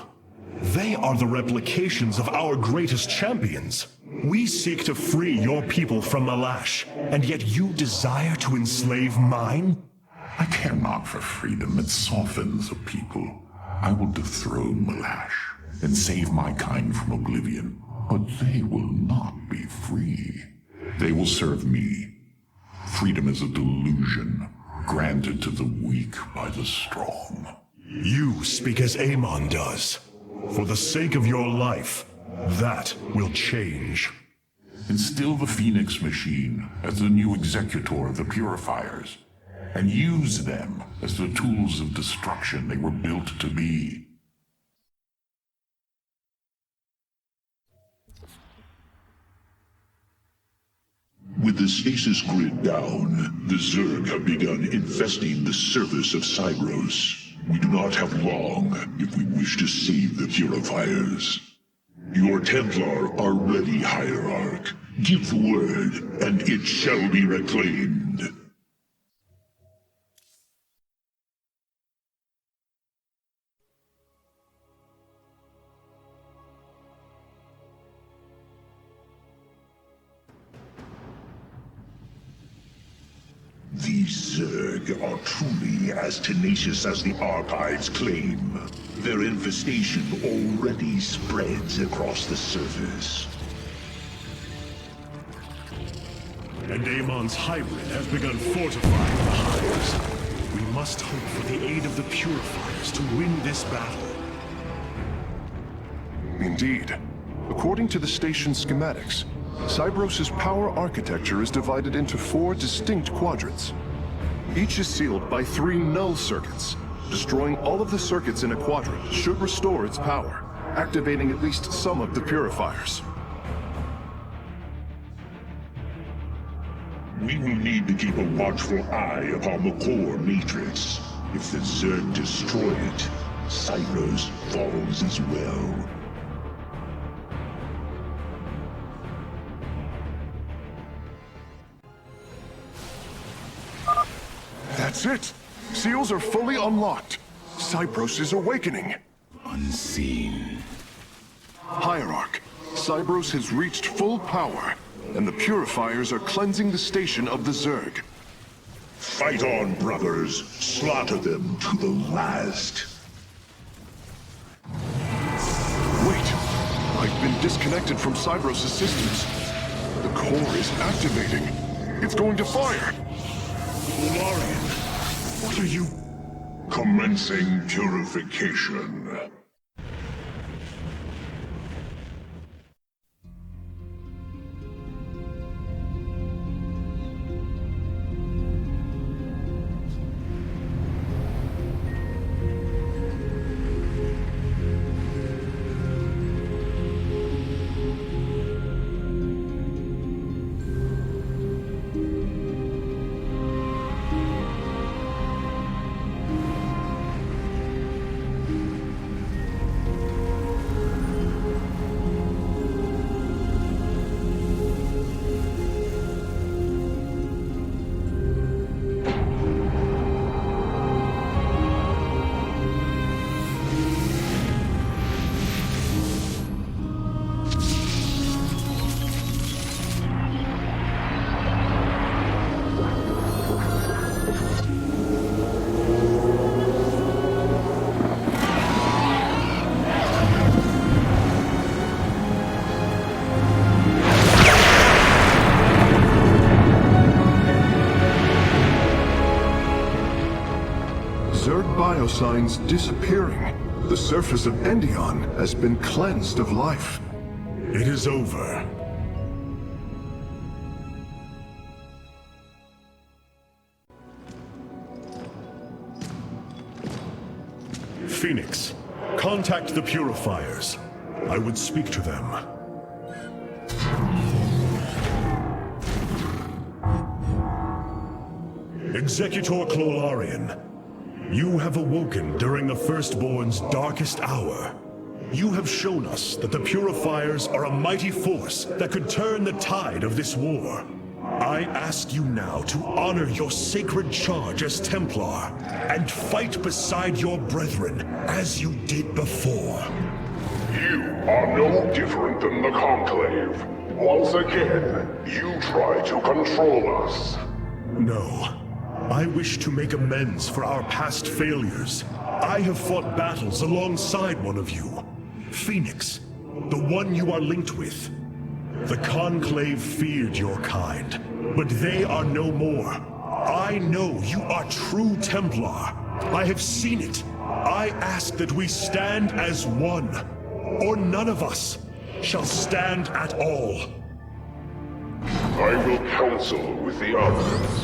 They are the replications of our greatest champions. We seek to free your people from Malash, and yet you desire to enslave mine? I care not for freedom that softens a people. I will dethrone Malash and save my kind from oblivion, but they will not be free. They will serve me. Freedom is a delusion, granted to the weak by the strong. You speak as Amon does. For the sake of your life, that will change. Instill the Phoenix machine as the new executor of the Purifiers, and use them as the tools of destruction they were built to be. With the stasis grid down, the Zerg have begun infesting the surface of Cybros. We do not have long if we wish to save the Purifiers. Your Templar are ready, Hierarch. Give the word, and it shall be reclaimed. These Zerg are truly as tenacious as the archives claim. Their infestation already spreads across the surface. And Amon's hybrid has begun fortifying the hives. We must hope for the aid of the Purifiers to win this battle. Indeed. According to the station's schematics, Cybros' power architecture is divided into 4 distinct quadrants. Each is sealed by 3 null circuits. Destroying all of the circuits in a quadrant should restore its power, activating at least some of the purifiers. We will need to keep a watchful eye upon the core matrix. If the Zerg destroy it, Cybros falls as well. That's it! Seals are fully unlocked. Cybros is awakening. Unseen. Hierarch, Cybros has reached full power, and the purifiers are cleansing the station of the Zerg. Fight on, brothers. Slaughter them to the last. Wait! I've been disconnected from Cybros' systems. The core is activating. It's going to fire! Larian, what are you... Commencing purification. biosigns disappearing. The surface of Endion has been cleansed of life. It is over. Phoenix, contact the Purifiers. I would speak to them. Executor Clolarian, you have awoken during the Firstborn's darkest hour. You have shown us that the Purifiers are a mighty force that could turn the tide of this war. I ask you now to honor your sacred charge as Templar and fight beside your brethren as you did before. You are no different than the Conclave. Once again, you try to control us. No. I wish to make amends for our past failures. I have fought battles alongside one of you. Phoenix, the one you are linked with. The Conclave feared your kind, but they are no more. I know you are true Templar. I have seen it. I ask that we stand as one, or none of us shall stand at all. I will counsel with the others.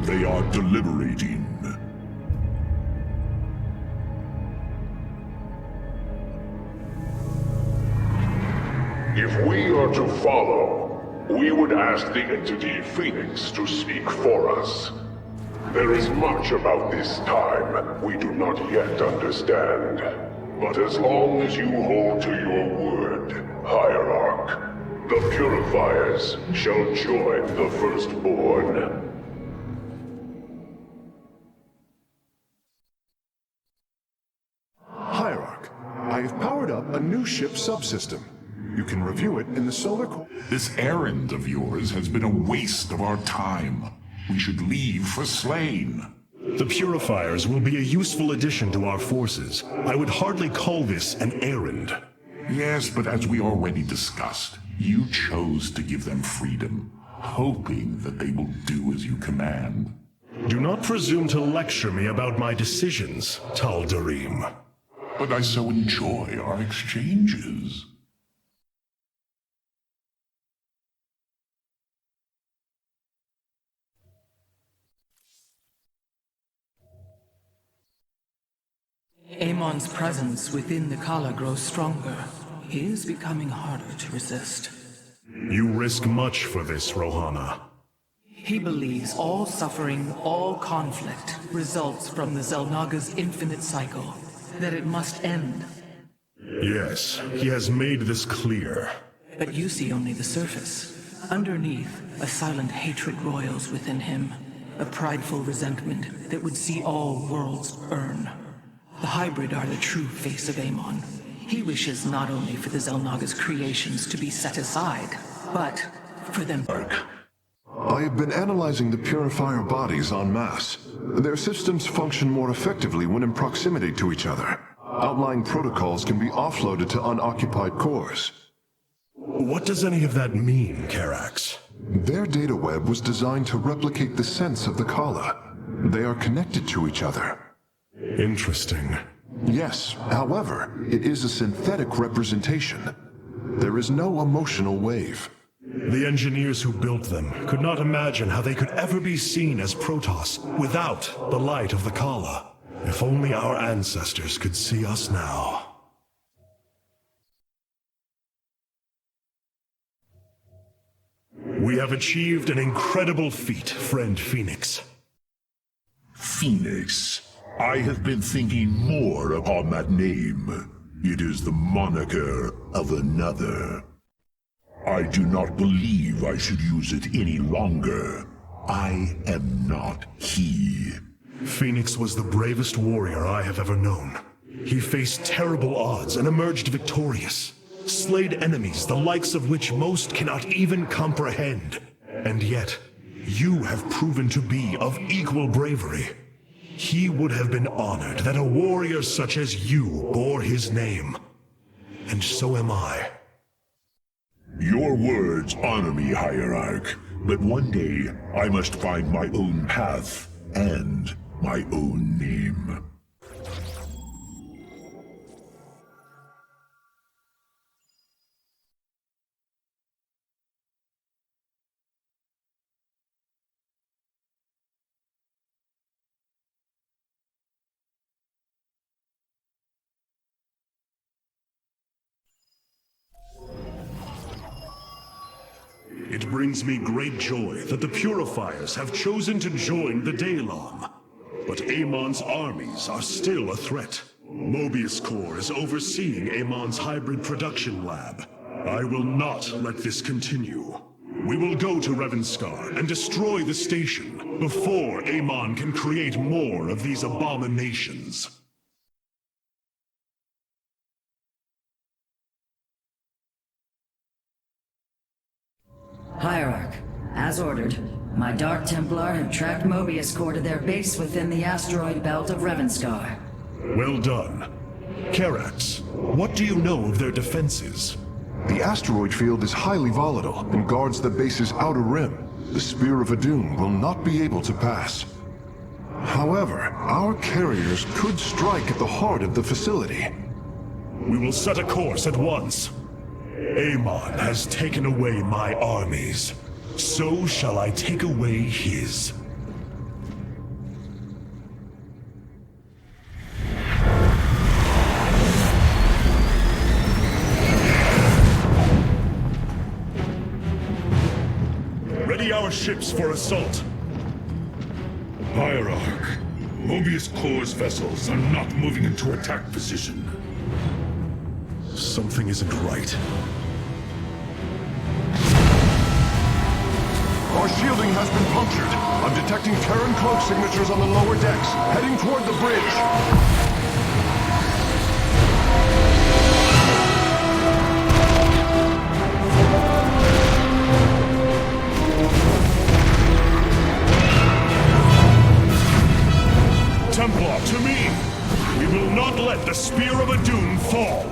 They are deliberating. If we are to follow, we would ask the entity Phoenix to speak for us. There is much about this time we do not yet understand. But as long as you hold to your word, Hierarch, the Purifiers shall join the Firstborn. Hierarch, I have powered up a new ship subsystem. You can review it in the solar core. This errand of yours has been a waste of our time. We should leave for Slain. The Purifiers will be a useful addition to our forces. I would hardly call this an errand. Yes, but as we already discussed, you chose to give them freedom, hoping that they will do as you command. Do not presume to lecture me about my decisions, Tal'Darim. But I so enjoy our exchanges. Amon's presence within the Kala grows stronger. He is becoming harder to resist. You risk much for this, Rohana. He believes all suffering, all conflict, results from the Xel'Naga's infinite cycle. That it must end. Yes, he has made this clear. But you see only the surface. Underneath, a silent hatred roils within him. A prideful resentment that would see all worlds burn. The hybrid are the true face of Amon. He wishes not only for the Xel'Naga's creations to be set aside, but for them. I have been analyzing the Purifier bodies en masse. Their systems function more effectively when in proximity to each other. Outlying protocols can be offloaded to unoccupied cores. What does any of that mean, Karax? Their data web was designed to replicate the sense of the Kala. They are connected to each other. Interesting. Yes, however, it is a synthetic representation. There is no emotional wave. The engineers who built them could not imagine how they could ever be seen as Protoss without the light of the Kala. If only our ancestors could see us now. We have achieved an incredible feat, friend Phoenix. Phoenix. I have been thinking more upon that name. It is the moniker of another. I do not believe I should use it any longer. I am not he. Phoenix was the bravest warrior I have ever known. He faced terrible odds and emerged victorious. Slayed enemies the likes of which most cannot even comprehend. And yet, you have proven to be of equal bravery. He would have been honored that a warrior such as you bore his name. And so am I. Your words honor me, Hierarch, But one day, I must find my own path and my own name. It brings me great joy that the Purifiers have chosen to join the dialog. But Amon's armies are still a threat. Mobius Corps is overseeing Amon's hybrid production lab. I will not let this continue. We will go to Revanskar and destroy the station before Amon can create more of these abominations. Hierarch, as ordered, my Dark Templar have tracked Mobius Corps to their base within the asteroid belt of Revanskar. Well done. Karax, what do you know of their defenses? The asteroid field is highly volatile and guards the base's outer rim. The Spear of Adun will not be able to pass. However, our carriers could strike at the heart of the facility. We will set a course at once. Amon has taken away my armies. So shall I take away his. Ready our ships for assault. Hierarch, Mobius Corps' vessels are not moving into attack position. Something isn't right. Our shielding has been punctured. I'm detecting Terran cloak signatures on the lower decks, heading toward the bridge. Templar, to me! We will not let the Spear of Adun fall!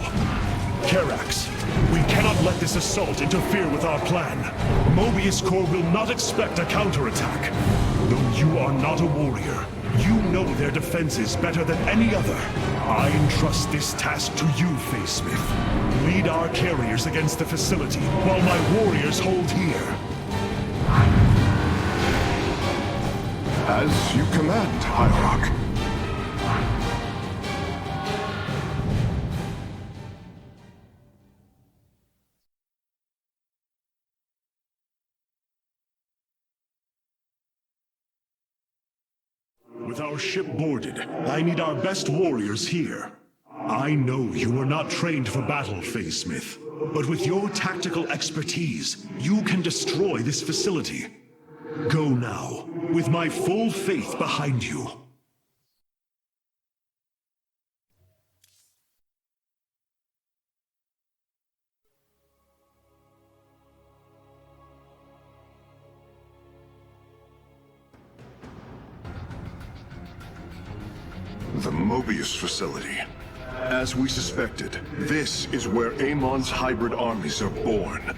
Karax, we cannot let this assault interfere with our plan. Mobius Corps will not expect a counterattack. Though you are not a warrior, you know their defenses better than any other. I entrust this task to you, Facesmith. Lead our carriers against the facility, while my warriors hold here. As you command, Hierarch. With our ship boarded, I need our best warriors here. I know you are not trained for battle, Facesmith, but with your tactical expertise, you can destroy this facility. Go now, with my full faith behind you. The Mobius facility. As we suspected, this is where Amon's hybrid armies are born.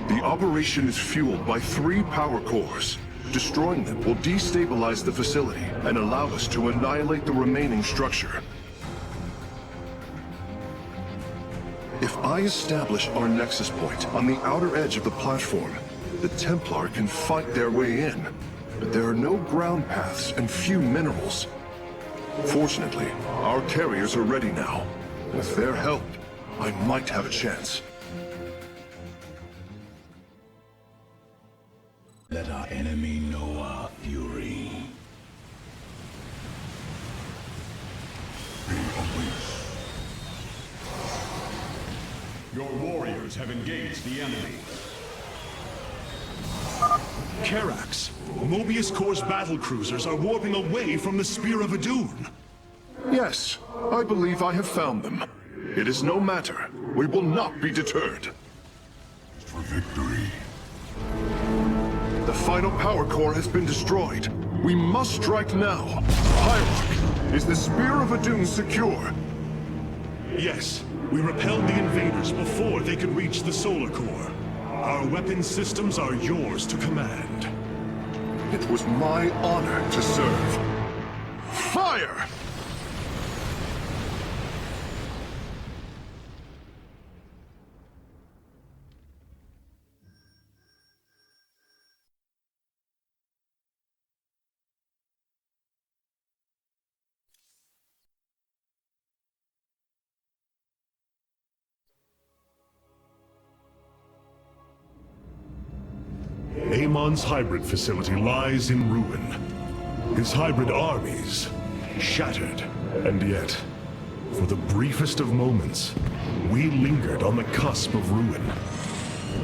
The operation is fueled by 3 power cores. Destroying them will destabilize the facility and allow us to annihilate the remaining structure. If I establish our nexus point on the outer edge of the platform, the Templar can fight their way in. But there are no ground paths and few minerals. Fortunately, our carriers are ready now. With their help, I might have a chance. Let our enemy know our fury. Your warriors have engaged the enemy. Karax, Mobius Corps' battle cruisers are warping away from the Spear of Adun. Yes, I believe I have found them. It is no matter. We will not be deterred. For victory. The final power core has been destroyed. We must strike now. Hierarch, is the Spear of Adun secure? Yes, we repelled the invaders before they could reach the solar core. Our Our weapon systems are yours to command. It was my honor to serve. Fire! Amon's hybrid facility lies in ruin. His hybrid armies shattered. And yet, for the briefest of moments, we lingered on the cusp of ruin.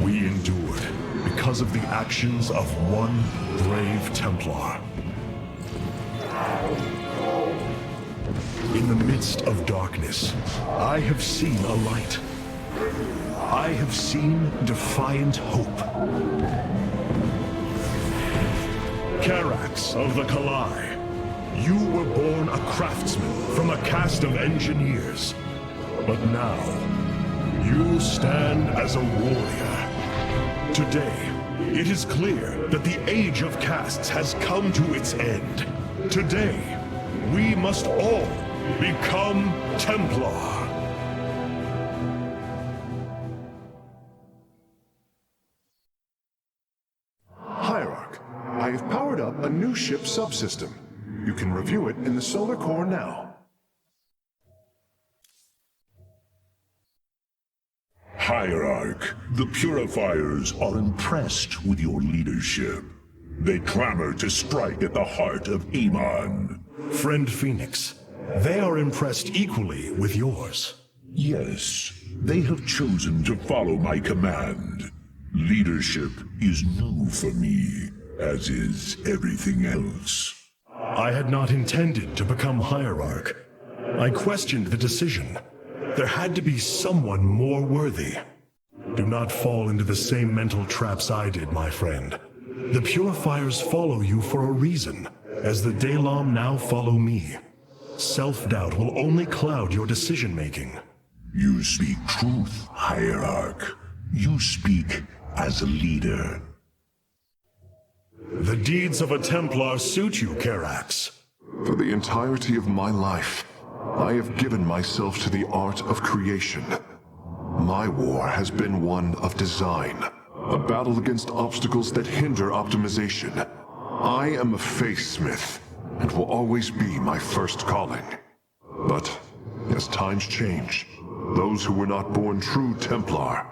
We endured because of the actions of one brave Templar. In the midst of darkness, I have seen a light. I have seen defiant hope. Karax of the Kalai, you were born a craftsman from a caste of engineers. But now, you stand as a warrior. Today, it is clear that the age of castes has come to its end. Today, we must all become Templar. I have powered up a new ship subsystem. You can review it in the solar core now. Hierarch, the Purifiers are impressed with your leadership. They clamor to strike at the heart of Amon. Friend Phoenix, they are impressed equally with yours. Yes, they have chosen to follow my command. Leadership is new for me, as is everything else. I had not intended to become Hierarch. I questioned the decision. There had to be someone more worthy. Do not fall into the same mental traps I did, my friend. The Purifiers follow you for a reason, as the Dalam now follow me. Self-doubt will only cloud your decision-making. You speak truth, Hierarch. You speak as a leader. The deeds of a Templar suit you, Karax. For the entirety of my life, I have given myself to the art of creation. My war has been one of design, a battle against obstacles that hinder optimization. I am a faithsmith, and will always be my first calling. But, as times change, those who were not born true Templar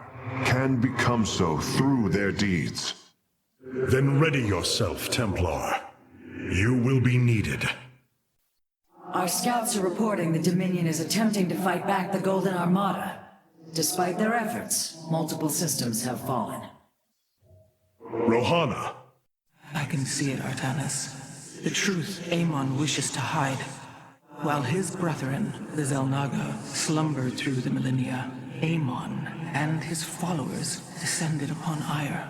can become so through their deeds. Then ready yourself, Templar. You will be needed. Our scouts are reporting the Dominion is attempting to fight back the Golden Armada. Despite their efforts, multiple systems have fallen. Rohana! I can see it, Artanis. The truth Amon wishes to hide. While his brethren, the Xel'Naga, slumbered through the millennia, Amon and his followers descended upon Ire.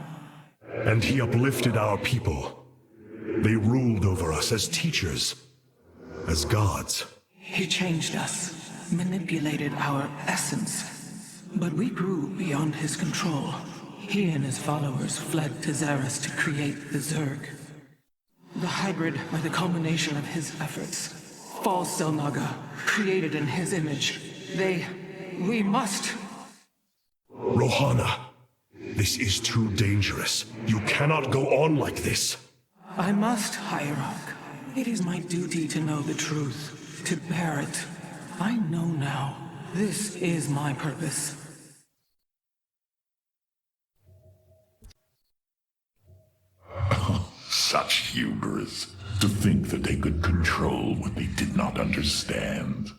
And he uplifted our people. They ruled over us as teachers, as gods. He changed us, manipulated our essence. But we grew beyond his control. He and his followers fled to Xeris to create the Zerg. The hybrid are the culmination of his efforts. False Xel'Naga, created in his image. We must... Rohana, this is too dangerous. You cannot go on like this. I must, Hierarch. It is my duty to know the truth, to bear it. I know now. This is my purpose. Such hubris. To think that they could control what they did not understand.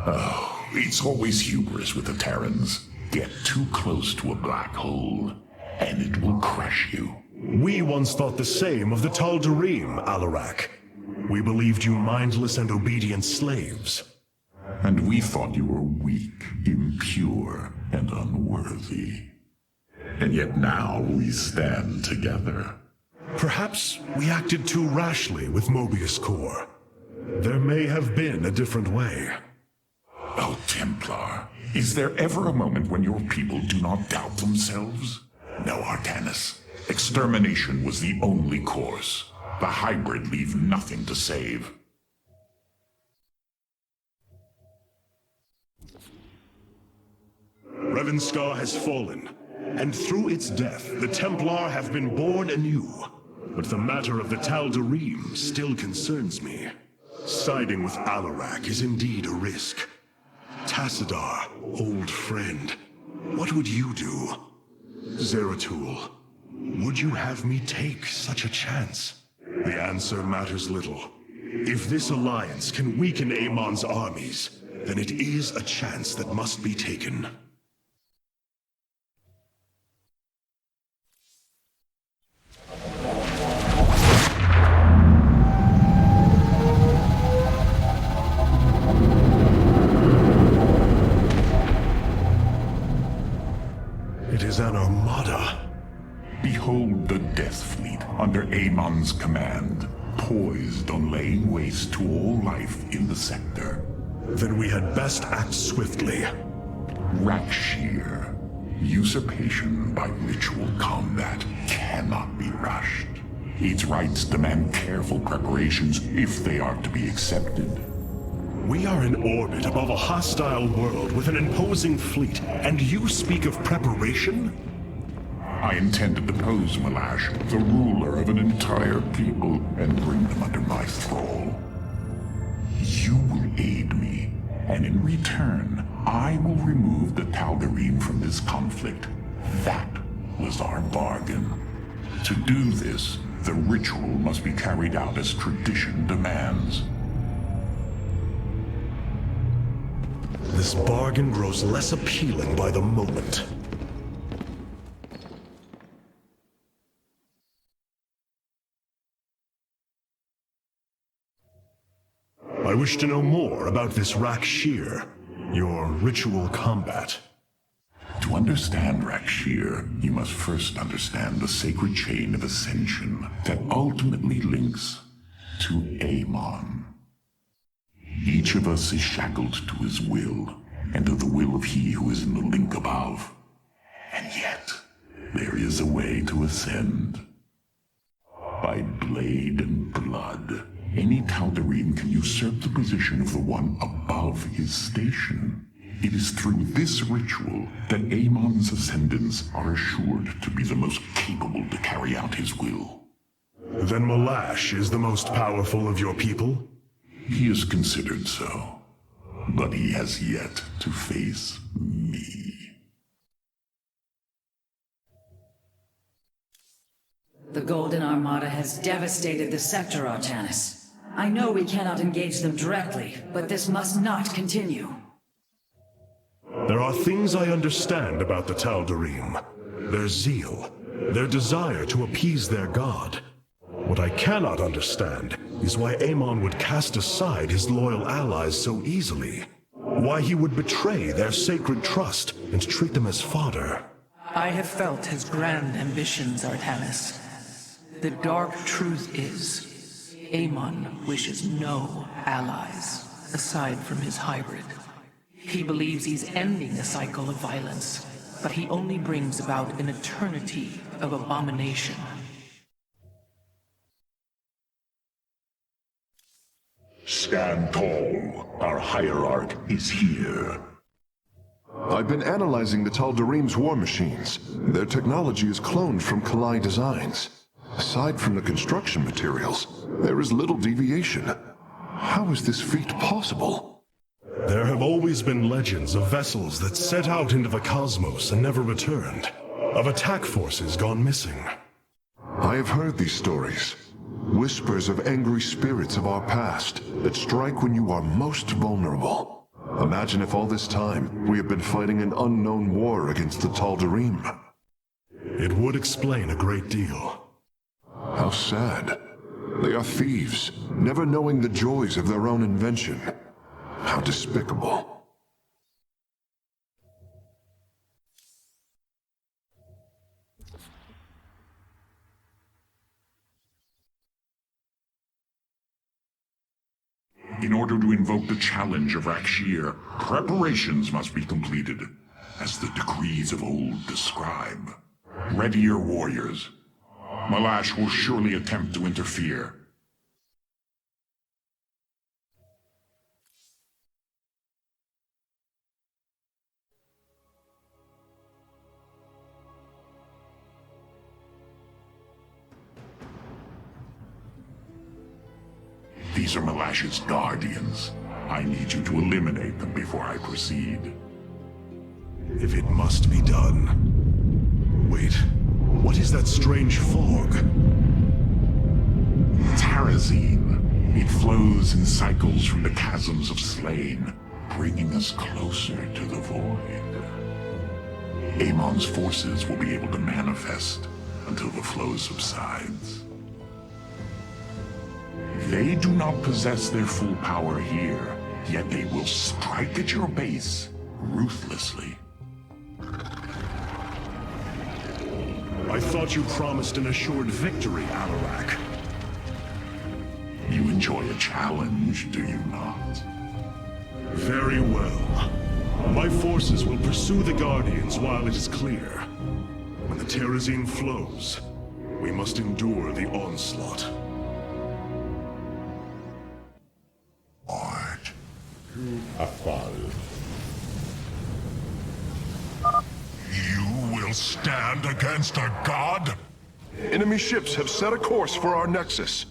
Oh, it's always hubris with the Terrans. Get too close to a black hole, and it will crush you. We once thought the same of the Tal'Darim, Alarak. We believed you mindless and obedient slaves. And we thought you were weak, impure, and unworthy. And yet now we stand together. Perhaps we acted too rashly with Mobius Core. There may have been a different way. Oh, Templar, is there ever a moment when your people do not doubt themselves? No, Artanis. Extermination was the only course. The hybrid leave nothing to save. Revanskar has fallen, and through its death, the Templar have been born anew. But the matter of the Tal'Darim still concerns me. Siding with Alarak is indeed a risk. Tassadar, old friend, what would you do? Zeratul, would you have me take such a chance? The answer matters little. If this alliance can weaken Amon's armies, then it is a chance that must be taken. It is an armada. Behold the Death Fleet under Amon's command, poised on laying waste to all life in the sector. Then we had best act swiftly. Rakshir. Usurpation by ritual combat cannot be rushed. Its rites demand careful preparations if they are to be accepted. We are in orbit above a hostile world with an imposing fleet, and you speak of preparation? I intend to depose Malash, the ruler of an entire people, and bring them under my thrall. You will aid me, and in return, I will remove the Tal'Darim from this conflict. That was our bargain. To do this, the ritual must be carried out as tradition demands. This bargain grows less appealing by the moment. I wish to know more about this Rakshir, your ritual combat. To understand Rakshir, you must first understand the sacred chain of ascension that ultimately links to Amon. Each of us is shackled to his will, and to the will of he who is in the link above. And yet, there is a way to ascend. By blade and blood, any Tal'Darim can usurp the position of the one above his station. It is through this ritual that Amon's ascendants are assured to be the most capable to carry out his will. Then Malash is the most powerful of your people? He is considered so, but he has yet to face me. The Golden Armada has devastated the sector, Artanis. I know we cannot engage them directly, but this must not continue. There are things I understand about the Tal'Darim. Their zeal, their desire to appease their god. What I cannot understand is why Amon would cast aside his loyal allies so easily. Why he would betray their sacred trust and treat them as fodder. I have felt his grand ambitions, Artanis. The dark truth is, Amon wishes no allies, aside from his hybrid. He believes he's ending a cycle of violence, but he only brings about an eternity of abomination. Stand tall. Our hierarch is here. I've been analyzing the Tal'Darim's war machines. Their technology is cloned from Kalai designs. Aside from the construction materials, there is little deviation. How is this feat possible? There have always been legends of vessels that set out into the cosmos and never returned. Of attack forces gone missing. I have heard these stories. Whispers of angry spirits of our past that strike when you are most vulnerable. Imagine if all this time we have been fighting an unknown war against the Tal'Darim. It would explain a great deal. How sad. They are thieves, never knowing the joys of their own invention. How despicable. In order to invoke the challenge of Rakshir, preparations must be completed, as the decrees of old describe. Ready your warriors. Malash will surely attempt to interfere. These are Malash's guardians. I need you to eliminate them before I proceed. If it must be done. Wait, what is that strange fog? Tarazine. It flows in cycles from the chasms of slain, bringing us closer to the void. Amon's forces will be able to manifest until the flow subsides. They do not possess their full power here, yet they will strike at your base ruthlessly. I thought you promised an assured victory, Alarak. You enjoy a challenge, do you not? Very well. My forces will pursue the Guardians while it is clear. When the Terrazine flows, we must endure the onslaught. Art. Afal. You will stand against a god? Enemy ships have set a course for our nexus.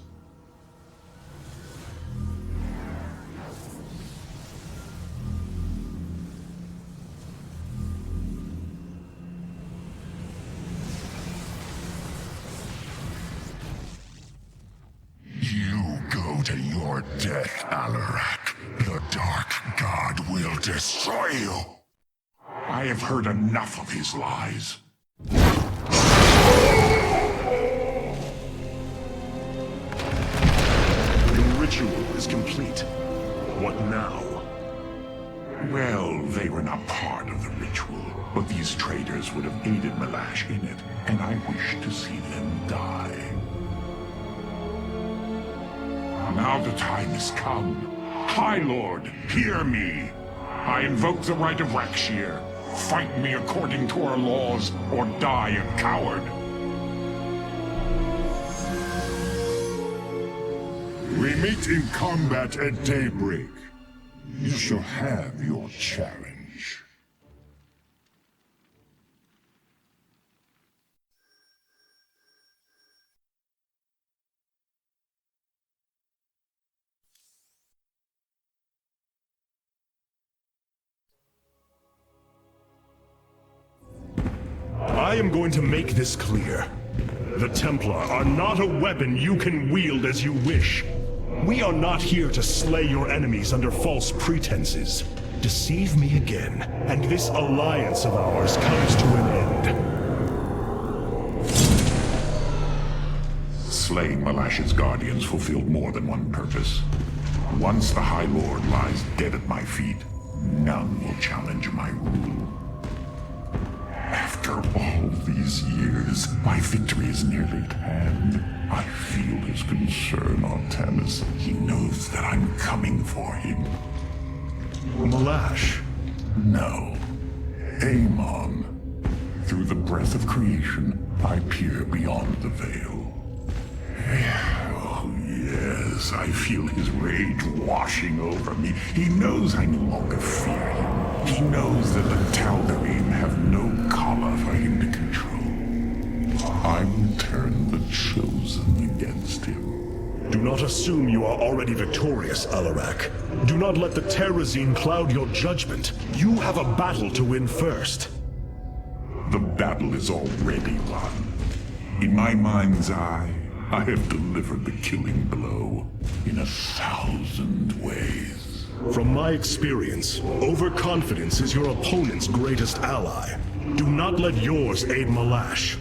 You go to your death, Alarak. The Dark God will destroy you. I have heard enough of his lies. The ritual is complete. What now? Well, they were not part of the ritual, but these traitors would have aided Malash in it, and I wish to see them die. Now the time has come. High Lord, hear me! I invoke the right of Rakshir. Fight me according to our laws, or die a coward. We meet in combat at daybreak. You shall have your challenge. I am going to make this clear. The Templar are not a weapon you can wield as you wish. We are not here to slay your enemies under false pretenses. Deceive me again, and this alliance of ours comes to an end. Slaying Malash's guardians fulfilled more than one purpose. Once the High Lord lies dead at my feet, none will challenge my rule. After all these years, my victory is nearly at hand. I feel his concern, Artemis. He knows that I'm coming for him. Malash? No. Amon. Through the breath of creation, I peer beyond the veil. Oh, yes, I feel his rage washing over me. He knows I no longer fear him. He knows that the Tal'Darim have no collar for him to control. I will turn the Chosen against him. Do not assume you are already victorious, Alarak. Do not let the Terrazine cloud your judgment. You have a battle to win first. The battle is already won. In my mind's eye, I have delivered the killing blow in 1,000 ways. From my experience, overconfidence is your opponent's greatest ally. Do not let yours aid Malash.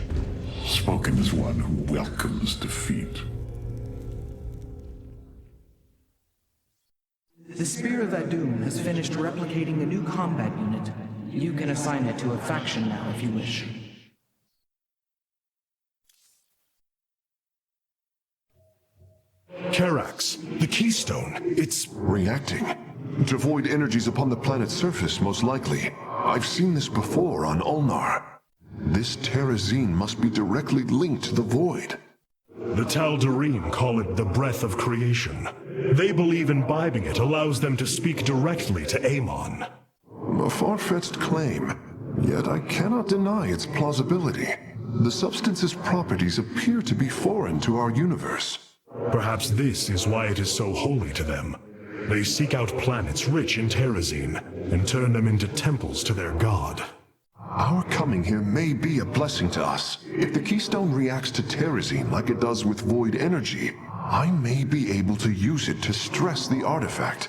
Spoken as one who welcomes defeat. The Spear of Adun has finished replicating a new combat unit. You can assign it to a faction now if you wish. Karax, the Keystone, it's reacting to void energies upon the planet's surface, most likely. I've seen this before on Ulnar. This Terrazine must be directly linked to the Void. The Tal'Darim call it the breath of creation. They believe imbibing it allows them to speak directly to Amon. A far-fetched claim, yet I cannot deny its plausibility. The substance's properties appear to be foreign to our universe. Perhaps this is why it is so holy to them. They seek out planets rich in Terrazine and turn them into temples to their god. Our coming here may be a blessing to us. If the Keystone reacts to Terrazine like it does with Void energy, I may be able to use it to stress the artifact,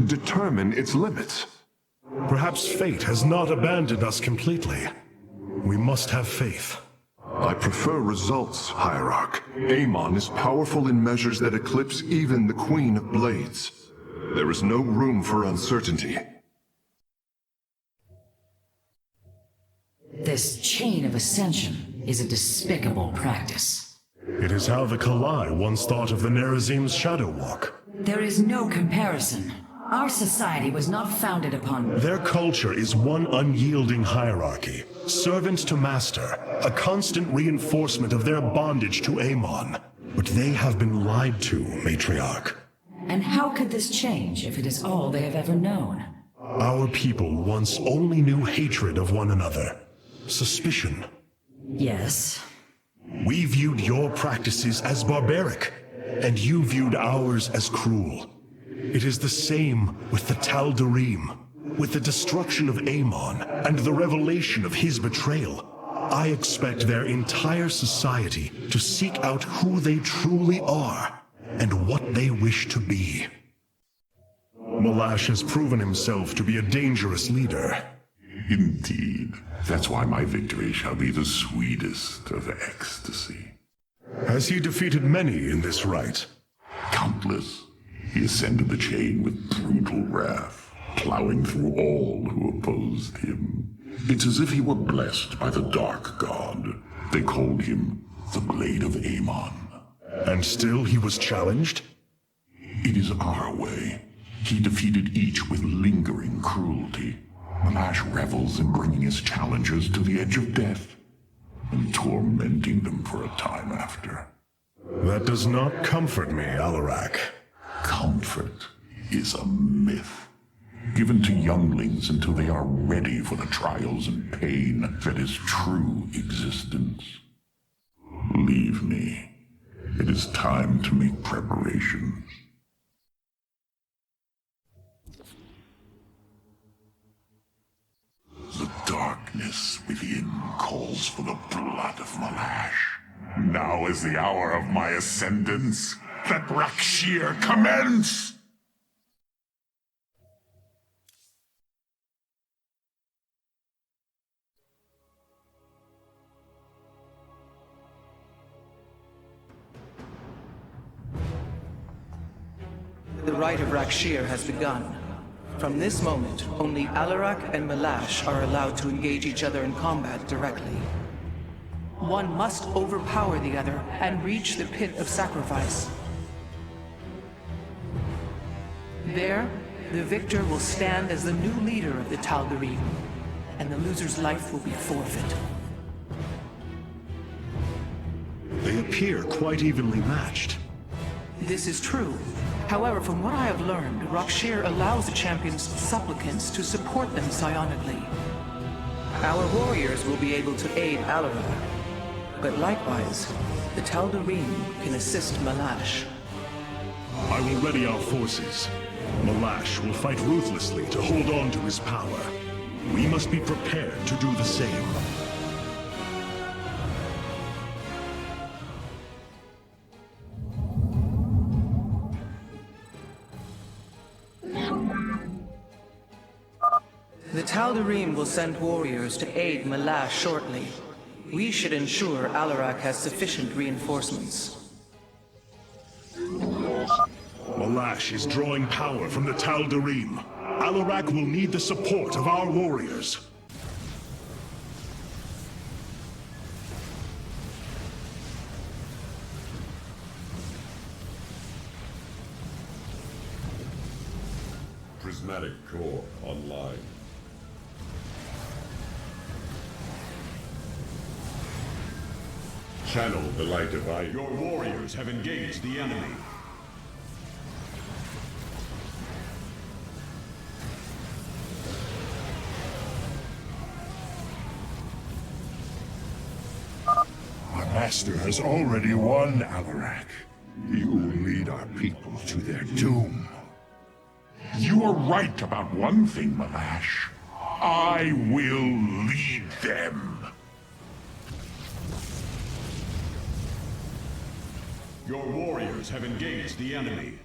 determine its limits. Perhaps fate has not abandoned us completely. We must have faith. I prefer results, Hierarch. Amon is powerful in measures that eclipse even the Queen of Blades. There is no room for uncertainty. This chain of ascension is a despicable practice. It is how the Kalai once thought of the Nerazim's Shadow Walk. There is no comparison. Our society was not founded upon... Their culture is one unyielding hierarchy, servant to master, a constant reinforcement of their bondage to Amon. But they have been lied to, Matriarch. And how could this change if it is all they have ever known? Our people once only knew hatred of one another, suspicion. Yes. We viewed your practices as barbaric, and you viewed ours as cruel. It is the same with the Tal'Darim. With the destruction of Amon and the revelation of his betrayal, I expect their entire society to seek out who they truly are and what they wish to be. Malash has proven himself to be a dangerous leader. Indeed. That's why my victory shall be the sweetest of ecstasy. Has he defeated many in this rite? Countless. He ascended the chain with brutal wrath, plowing through all who opposed him. It's as if he were blessed by the Dark God. They called him the Blade of Amon. And still he was challenged? It is our way. He defeated each with lingering cruelty. Malash revels in bringing his challengers to the edge of death, and tormenting them for a time after. That does not comfort me, Alarak. Comfort is a myth, given to younglings until they are ready for the trials and pain that is true existence. Leave me. It is time to make preparations. The darkness within calls for the blood of Malash. Now is the hour of my ascendance. Let Rakshir commence! The rite of Rakshir has begun. From this moment, only Alarak and Malash are allowed to engage each other in combat directly. One must overpower the other and reach the pit of sacrifice. There, the victor will stand as the new leader of the Tal'Darim, and the loser's life will be forfeit. They appear quite evenly matched. This is true. However, from what I have learned, Rakshir allows the champion's supplicants to support them psionically. Our warriors will be able to aid Alarak, but likewise, the Tal'Darim can assist Malash. I will ready our forces. Malash will fight ruthlessly to hold on to his power. We must be prepared to do the same. The Tal'Darim will send warriors to aid Malash shortly. We should ensure Alarak has sufficient reinforcements. Malash is drawing power from the Tal'Darim. Alarak will need the support of our warriors. Prismatic core online. Channel the light of I. Your warriors have engaged the enemy. Our master has already won, Alarak. You will lead our people to their doom. You are right about one thing, Malash. I will lead them. Your warriors have engaged the enemy.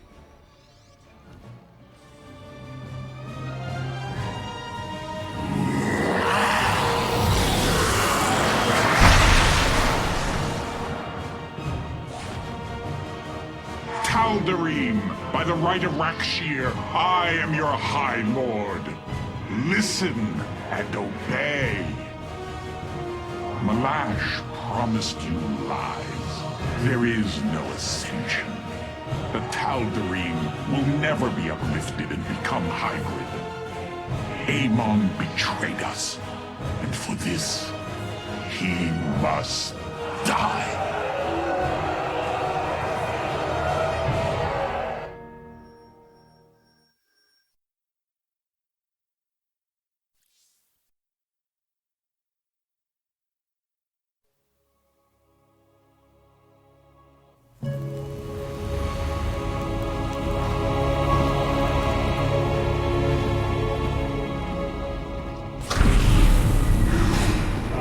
Tal'Darim, by the right of Rakshir, I am your High Lord. Listen and obey. Malash promised you lies. There is no ascension. The Tal'Darim will never be uplifted and become hybrid. Amon betrayed us, and for this, he must die.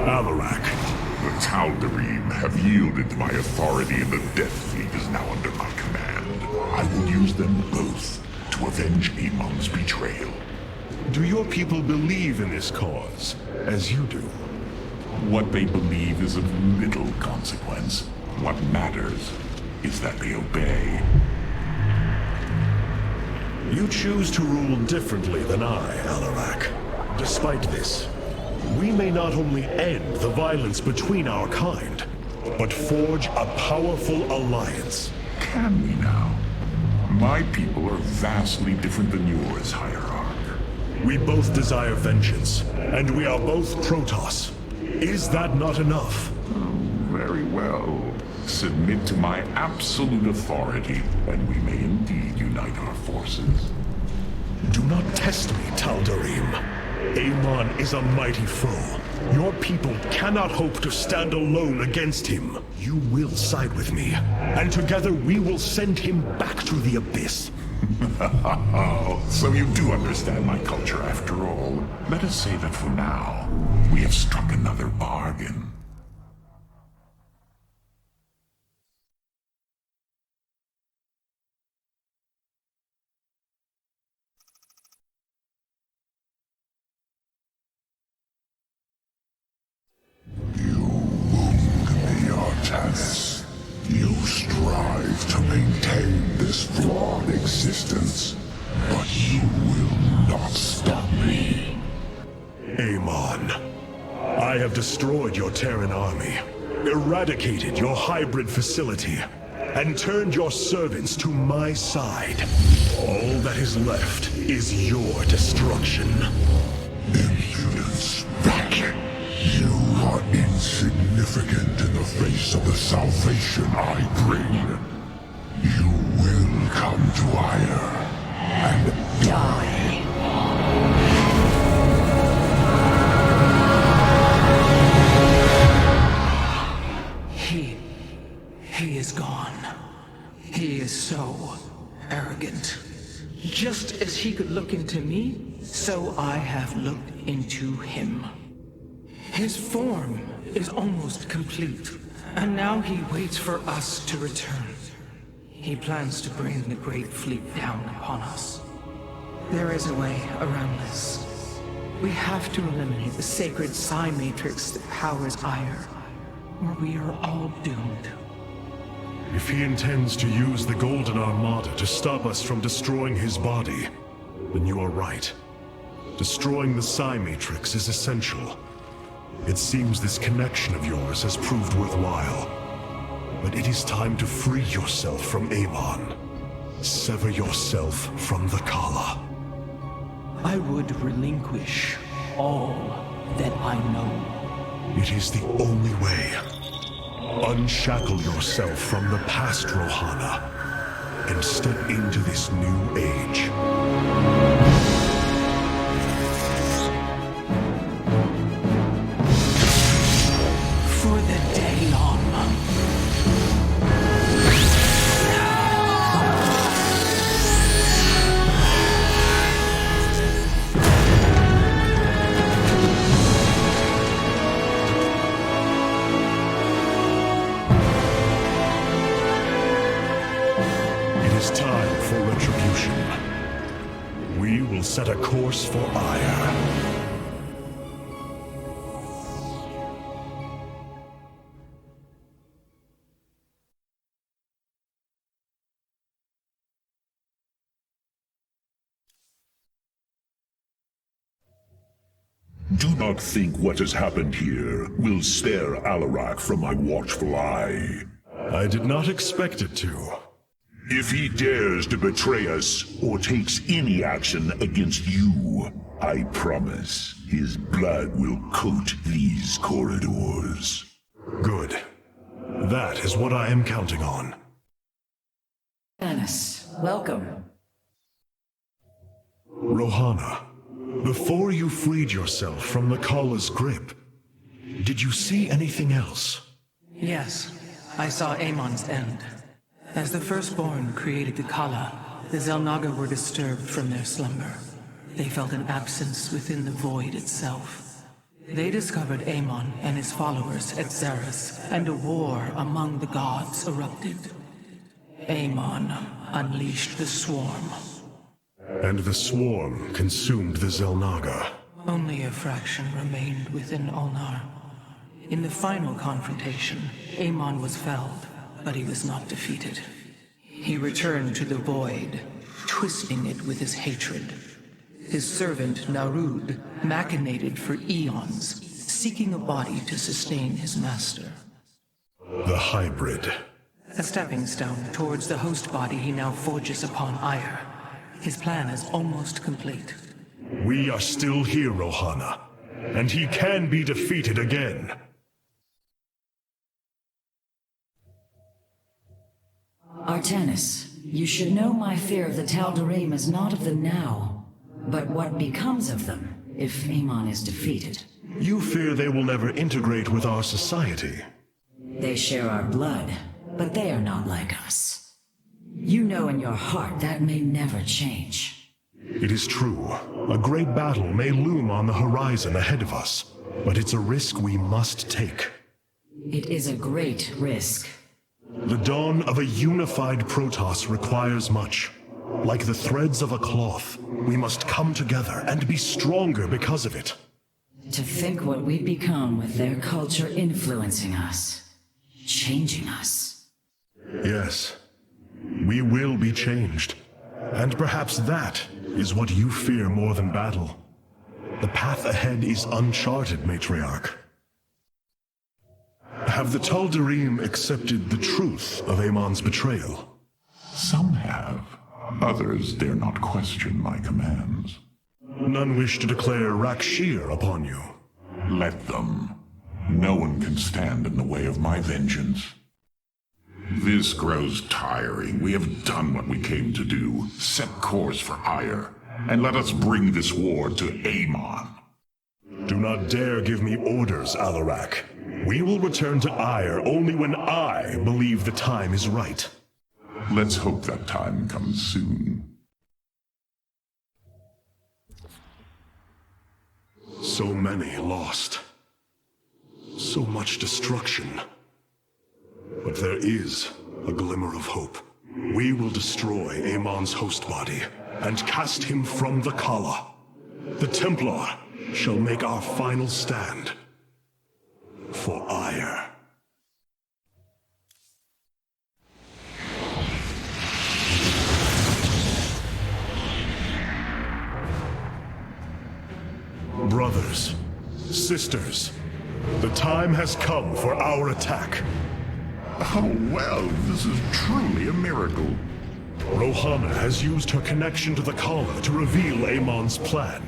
Alarak. The Tal'Darim have yielded to my authority, and the Death Fleet is now under my command. I will use them both to avenge Amon's betrayal. Do your people believe in this cause, as you do? What they believe is of little consequence. What matters is that they obey. You choose to rule differently than I, Alarak. Despite this, we may not only end the violence between our kind, but forge a powerful alliance. Can we now? My people are vastly different than yours, Hierarch. We both desire vengeance, and we are both Protoss. Is that not enough? Very well. Submit to my absolute authority, and we may indeed unite our forces. Do not test me, Tal'Darim. Amon is a mighty foe. Your people cannot hope to stand alone against him. You will side with me, and together we will send him back to the abyss. So you do understand my culture after all. Let us say that for now, we have struck another bargain. You strive to maintain this flawed existence, but you will not stop me. Amon, I have destroyed your Terran army, eradicated your hybrid facility, and turned your servants to my side. All that is left is your destruction. Impudence, back! You are insignificant in the face of the salvation I bring. You will come to Ire and die. He is gone. He is so arrogant. Just as he could look into me, so I have looked into him. His form is almost complete, and now he waits for us to return. He plans to bring the Great Fleet down upon us. There is a way around this. We have to eliminate the sacred psi matrix that powers Ire, or we are all doomed. If he intends to use the Golden Armada to stop us from destroying his body, then you are right. Destroying the psi matrix is essential. It seems this connection of yours has proved worthwhile. But it is time to free yourself from Amon. Sever yourself from the Kala. I would relinquish all that I know. It is the only way. Unshackle yourself from the past, Rohana, and step into this new age. For the dialog. Time for retribution. We will set a course for ire. Do not think what has happened here will spare Alarak from my watchful eye. I did not expect it to. If he dares to betray us, or takes any action against you, I promise his blood will coat these corridors. Good. That is what I am counting on. Dennis, welcome. Rohana, before you freed yourself from the Kala's grip, did you see anything else? Yes, I saw Amon's end. As the Firstborn created the Kala, the Xel'Naga were disturbed from their slumber. They felt an absence within the void itself. They discovered Amon and his followers at Xeris, and a war among the gods erupted. Amon unleashed the Swarm. And the Swarm consumed the Xel'Naga. Only a fraction remained within Ulnar. In the final confrontation, Amon was felled, but he was not defeated. He returned to the void, twisting it with his hatred. His servant, Narud, machinated for eons, seeking a body to sustain his master. The hybrid. A stepping stone towards the host body he now forges upon Ire. His plan is almost complete. We are still here, Rohana, and he can be defeated again. Artanis, you should know my fear of the Tal'Darim is not of the now, but what becomes of them if Amon is defeated. You fear they will never integrate with our society. They share our blood, but they are not like us. You know in your heart that may never change. It is true. A great battle may loom on the horizon ahead of us, but it's a risk we must take. It is a great risk. The dawn of a unified Protoss requires much. Like the threads of a cloth, we must come together and be stronger because of it. To think what we'd become with their culture influencing us, changing us. Yes, we will be changed. And perhaps that is what you fear more than battle. The path ahead is uncharted, Matriarch. Have the Tal'Darim accepted the truth of Amon's betrayal? Some have. Others dare not question my commands. None wish to declare Rakshir upon you. Let them. No one can stand in the way of my vengeance. This grows tiring. We have done what we came to do. Set course for Ire, and let us bring this war to Amon. Do not dare give me orders, Alarak. We will return to Ire only when I believe the time is right. Let's hope that time comes soon. So many lost. So much destruction. But there is a glimmer of hope. We will destroy Amon's host body and cast him from the Kala. The Templar shall make our final stand for Ire. Brothers, sisters, the time has come for our attack. Oh, well, this is truly a miracle. Rohana has used her connection to the Kala to reveal Amon's plan.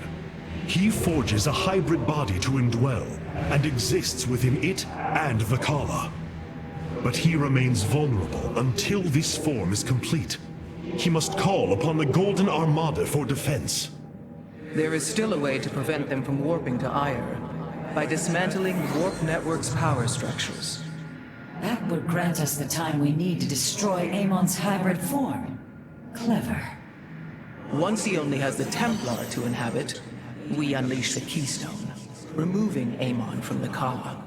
He forges a hybrid body to indwell, and exists within it and the Kala. But he remains vulnerable until this form is complete. He must call upon the Golden Armada for defense. There is still a way to prevent them from warping to Ire, by dismantling the Warp Network's power structures. That would grant us the time we need to destroy Amon's hybrid form. Clever. Once he only has the Templar to inhabit, we unleash the Keystone, removing Amon from the Kala.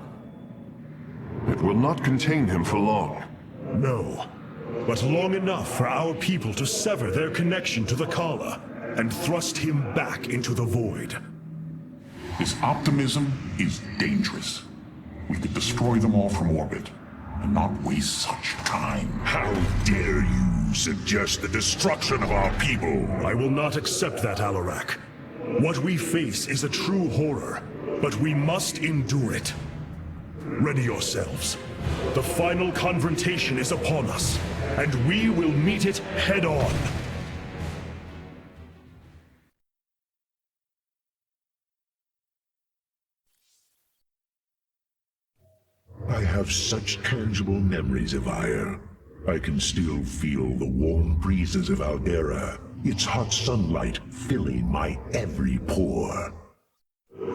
It will not contain him for long. No, but long enough for our people to sever their connection to the Kala and thrust him back into the void. His optimism is dangerous. We could destroy them all from orbit, and not waste such time. How dare you suggest the destruction of our people? I will not accept that, Alarak. What we face is a true horror, but we must endure it. Ready yourselves. The final confrontation is upon us, and we will meet it head-on. I have such tangible memories of Ire. I can still feel the warm breezes of Aldera, its hot sunlight filling my every pore.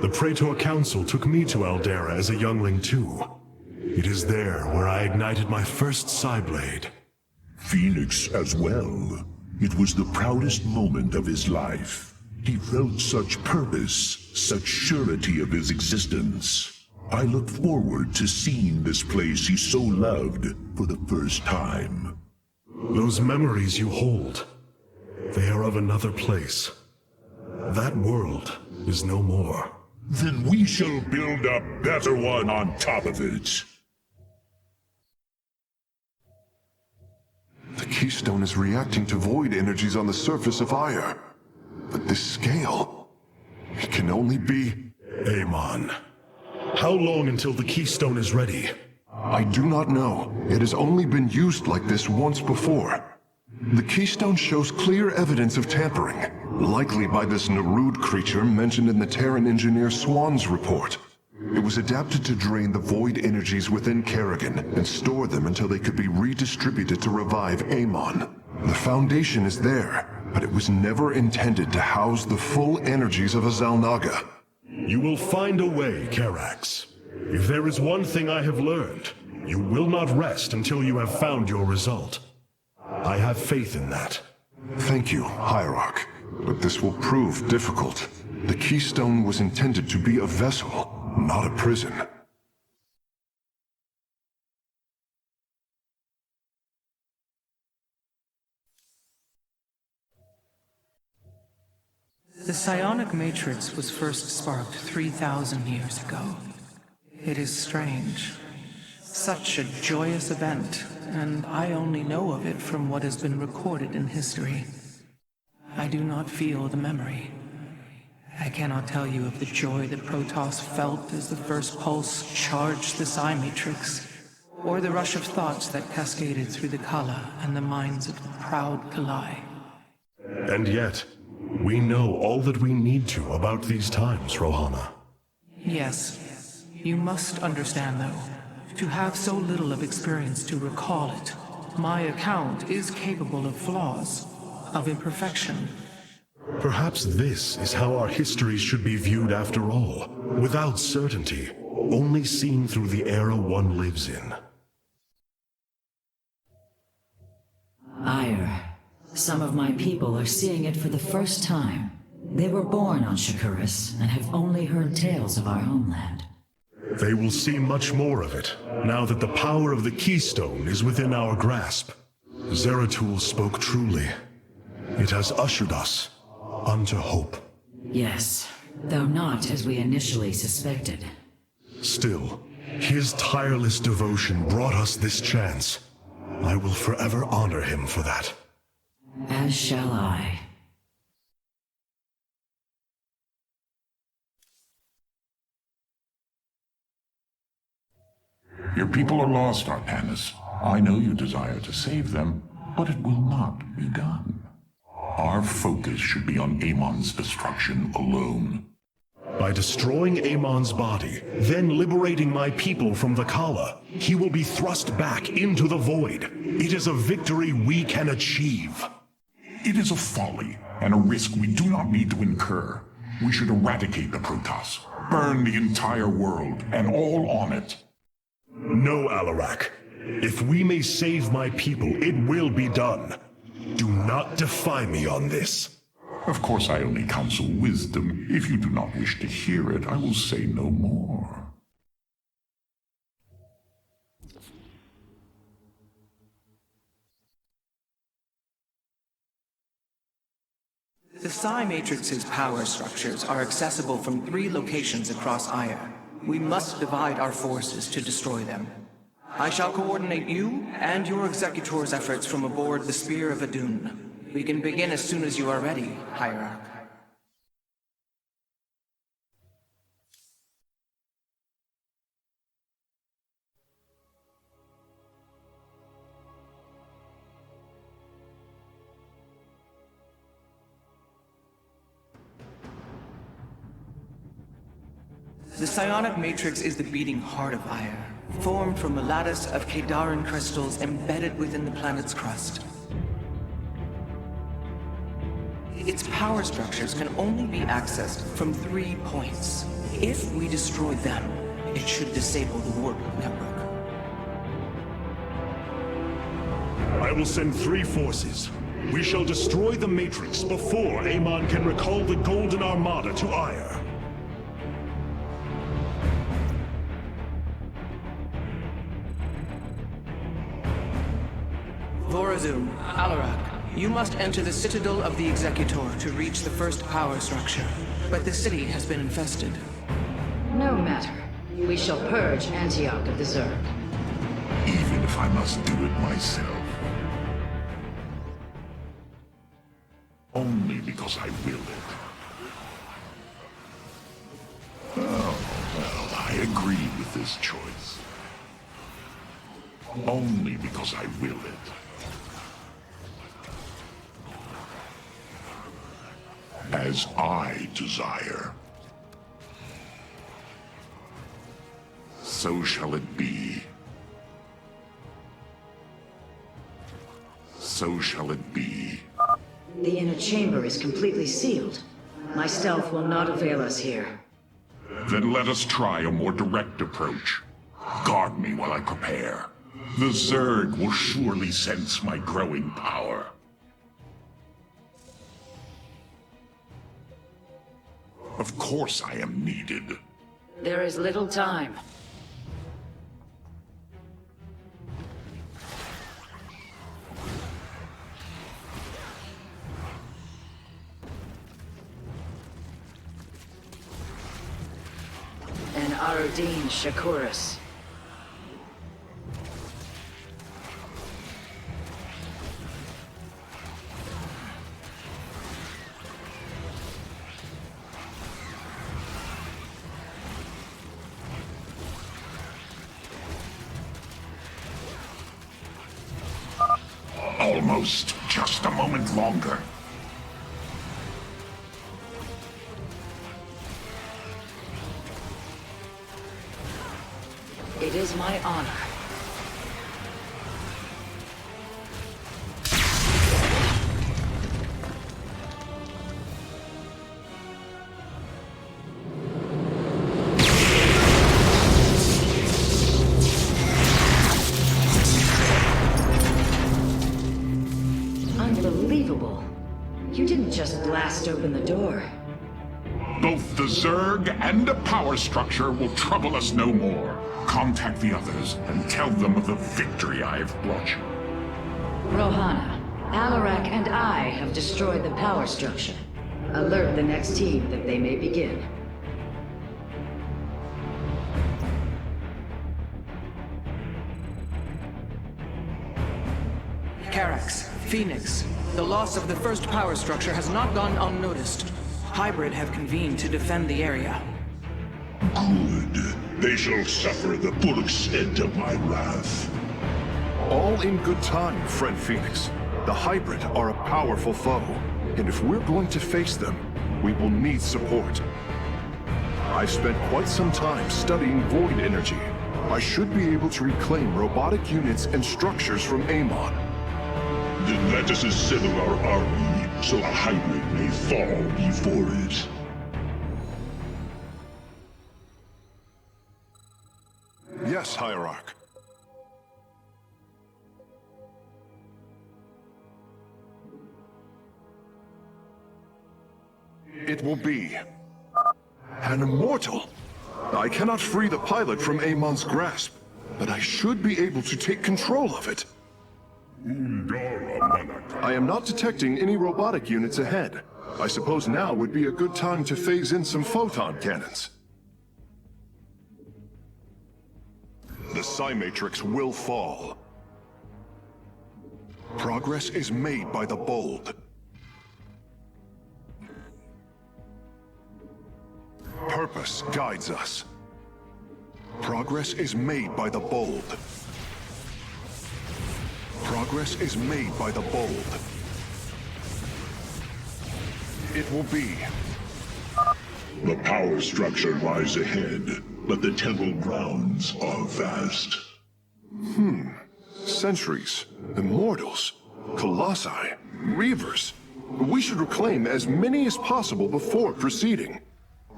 The Praetor Council took me to Aldera as a youngling too. It is there where I ignited my first Psyblade. Phoenix as well. It was the proudest moment of his life. He felt such purpose, such surety of his existence. I look forward to seeing this place he so loved for the first time. Those memories you hold, they are of another place. That world is no more. Then we shall build a better one on top of it. The Keystone is reacting to void energies on the surface of Ire. But this scale, it can only be... Amon. How long until the Keystone is ready? I do not know. It has only been used like this once before. The Keystone shows clear evidence of tampering, likely by this Narud creature mentioned in the Terran engineer Swan's report. It was adapted to drain the void energies within Kerrigan and store them until they could be redistributed to revive Amon. The foundation is there, but it was never intended to house the full energies of a Xalnaga. You will find a way, Karax. If there is one thing I have learned, you will not rest until you have found your result. I have faith in that. Thank you, Hierarch. But this will prove difficult. The Keystone was intended to be a vessel, not a prison. The psionic matrix was first sparked 3,000 years ago. It is strange. Such a joyous event, and I only know of it from what has been recorded in history. I do not feel the memory. I cannot tell you of the joy that Protoss felt as the first pulse charged the psi matrix, or the rush of thoughts that cascaded through the Kala and the minds of the proud Kalai. And yet, we know all that we need to about these times, Rohana. Yes. You must understand, though, to have so little of experience to recall it, my account is capable of flaws, of imperfection. Perhaps this is how our histories should be viewed after all, without certainty, only seen through the era one lives in. Ire. Some of my people are seeing it for the first time. They were born on Shakuras and have only heard tales of our homeland. They will see much more of it, now that the power of the Keystone is within our grasp. Zeratul spoke truly. It has ushered us unto hope. Yes, though not as we initially suspected. Still, his tireless devotion brought us this chance. I will forever honor him for that. As shall I. Your people are lost, Artanis. I know you desire to save them, but it will not be done. Our focus should be on Amon's destruction alone. By destroying Amon's body, then liberating my people from the Kala, he will be thrust back into the void. It is a victory we can achieve. It is a folly and a risk we do not need to incur. We should eradicate the Protoss, burn the entire world, and all on it. No, Alarak. If we may save my people, it will be done. Do not defy me on this. Of course I only counsel wisdom. If you do not wish to hear it, I will say no more. The Psi Matrix's power structures are accessible from 3 locations across Ire. We must divide our forces to destroy them. I shall coordinate you and your Executor's efforts from aboard the Spear of Adun. We can begin as soon as you are ready, Hierarch. The psionic matrix is the beating heart of Ire, formed from a lattice of Kadaran crystals embedded within the planet's crust. Its power structures can only be accessed from 3 points. If we destroy them, it should disable the warp network. I will send 3 forces. We shall destroy the Matrix before Amon can recall the Golden Armada to Ire. Vorazun, Alarak, you must enter the Citadel of the Executor to reach the first power structure. But the city has been infested. No matter. We shall purge Antioch of the Zerg. Even if I must do it myself. Only because I will it. Oh, well, I agree with this choice. Only because I will it. As I desire. So shall it be. So shall it be. The inner chamber is completely sealed. My stealth will not avail us here. Then let us try a more direct approach. Guard me while I prepare. The Zerg will surely sense my growing power. Of course I am needed. There is little time. An Arudin Shakuras. Almost. Just a moment longer. It is my honor. Unbelievable. You didn't just blast open the door. Both the Zerg and the power structure will trouble us no more. Contact the others and tell them of the victory I have brought you. Rohana, Alarak and I have destroyed the power structure. Alert the next team that they may begin. Carax, Phoenix, the loss of the first power structure has not gone unnoticed. Hybrid have convened to defend the area. Good. They shall suffer the full extent of my wrath. All in good time, friend Phoenix. The Hybrid are a powerful foe, and if we're going to face them, we will need support. I've spent quite some time studying void energy. I should be able to reclaim robotic units and structures from Amon. Then let us assemble our army, so a hybrid may fall before it. Yes, Hierarch. It will be an immortal. I cannot free the pilot from Amon's grasp, but I should be able to take control of it. I am not detecting any robotic units ahead. I suppose now would be a good time to phase in some photon cannons. The Psi Matrix will fall. Progress is made by the bold. Purpose guides us. Progress is made by the bold. Progress is made by the bold. It will be. The power structure lies ahead, but the temple grounds are vast. Centuries, immortals, colossi, reavers. We should reclaim as many as possible before proceeding.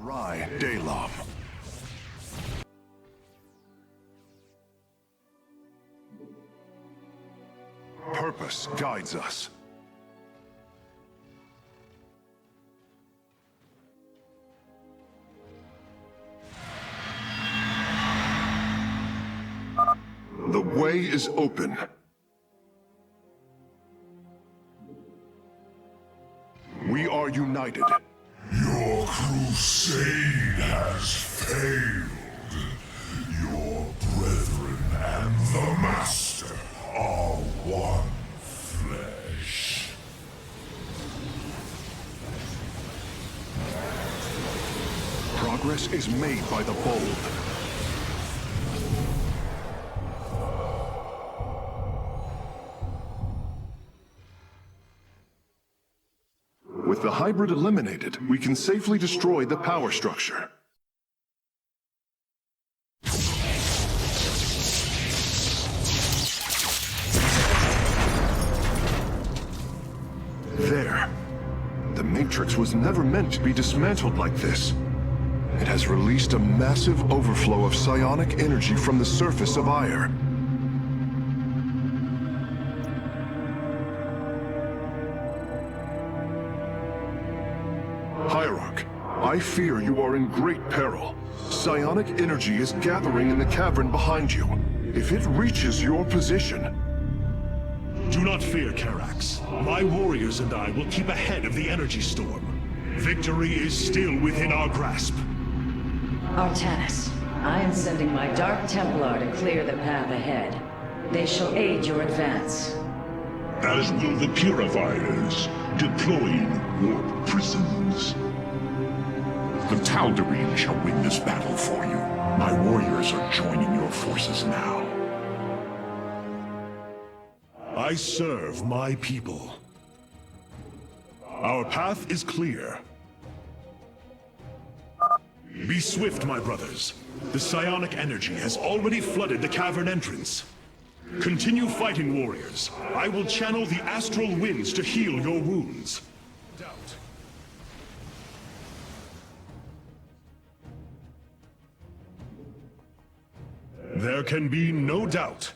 Rai Dalam. Purpose guides us. The way is open. We are united. Your crusade has failed. Your brethren and the Master are one flesh. Progress is made by the bold. With the hybrid eliminated, we can safely destroy the power structure. There. The Matrix was never meant to be dismantled like this. It has released a massive overflow of psionic energy from the surface of Ire. Hierarch, I fear you are in great peril. Psionic energy is gathering in the cavern behind you. If it reaches your position... Do not fear, Karax. My warriors and I will keep ahead of the energy storm. Victory is still within our grasp. Artanis, I am sending my Dark Templar to clear the path ahead. They shall aid your advance. As will the Purifiers, deploying warp prisons. The Tal'Darim shall win this battle for you. My warriors are joining your forces now. I serve my people. Our path is clear. Be swift, my brothers. The psionic energy has already flooded the cavern entrance. Continue fighting, warriors. I will channel the astral winds to heal your wounds. There can be no doubt.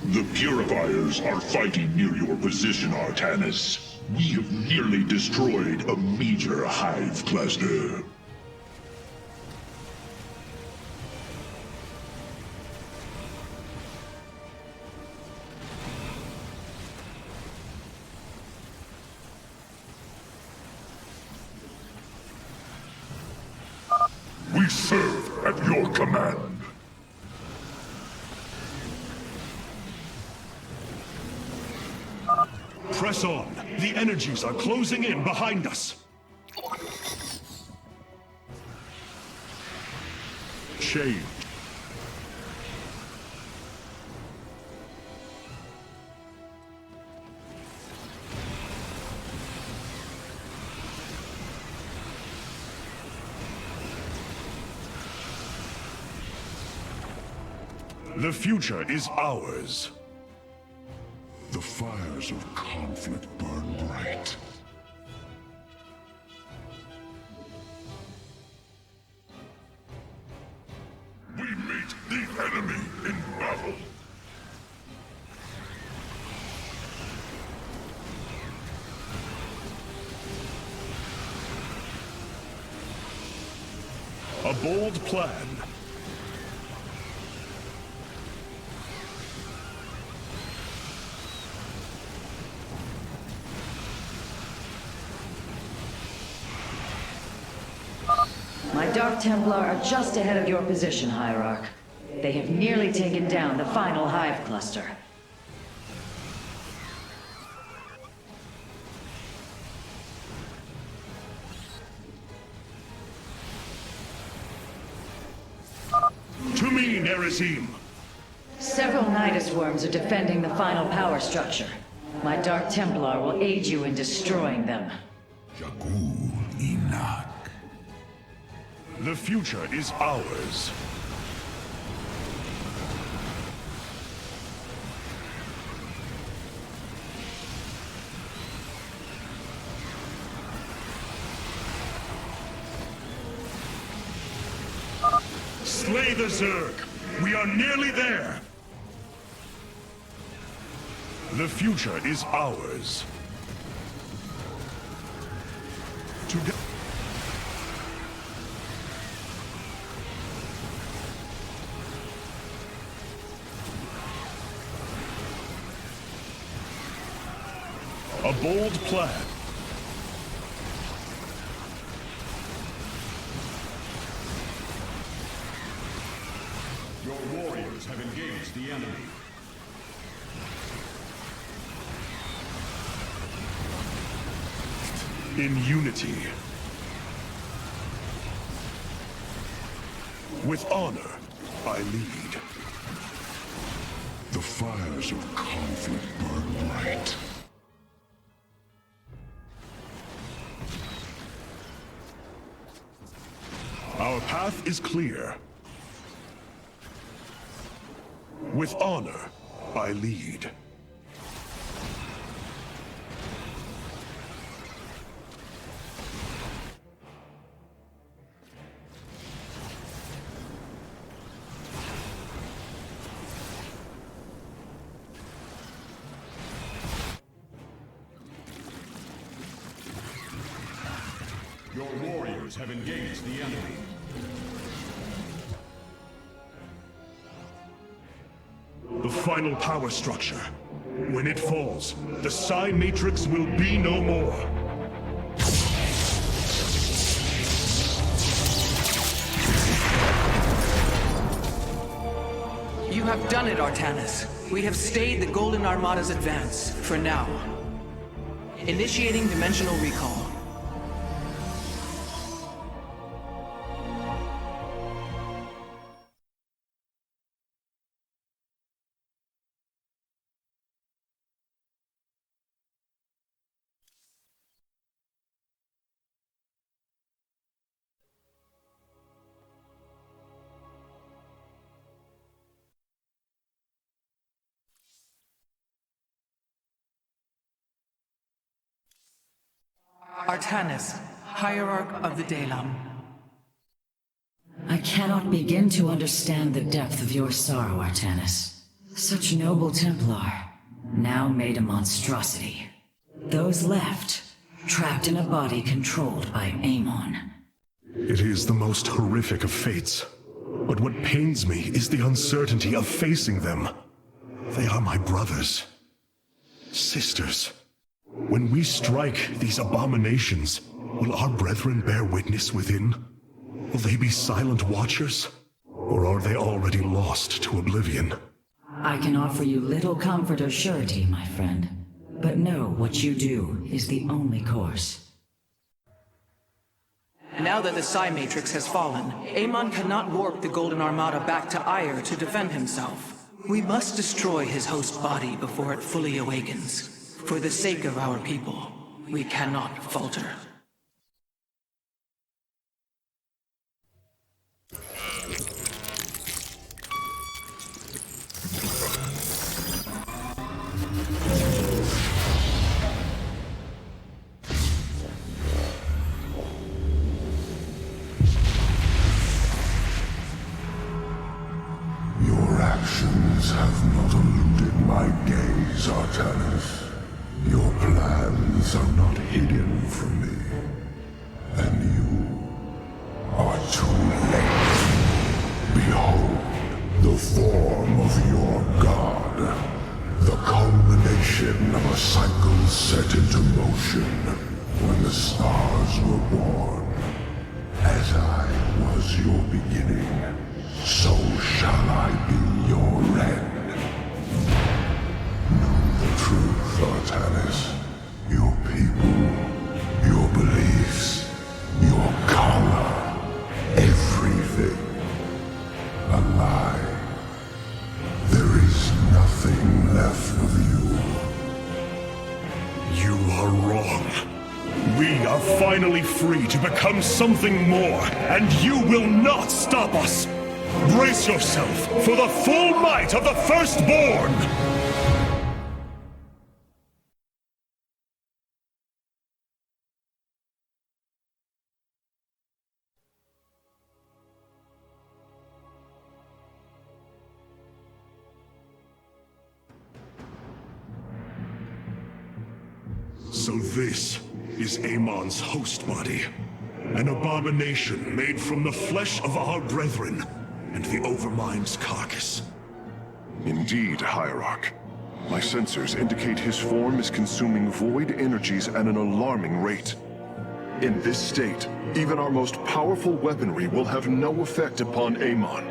The Purifiers are fighting near your position, Artanis. We have nearly destroyed a major hive cluster. We serve at your command. Press on. The energies are closing in behind us. Change. The future is ours. The fires of conflict burn bright. We meet the enemy in battle. A bold plan. My Dark Templar are just ahead of your position, Hierarch. They have nearly taken down the final hive cluster. To me, Nerazim! Several Nidus worms are defending the final power structure. My Dark Templar will aid you in destroying them. The future is ours. Slay the Zerg! We are nearly there! The future is ours. Together. A bold plan. Your warriors have engaged the enemy. In unity. With honor, I lead. The fires of conflict burn bright. Our path is clear. With honor, I lead. Your warriors have engaged the enemy. The final power structure. When it falls, the Psi Matrix will be no more. You have done it, Artanis. We have stayed the Golden Armada's advance, for now. Initiating dimensional recall. Artanis, Hierarch of the Dalam. I cannot begin to understand the depth of your sorrow, Artanis. Such noble Templar, now made a monstrosity. Those left, trapped in a body controlled by Amon. It is the most horrific of fates. But what pains me is the uncertainty of facing them. They are my brothers. Sisters. When we strike these abominations, will our brethren bear witness within? Will they be silent watchers? Or are they already lost to oblivion? I can offer you little comfort or surety, my friend. But know what you do is the only course. Now that the Psi Matrix has fallen, Amon cannot warp the Golden Armada back to Aiur to defend himself. We must destroy his host body before it fully awakens. For the sake of our people, we cannot falter. Your actions have not eluded my gaze, Artanis. Your plans are not hidden from me. And you are too late. Behold, the form of your god. The culmination of a cycle set into motion when the stars were born. As I was your beginning, so shall I be your end. Know the truth, Artanis. Your people, your beliefs, your color, everything. A lie. There is nothing left of you. You are wrong. We are finally free to become something more, and you will not stop us! Brace yourself for the full might of the Firstborn! So this is Amon's host body. An abomination made from the flesh of our brethren and the Overmind's carcass. Indeed, Hierarch. My sensors indicate his form is consuming void energies at an alarming rate. In this state, even our most powerful weaponry will have no effect upon Amon.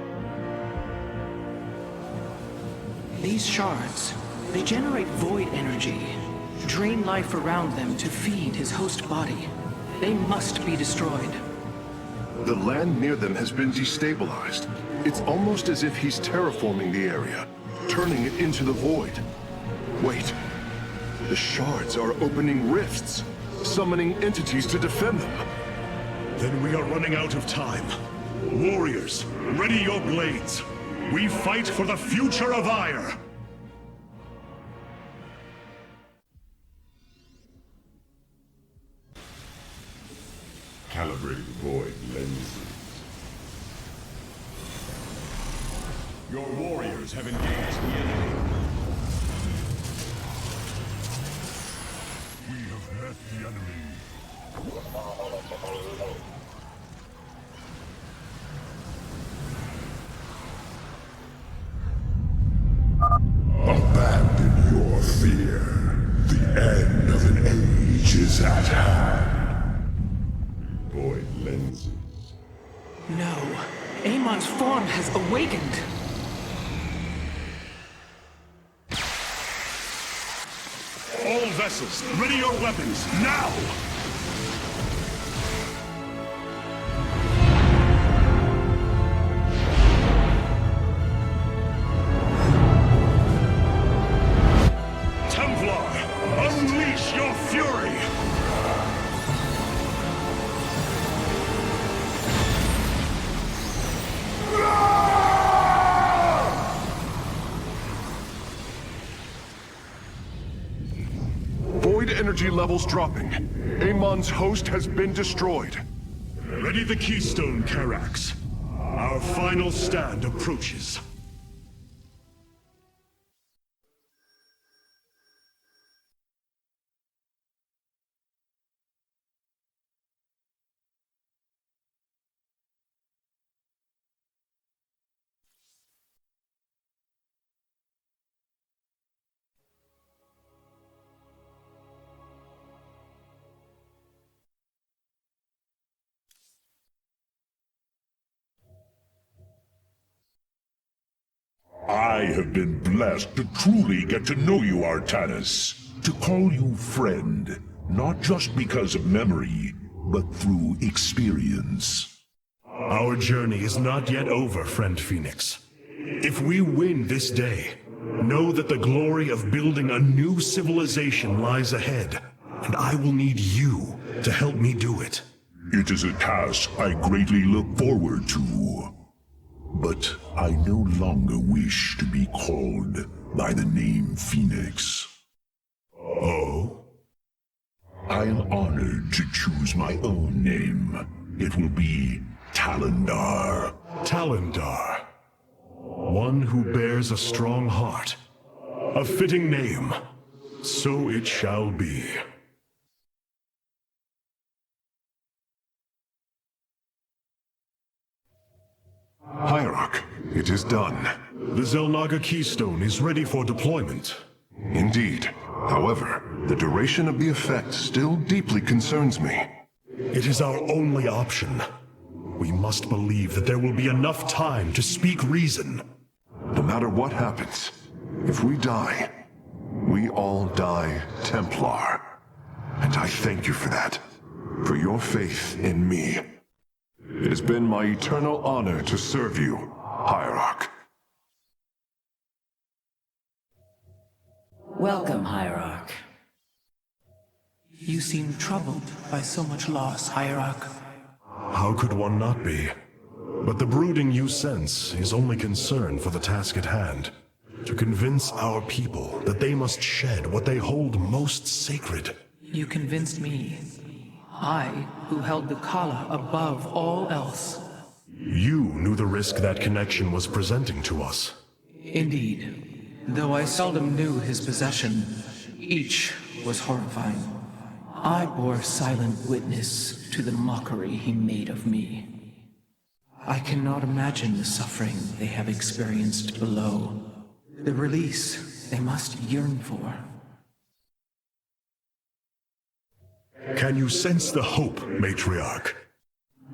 These shards, they generate void energy, drain life around them to feed his host body. They must be destroyed. The land near them has been destabilized. It's almost as if he's terraforming the area, turning it into the void. Wait. The shards are opening rifts, summoning entities to defend them. Then we are running out of time. Warriors, ready your blades. We fight for the future of Aiur. Calibrating void lenses. Your warriors have engaged the enemy. We have met the enemy. Abandon your fear. The end of an age is at hand. Void lenses. No. Amon's form has awakened. All vessels, ready your weapons, now! Templar, unleash your fury! Void energy levels dropping. Amon's host has been destroyed. Ready the keystone, Karax. Our final stand approaches. I have been blessed to truly get to know you, Artanis. to call you friend, not just because of memory, but through experience. Our journey is not yet over, friend Phoenix. If we win this day, know that the glory of building a new civilization lies ahead, and I will need you to help me do it. It is a task I greatly look forward to. But I no longer wish to be called by the name Phoenix. Oh? I am honored to choose my own name. It will be Talendar. Talendar. One who bears a strong heart. A fitting name. So it shall be. Hierarch, it is done. The Xel'Naga Keystone is ready for deployment. Indeed. However, the duration of the effect still deeply concerns me. It is our only option. We must believe that there will be enough time to speak reason. No matter what happens, if we die, we all die Templar. And I thank you for that. For your faith in me. It has been my eternal honor to serve you, Hierarch. Welcome, Hierarch. You seem troubled by so much loss, Hierarch. How could one not be? But the brooding you sense is only concern for the task at hand. To convince our people that they must shed what they hold most sacred. You convinced me. I, who held the Kala above all else. You knew the risk that connection was presenting to us. Indeed. Though I seldom knew his possession, each was horrifying. I bore silent witness to the mockery he made of me. I cannot imagine the suffering they have experienced below. The release they must yearn for. Can you sense the hope, Matriarch?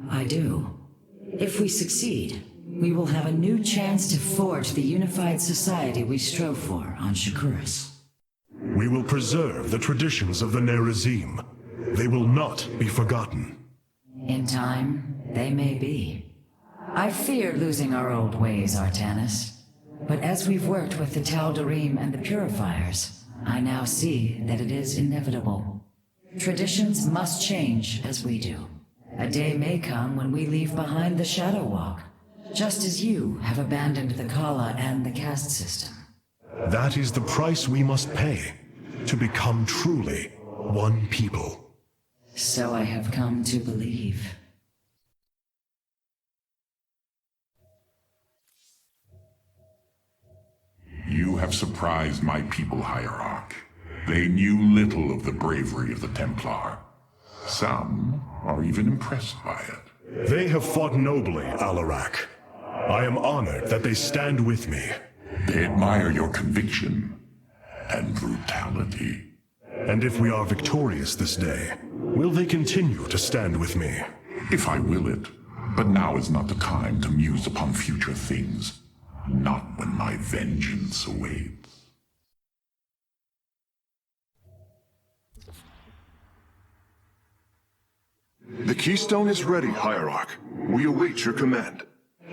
I do. If we succeed, we will have a new chance to forge the unified society we strove for on Shakuras. We will preserve the traditions of the Nerazim. They will not be forgotten. In time, they may be. I fear losing our old ways, Artanis. But as we've worked with the Tal'Darim and the Purifiers, I now see that it is inevitable. Traditions must change as we do. A day may come when we leave behind the Shadow Walk, just as you have abandoned the Kala and the caste system. That is the price we must pay to become truly one people. So I have come to believe. You have surprised my people, Hierarch. They knew little of the bravery of the Templar. Some are even impressed by it. They have fought nobly, Alarak. I am honored that they stand with me. They admire your conviction and brutality. And if we are victorious this day, will they continue to stand with me? If I will it. But now is not the time to muse upon future things. Not when my vengeance awaits. The Keystone is ready, Hierarch. We await your command.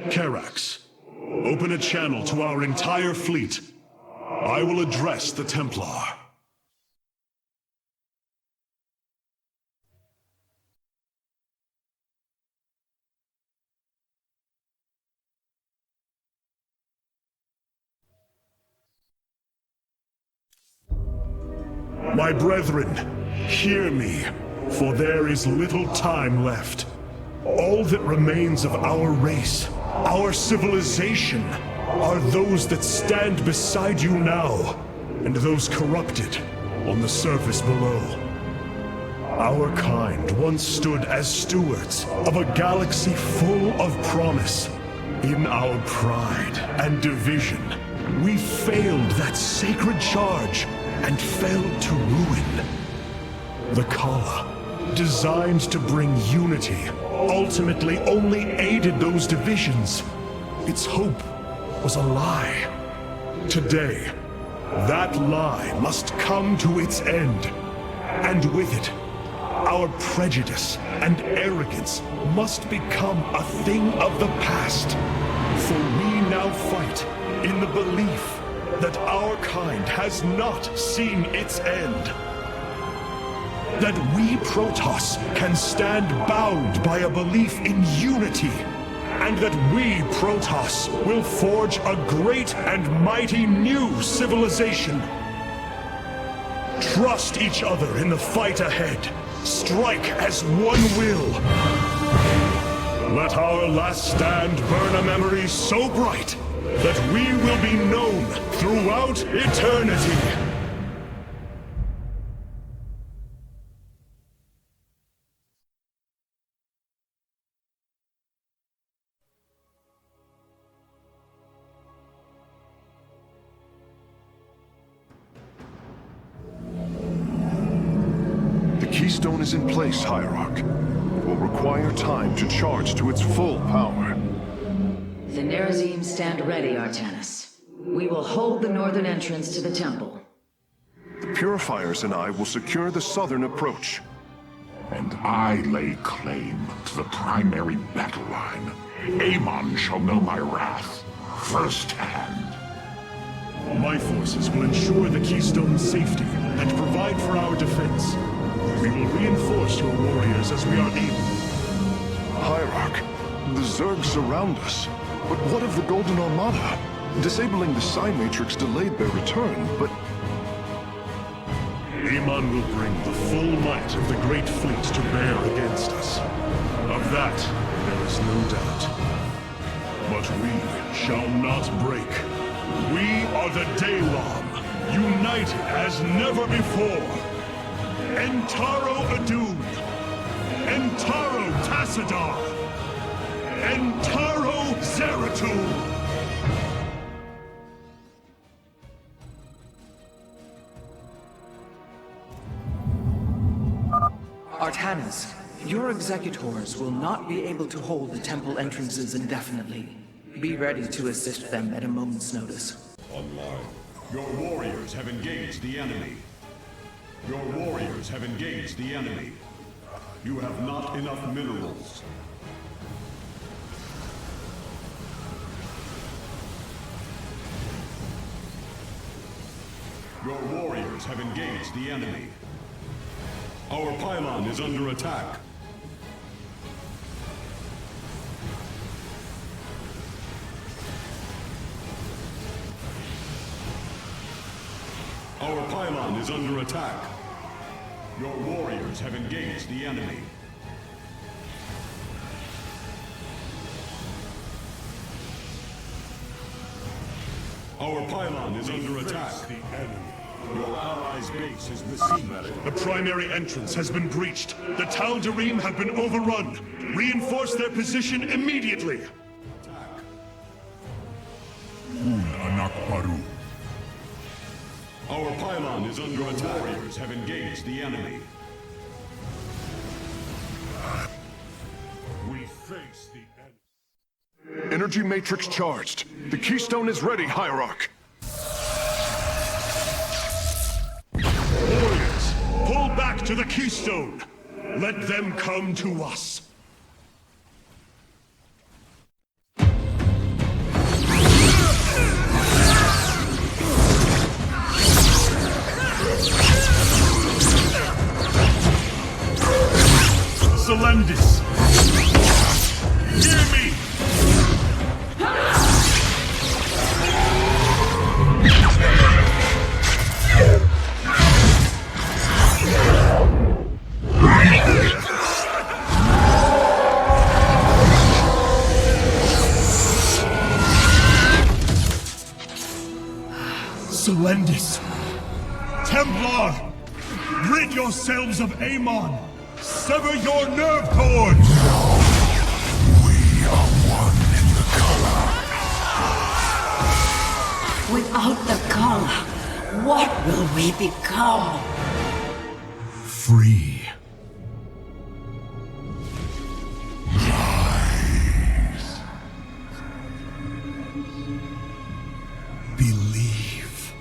Karax, open a channel to our entire fleet. I will address the Templar. My brethren, hear me, for there is little time left. All that remains of our race, our civilization, are those that stand beside you now, and those corrupted on the surface below. Our kind once stood as stewards of a galaxy full of promise. In our pride and division, we failed that sacred charge and fell to ruin. The Kala, designed to bring unity, ultimately only aided those divisions. Its hope was a lie. Today, That lie must come to its end. And with it, our prejudice and arrogance must become a thing of the past. For we now fight in the belief that our kind has not seen its end. That we Protoss can stand bound by a belief in unity, and that we Protoss will forge a great and mighty new civilization. Trust each other in the fight ahead. Strike as one will. Let our last stand burn a memory so bright that we will be known throughout eternity. The keystone is in place, Hierarch. It will require time to charge to its full power. The Nerazim stand ready, Artanis. We will hold the northern entrance to the temple. The Purifiers and I will secure the southern approach. And I lay claim to the primary battle line. Amon shall know my wrath firsthand. My forces will ensure the keystone's safety and provide for our defense. We will reinforce your warriors as we are able. Hierarch, the Zerg surround us. But what of the Golden Armada? Disabling the Psi Matrix delayed their return, but... Amon will bring the full might of the Great Fleet to bear against us. Of that, there is no doubt. But we shall not break. We are the Daylon, united as never before. Taro Adun, Taro Tassadar, Taro Zeratul. Artanis, your executors will not be able to hold the temple entrances indefinitely. Be ready to assist them at a moment's notice. Online. Your warriors have engaged the enemy. Your warriors have engaged the enemy. You have not enough minerals. Your warriors have engaged the enemy. Our pylon is under attack. Our pylon is under attack. Your warriors have engaged the enemy. Our pylon is under attack. Your allies' base is besieged. The primary entrance has been breached. The Tal'Darim have been overrun. Reinforce their position immediately. Our pylon is under attack. Warriors have engaged the enemy. We face the enemy. Energy matrix charged. The keystone is ready, Hierarch. Warriors, pull back to the keystone. Let them come to us. Selendis! Hear me! Selendis! Templar! Rid yourselves of Amon! Sever your nerve cords! We are one in the color. Without the color, what will we become? Free. Rise. Believe.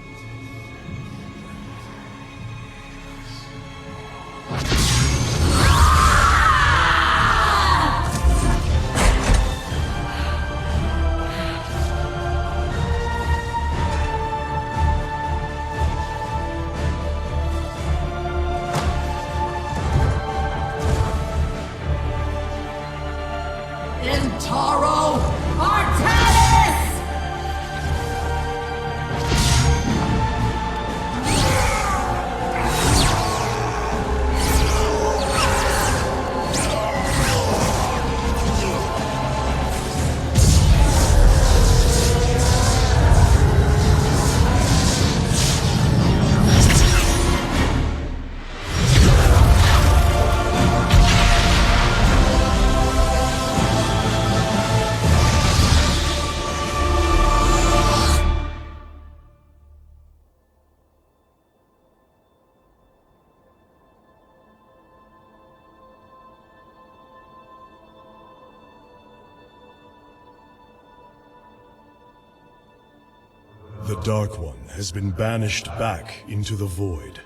The Dark One has been banished back into the void.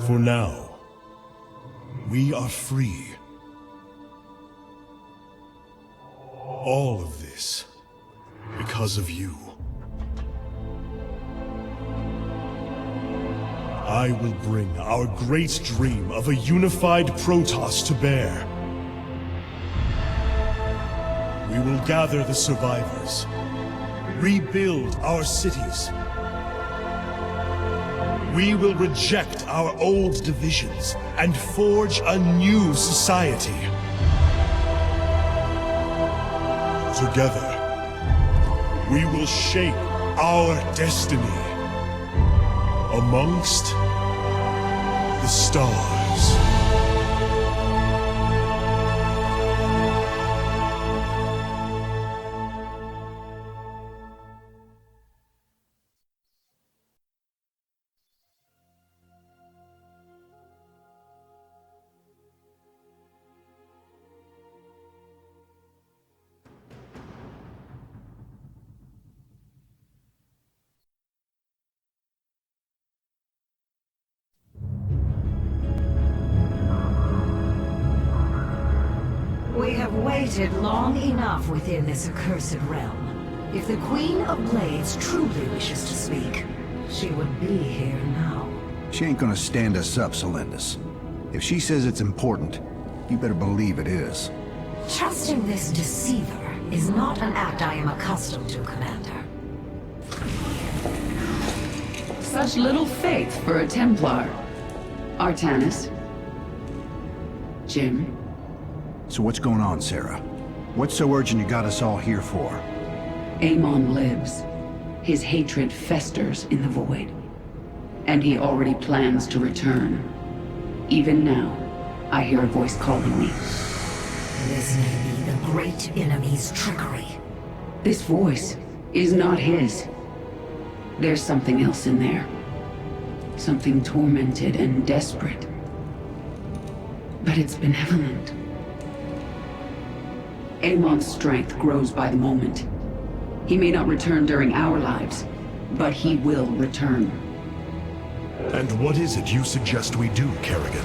For now, we are free. All of this because of you. I will bring our great dream of a unified Protoss to bear. We will gather the survivors, rebuild our cities. We will reject our old divisions and forge a new society. Together, we will shape our destiny amongst the stars. We have waited long enough within this accursed realm. If the Queen of Blades truly wishes to speak, she would be here now. She ain't gonna stand us up, Celindus. If she says it's important, you better believe it is. Trusting this deceiver is not an act I am accustomed to, Commander. Such little faith for a Templar. Artanis. Jim. So what's going on, Sarah? What's so urgent you got us all here for? Amon lives. His hatred festers in the void. And he already plans to return. Even now, I hear a voice calling me. This may be the great enemy's trickery. This voice is not his. There's something else in there. Something tormented and desperate. But it's benevolent. Amon's strength grows by the moment. He may not return during our lives, but he will return. And what is it you suggest we do, Kerrigan?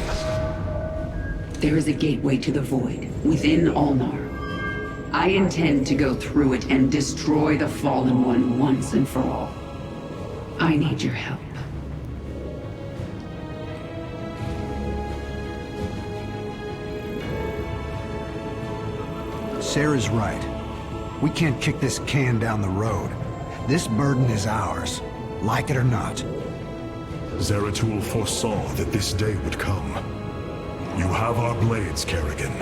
There is a gateway to the void, within Ulnar. I intend to go through it and destroy the Fallen One once and for all. I need your help. Sarah's right. We can't kick this can down the road. This burden is ours, like it or not. Zeratul foresaw that this day would come. You have our blades, Kerrigan.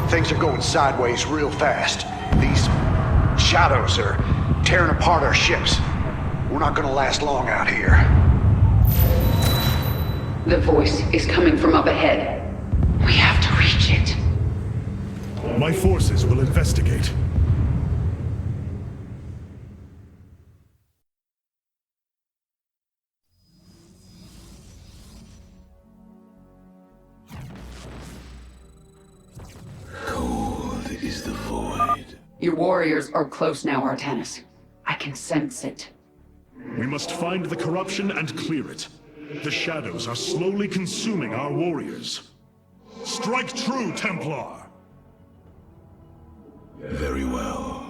Things are going sideways real fast. These shadows are tearing apart our ships. We're not gonna last long out here. The voice is coming from up ahead. We have to reach it. My forces will investigate. Is the void. Your warriors are close now, Artanis. I can sense it. We must find the corruption and clear it. The shadows are slowly consuming our warriors. Strike true, Templar! Very well.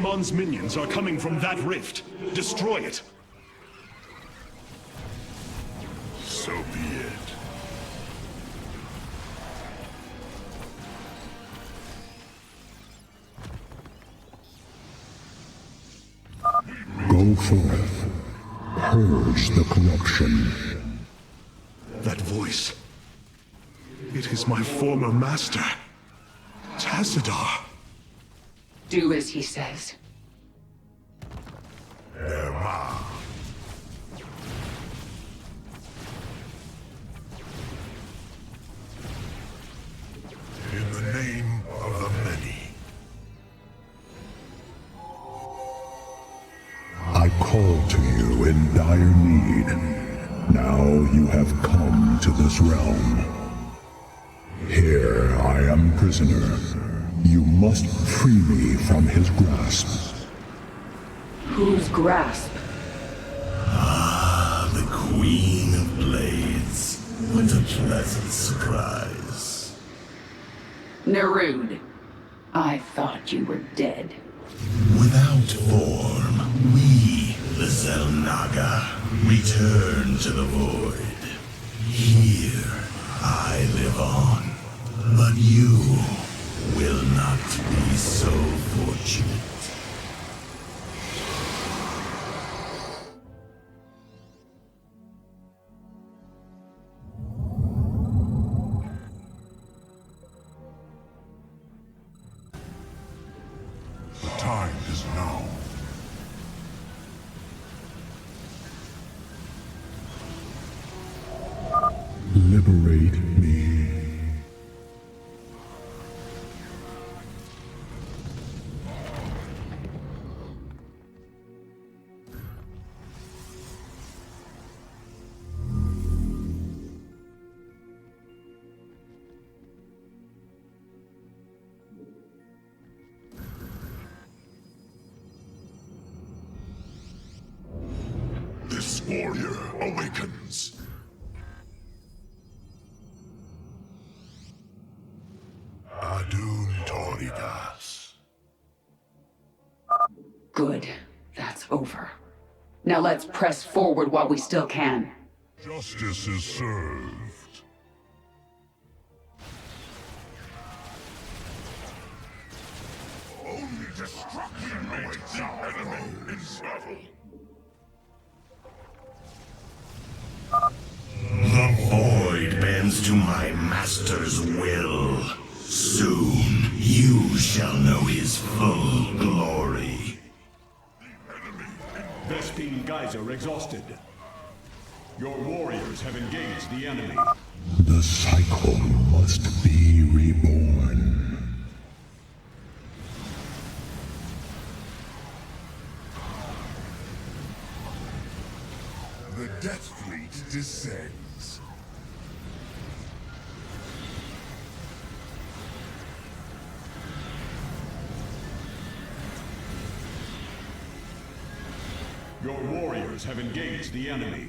Amon's minions are coming from that rift. Destroy it. So be it. Go forth. Purge the corruption. That voice. It is my former master, Tassadar. Do as he says. In the name of the many. I called to you in dire need. Now you have come to this realm. Here I am prisoner. You must free me from his grasp. Whose grasp? Ah, the Queen of Blades. What a pleasant surprise. Nerud. I thought you were dead. Without form, we, the Xel'Naga, return to the void. Here, I live on. But you will not be so fortunate. The time is now. Liberate me. This warrior awakens. Adun Toridas. Good. That's over. Now let's press forward while we still can. Justice is served. Only destruction awaits the enemy in battle. The void bends to my master's will. Soon you shall know his full glory. Vespine Geyser exhausted. Your warriors have engaged the enemy. The cycle must be reborn. The Death Fleet descends. Your warriors have engaged the enemy.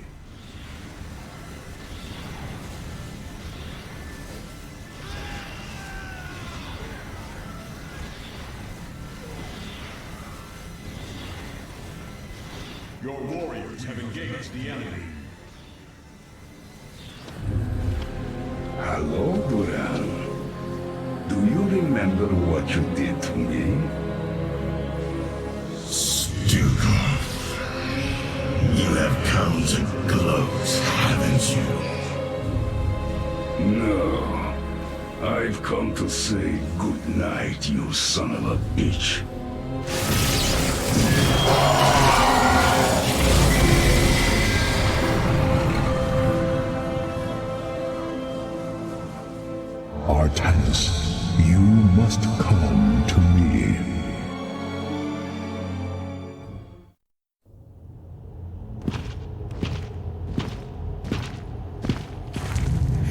Your warriors have engaged the enemy. Hello, Duran. Do you remember what you did to me? Stukov, you have come to gloat, haven't you? No. I've come to say good night, you son of a bitch. Artanis, you must come to me.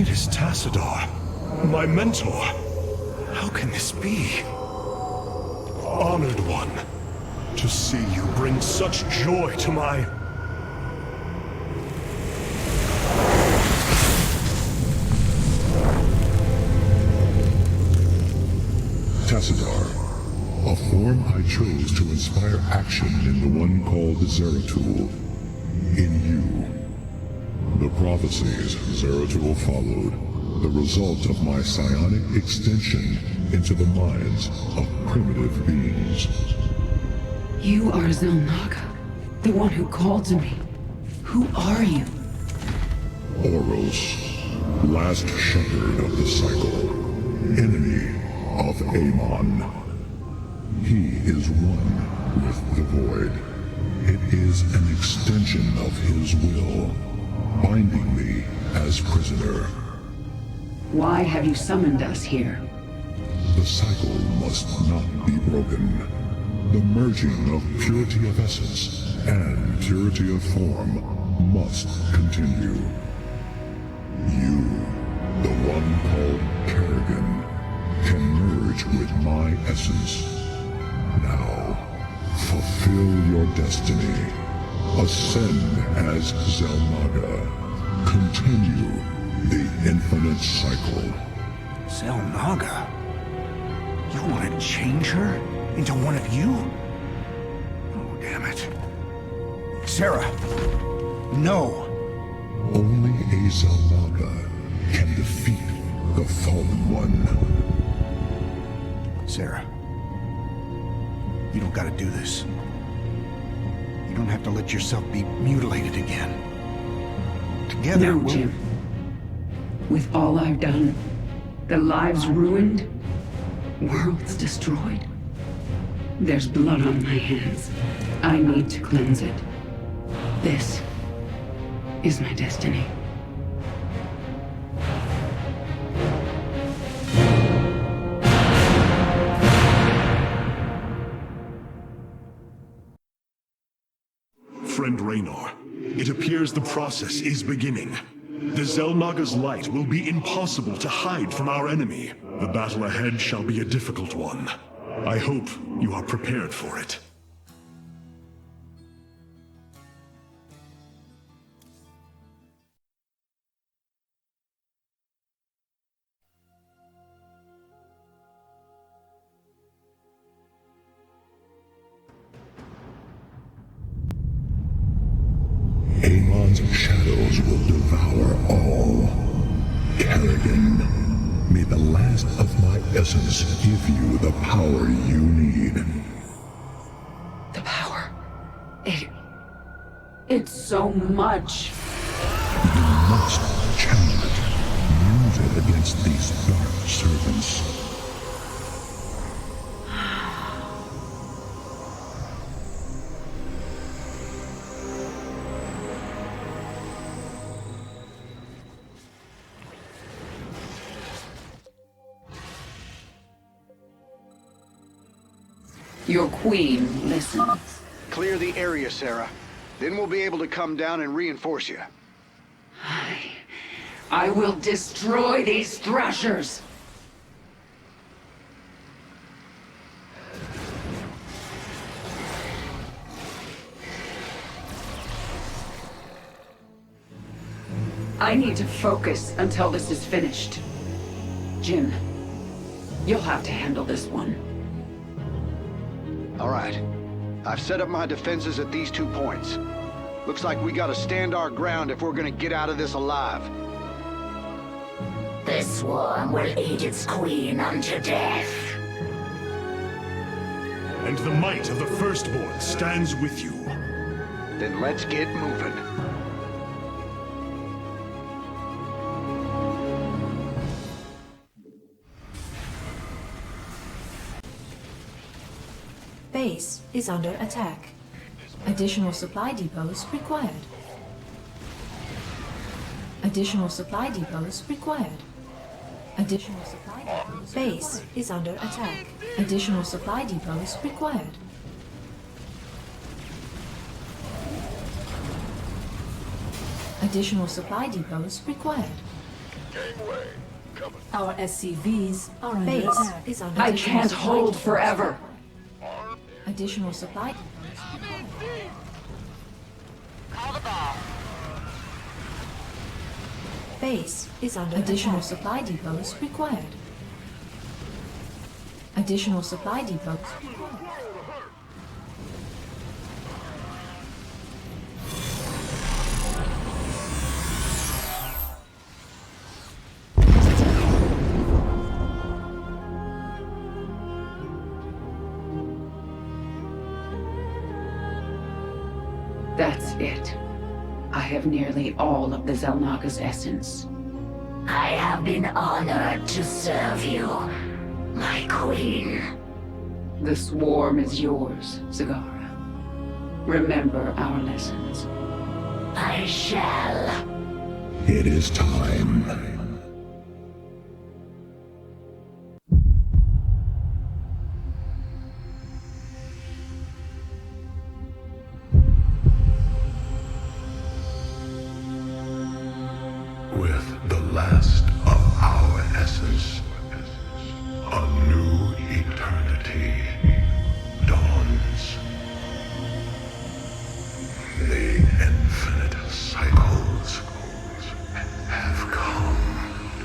It is Tassadar, my mentor. How can this be? Honored one, to see you bring such joy to my... Tassadar, a form I chose to inspire action in the one called Zeratul. In you. The prophecies Zeratul followed, the result of my psionic extension into the minds of primitive beings. You are Zelnaga, the one who called to me. Who are you? Oros, last shepherd of the cycle, enemy of Amon. He is one with the void. It is an extension of his will, binding me as prisoner. Why have you summoned us here? The cycle must not be broken. The merging of purity of essence and purity of form must continue. You, the one called Kerrigan, can merge with my essence. Now, fulfill your destiny. Ascend as Zelnaga. Continue the infinite cycle. Zelnaga? You want to change her into one of you? Oh, damn it. Sarah, no. Only a Zelnaga can defeat the Fallen One. Sarah, you don't gotta do this. You don't have to let yourself be mutilated again. Together, No, Jim. With all I've done, the lives ruined, worlds destroyed, there's blood on my hands. I need to cleanse it. This is my destiny. Friend Raynor, it appears the process is beginning. The Zelnaga's light will be impossible to hide from our enemy. The battle ahead shall be a difficult one. I hope you are prepared for it. Amon's shadows will devour all. Kerrigan, may the last of my essence give you the power you need. The power. It's so much. You must channel it. Use it against these dark servants. Your queen listens. Clear the area, Sarah. Then we'll be able to come down and reinforce you. I will destroy these thrashers! I need to focus until this is finished. Jim, you'll have to handle this one. All right. I've set up my defenses at these 2 points. Looks like we gotta stand our ground if we're gonna get out of this alive. The swarm will eat its queen unto death. And the might of the Firstborn stands with you. Then let's get moving. Base is under attack. Additional supply depots required. Additional supply depots required. Additional supply depots. Base is under attack. Additional supply depots required. Additional supply depots required. Our SCVs are under attack. Is under I can't hold forever. Additional supply depots required. Base is under additional supply depots required. Additional supply depots required. That's it. I have nearly all of the Xelnaga's essence. I have been honored to serve you, my queen. The swarm is yours, Zagara. Remember our lessons. I shall. It is time. With the last of our essence, a new eternity dawns. The infinite cycles have come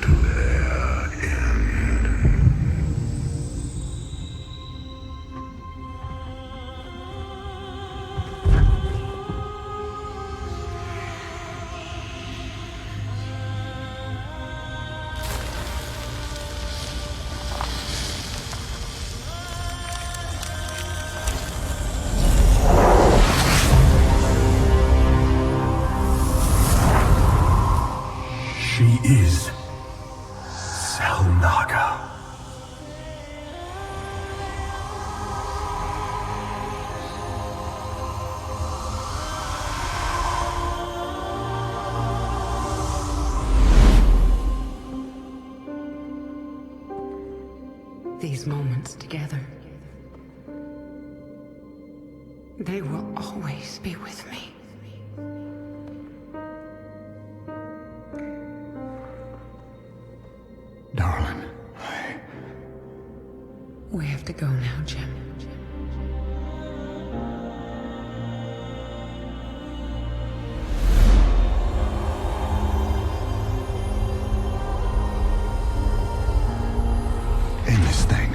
to their end. She is Xelnaga. These moments together, they will always be with me. Darling. We have to go now, Jim. End this thing.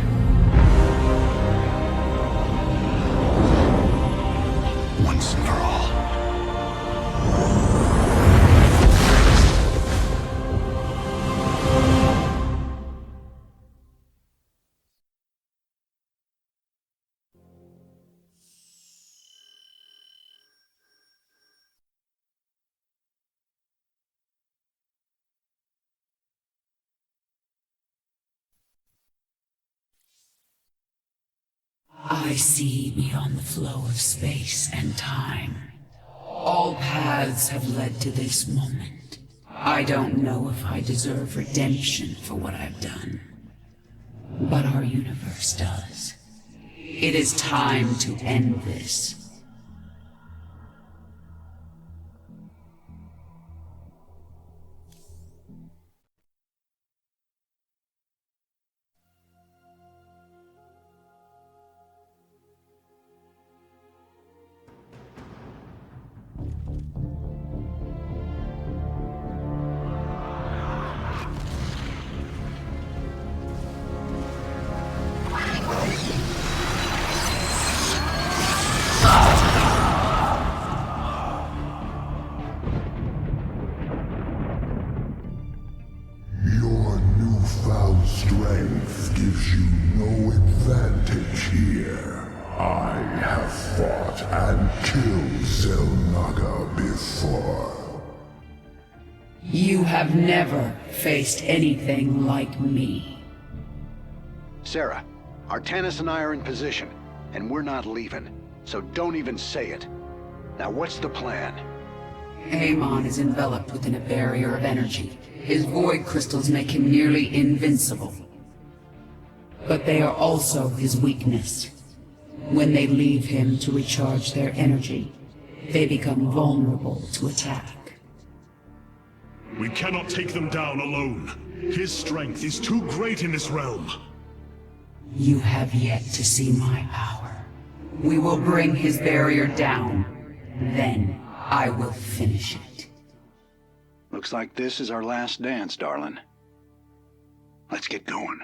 Once and for all. I see beyond the flow of space and time. All paths have led to this moment. I don't know if I deserve redemption for what I've done, but our universe does. It is time to end this. Your newfound strength gives you no advantage here. I have fought and killed Xelnaga before. You have never faced anything like me. Sarah, Artanis and I are in position, and we're not leaving, so don't even say it. Now what's the plan? Amon is enveloped within a barrier of energy. His void crystals make him nearly invincible. But they are also his weakness. When they leave him to recharge their energy, they become vulnerable to attack. We cannot take them down alone. His strength is too great in this realm. You have yet to see my power. We will bring his barrier down. Then I will finish it. Looks like this is our last dance, darling. Let's get going.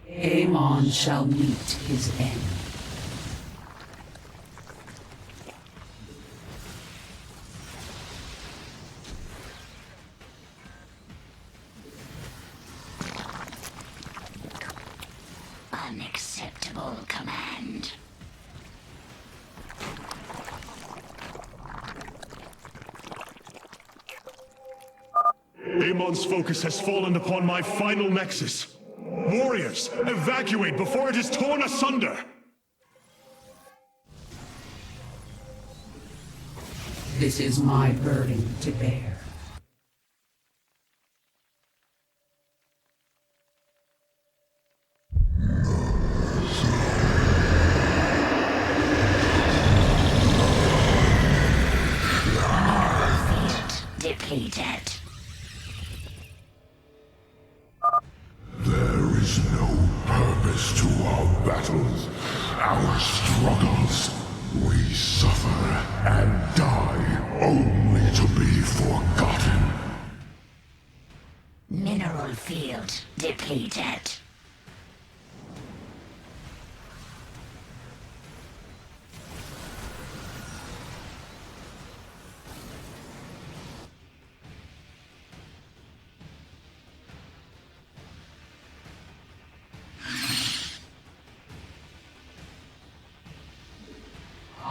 Amon shall meet his end. Amon's focus has fallen upon my final nexus. Warriors, evacuate before it is torn asunder! This is my burden to bear. Depleted. There is no purpose to our battles, our struggles. We suffer and die only to be forgotten. Mineral field depleted.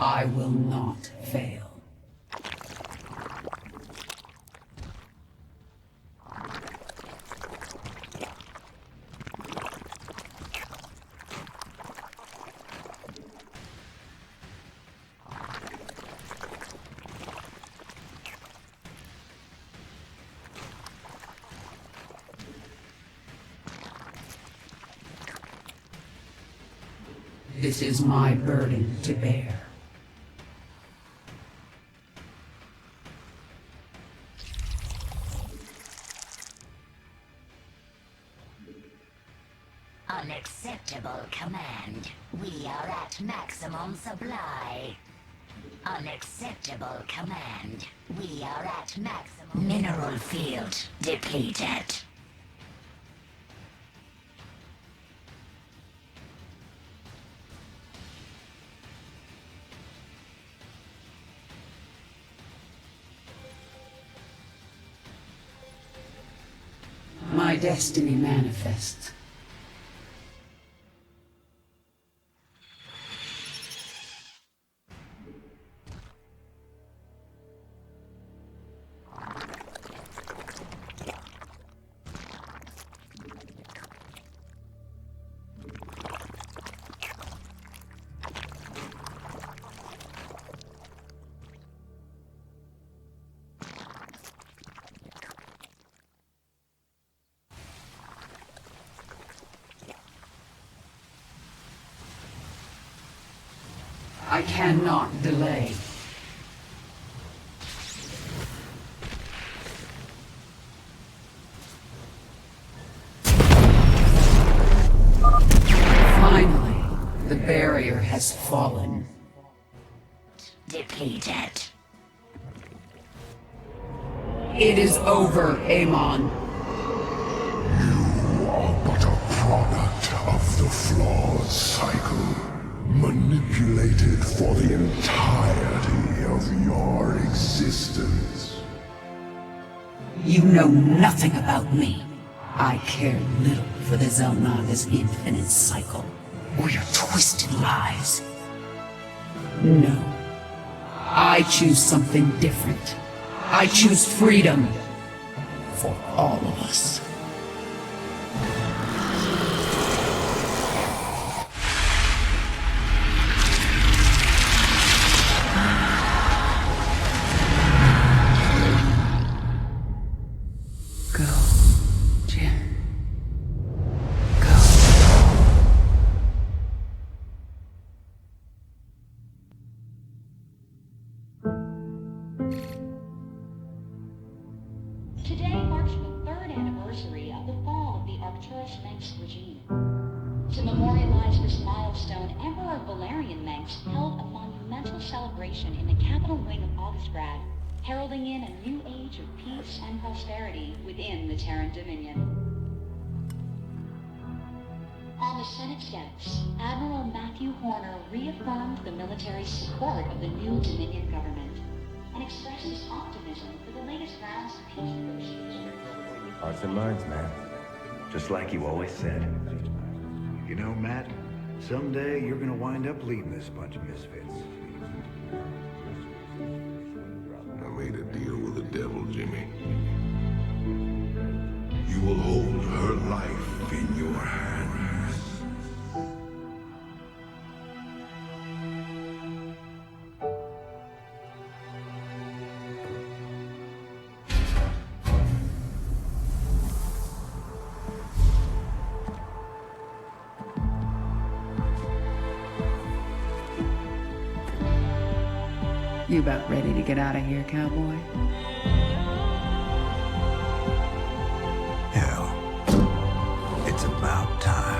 I will not fail. This is my burden to bear. Unacceptable command. We are at maximum supply. Unacceptable command. We are at maximum... Mineral field depleted. My destiny manifests. I cannot delay. Finally, the barrier has fallen. Depleted. It is over, Amon. You are but a product of the flawed cycle. Manipulated for the entirety of your existence. You know nothing about me. I care little for the Zelnaga's infinite cycle, or your twisted lies. No. I choose something different. I choose freedom. For all of us. Today marks the third anniversary of the fall of the Arcturus Mengsk regime. To memorialize this milestone, Emperor Valerian Mengsk held a monumental celebration in the capital wing of Augustgrad, heralding in a new age of peace and prosperity within the Terran Dominion. On the Senate steps, Admiral Matthew Horner reaffirmed the military's support of the new Dominion government and expressed his optimism for the latest rounds of peace negotiations. Hearts and minds, man. Just like you always said. You know, Matt, someday you're gonna wind up leading this bunch of misfits. I made a deal with the devil, Jimmy. You about ready to get out of here, cowboy? Hell, it's about time.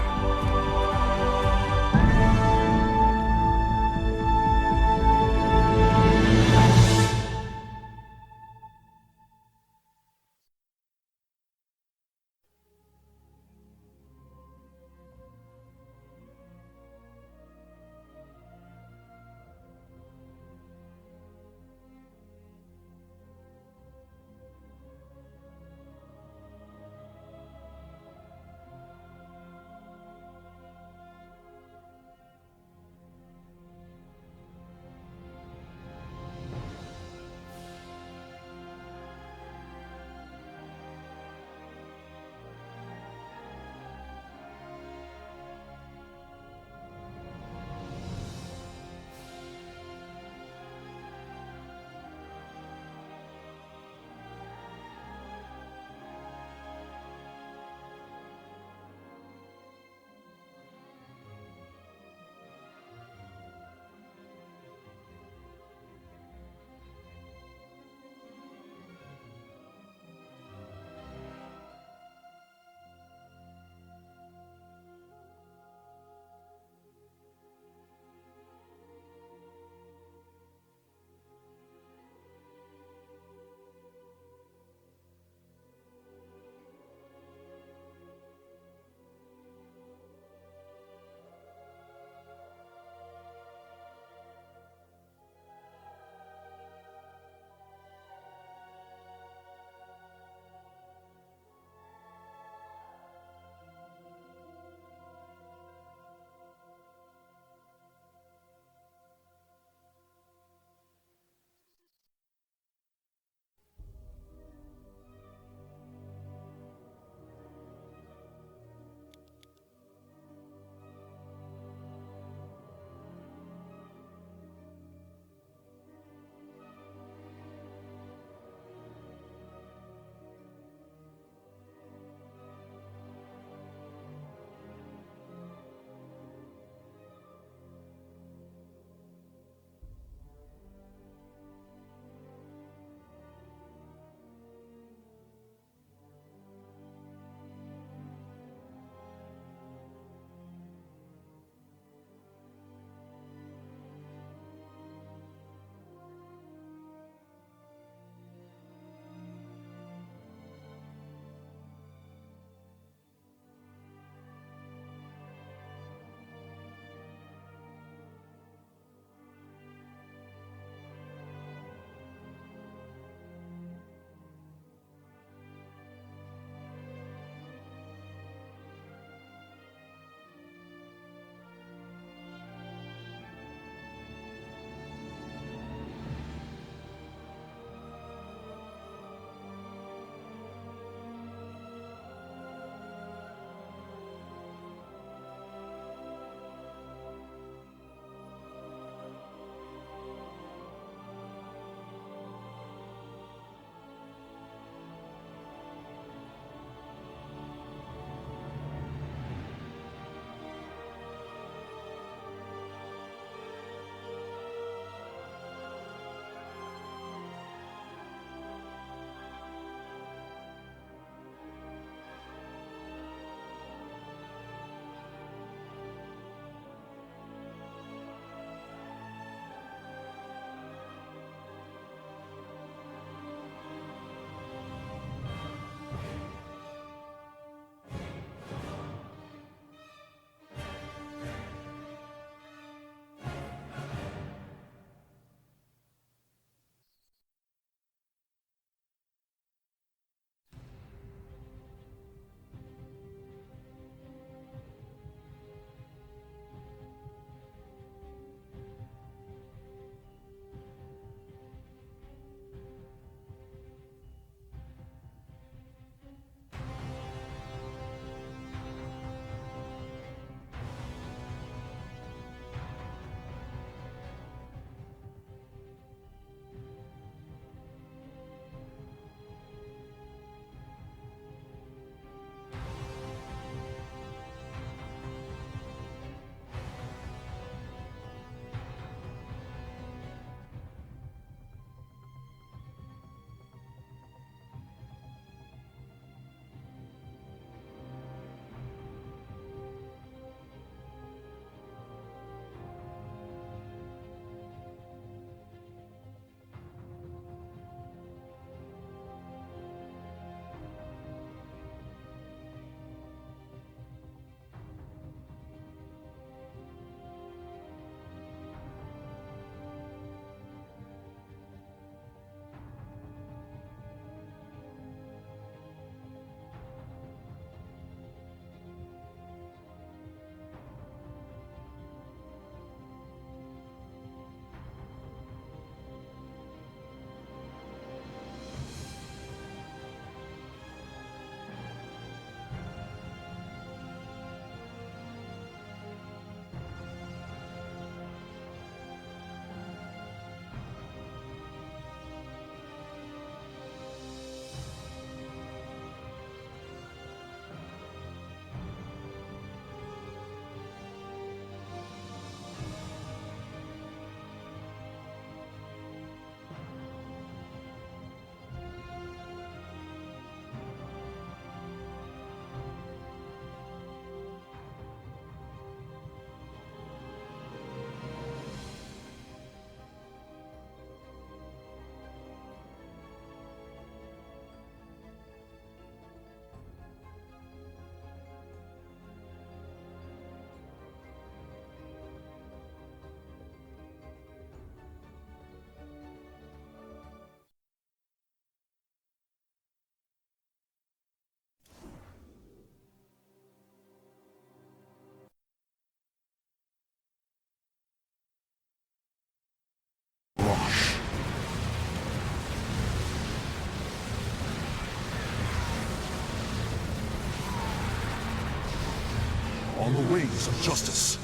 on the ways of justice.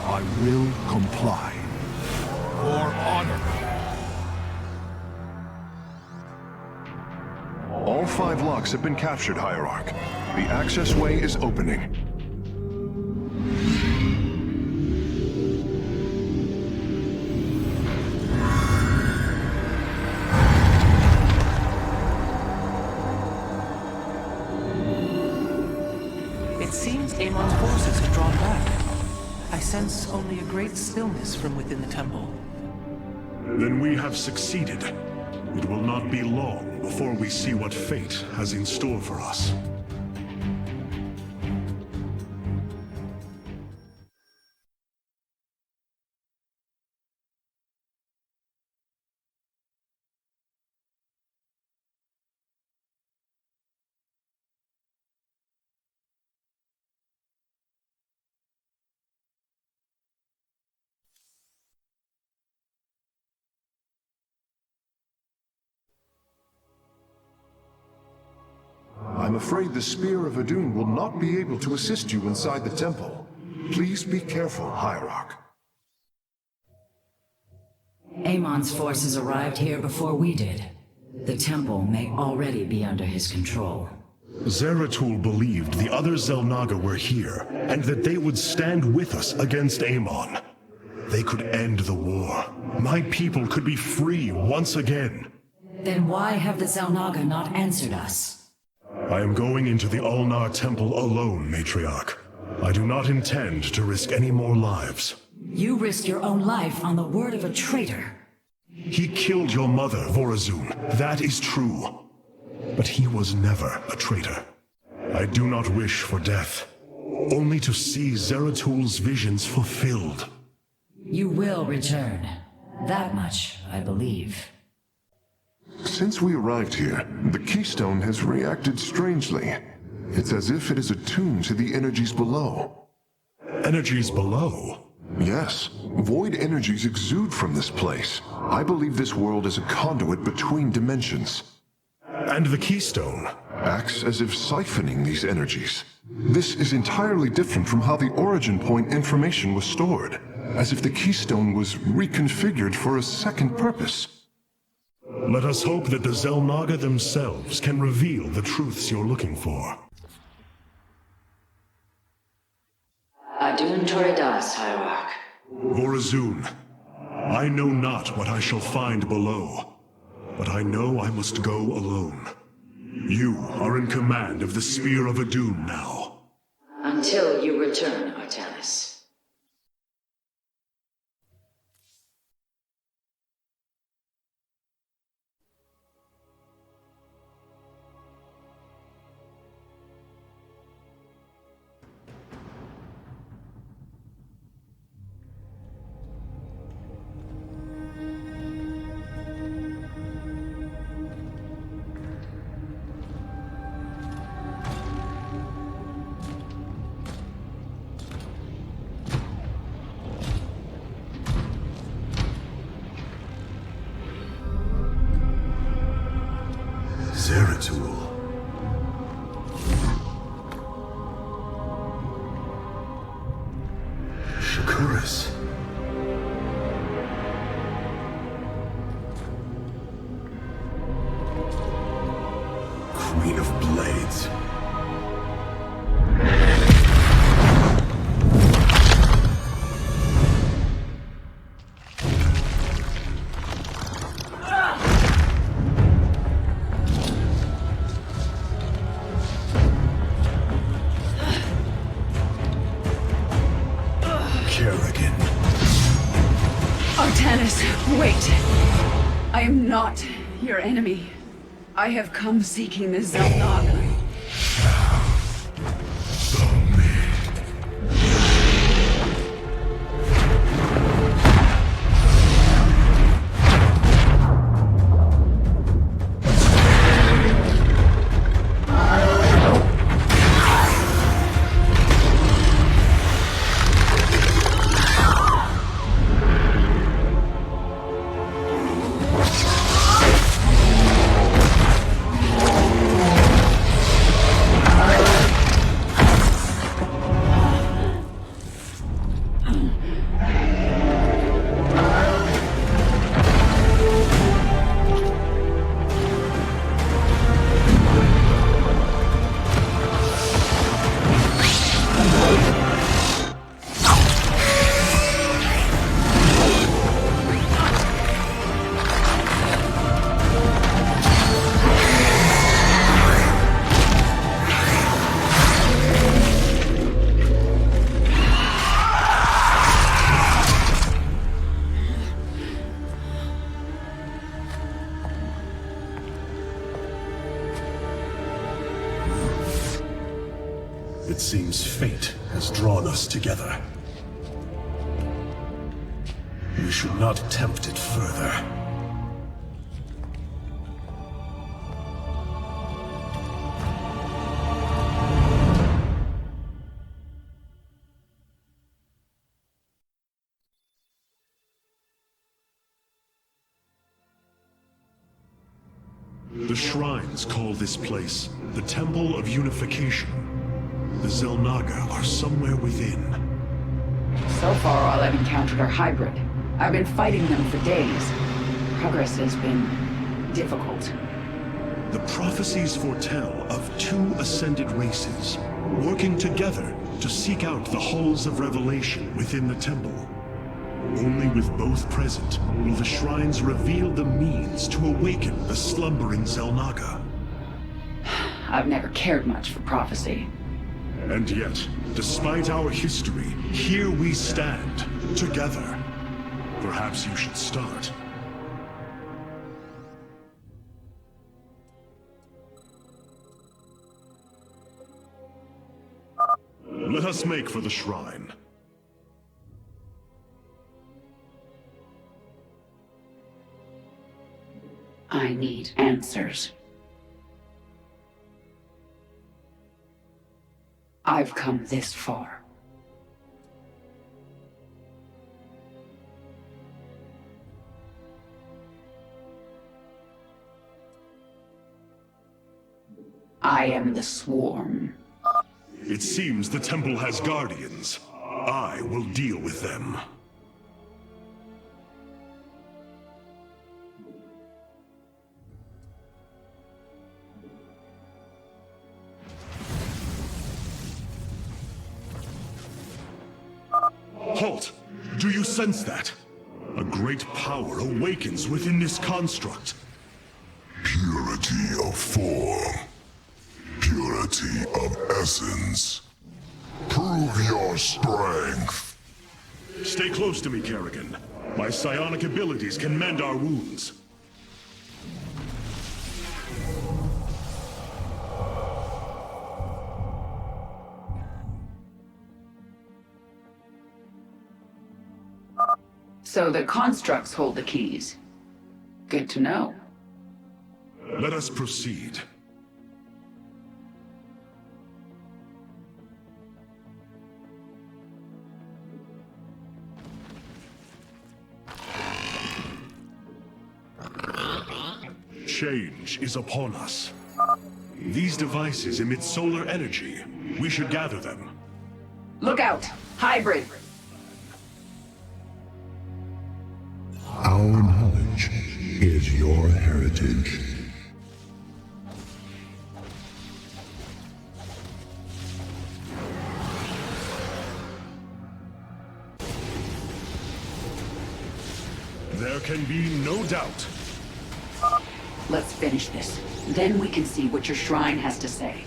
I will comply. For honor. All 5 locks have been captured, Hierarch. The access way is opening. It seems Amon's forces have drawn back. I sense only a great stillness from within the temple. Then we have succeeded. It will not be long before we see what fate has in store for us. I'm afraid the Spear of Adun will not be able to assist you inside the temple. Please be careful, Hierarch. Amon's forces arrived here before we did. The temple may already be under his control. Zeratul believed the other Xel'Naga were here, and that they would stand with us against Amon. They could end the war. My people could be free once again. Then why have the Xel'Naga not answered us? I am going into the Ulnar Temple alone, Matriarch. I do not intend to risk any more lives. You risk your own life on the word of a traitor. He killed your mother, Vorazun. That is true. But he was never a traitor. I do not wish for death, only to see Zeratul's visions fulfilled. You will return. That much, I believe. Since we arrived here, the Keystone has reacted strangely. It's as if it is attuned to the energies below. Energies below? Yes. Void energies exude from this place. I believe this world is a conduit between dimensions. And the Keystone? Acts as if siphoning these energies. This is entirely different from how the origin point information was stored. As if the Keystone was reconfigured for a second purpose. Let us hope that the Xel'Naga themselves can reveal the truths you're looking for. Adun Toridas, Hierarch. Vorazun, I know not what I shall find below, but I know I must go alone. You are in command of the Spear of Adun now. Until you return, Artanis. Zeratul. Shakuras. Queen of Blades. Artanis, wait! I am not your enemy. I have come seeking the Xel'Naga. It seems fate has drawn us together. We should not tempt it further. The shrines call this place the Temple of Unification. The Xel'Naga are somewhere within. So far, all I've encountered are hybrid. I've been fighting them for days. Progress has been difficult. The prophecies foretell of two ascended races, working together to seek out the halls of revelation within the temple. Only with both present will the shrines reveal the means to awaken the slumbering Xel'Naga. I've never cared much for prophecy. And yet, despite our history, here we stand, together. Perhaps you should start. Let us make for the shrine. I need answers. I've come this far. I am the Swarm. It seems the temple has guardians. I will deal with them. Halt! Do you sense that? A great power awakens within this construct. Purity of form. Purity of essence. Prove your strength. Stay close to me, Kerrigan. My psionic abilities can mend our wounds. So the constructs hold the keys. Good to know. Let us proceed. Change is upon us. These devices emit solar energy. We should gather them. Look out! Hybrid! Our knowledge is your heritage. There can be no doubt. Let's finish this. Then we can see what your shrine has to say.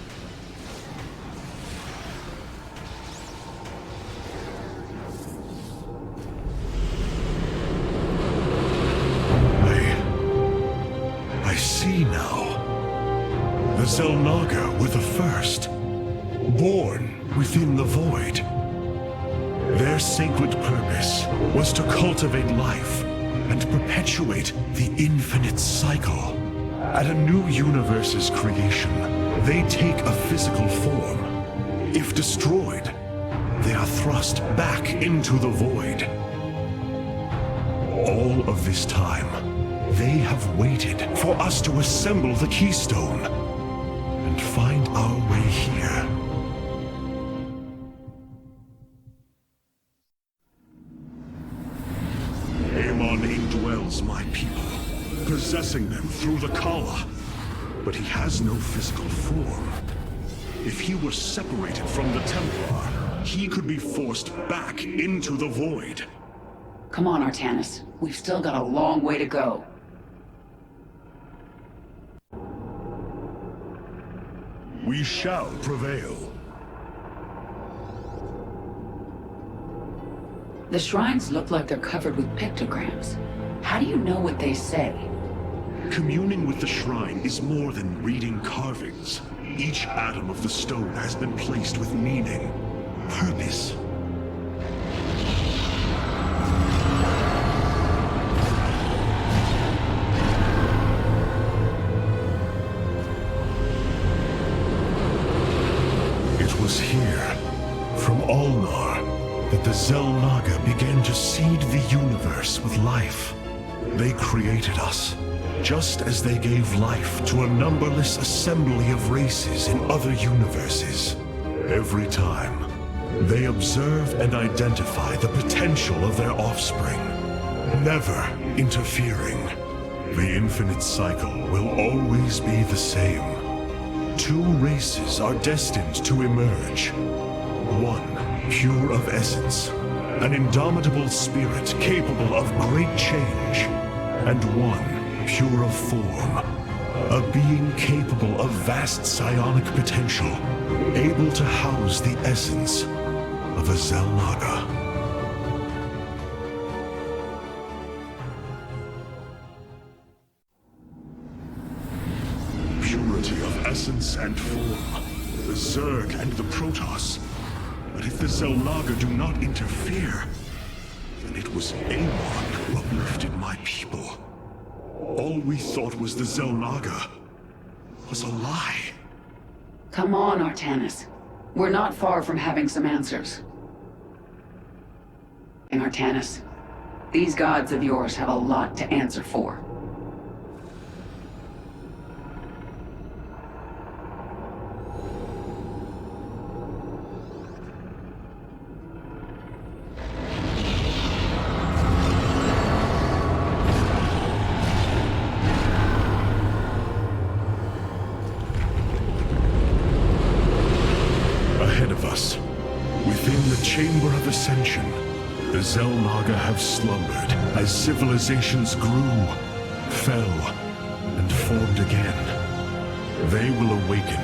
I see now. The Xel'Naga were the first. Born within the void. Their sacred purpose was to cultivate life and perpetuate the infinite cycle. At a new universe's creation, they take a physical form. If destroyed, they are thrust back into the void. All of this time, they have waited for us to assemble the keystone and find our way here. Amon indwells my people, possessing them through the Kala. But he has no physical form. If he were separated from the Templar, he could be forced back into the void. Come on, Artanis. We've still got a long way to go. We shall prevail. The shrines look like they're covered with pictograms. How do you know what they say? Communing with the shrine is more than reading carvings. Each atom of the stone has been placed with meaning, purpose. It was here, from Ulnar, that the Xel'Naga began to seed the universe with life. They created us, just as they gave life to a numberless assembly of races in other universes. Every time, they observe and identify the potential of their offspring, never interfering. The infinite cycle will always be the same. Two races are destined to emerge. One, pure of essence, an indomitable spirit capable of great change, and one, pure of form, a being capable of vast psionic potential, able to house the essence of a Xel'Naga. Purity of essence and form, the Zerg and the Protoss. But if the Xel'Naga do not interfere, then it was Amon who uplifted my people. All we thought was the Xel'Naga was a lie. Come on, Artanis. We're not far from having some answers. And Artanis, these gods of yours have a lot to answer for. Ahead of us, within the Chamber of Ascension, the Xel'Naga have slumbered as civilizations grew, fell, and formed again. They will awaken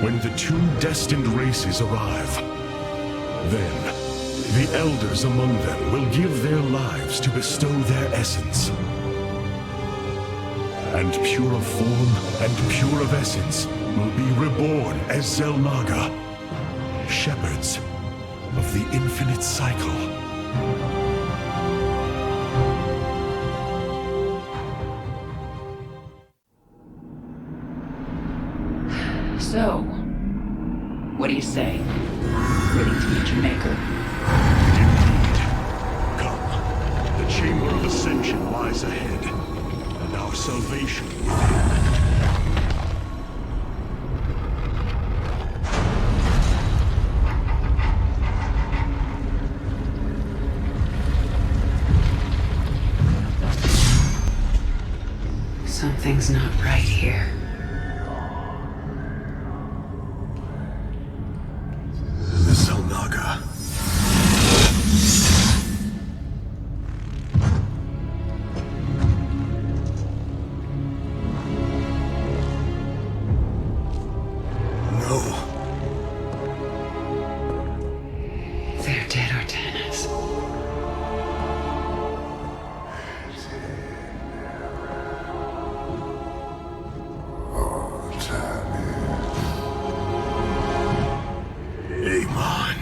when the two destined races arrive. Then, the elders among them will give their lives to bestow their essence. And pure of form and pure of essence will be reborn as Xel'Naga, shepherds of the infinite cycle. So, what do you say? Ready to meet your maker? Indeed. Come. The Chamber of Ascension lies ahead, and our salvation within. Something's not right here. The Xel'Naga. No. They're dead, Artanis. Amon.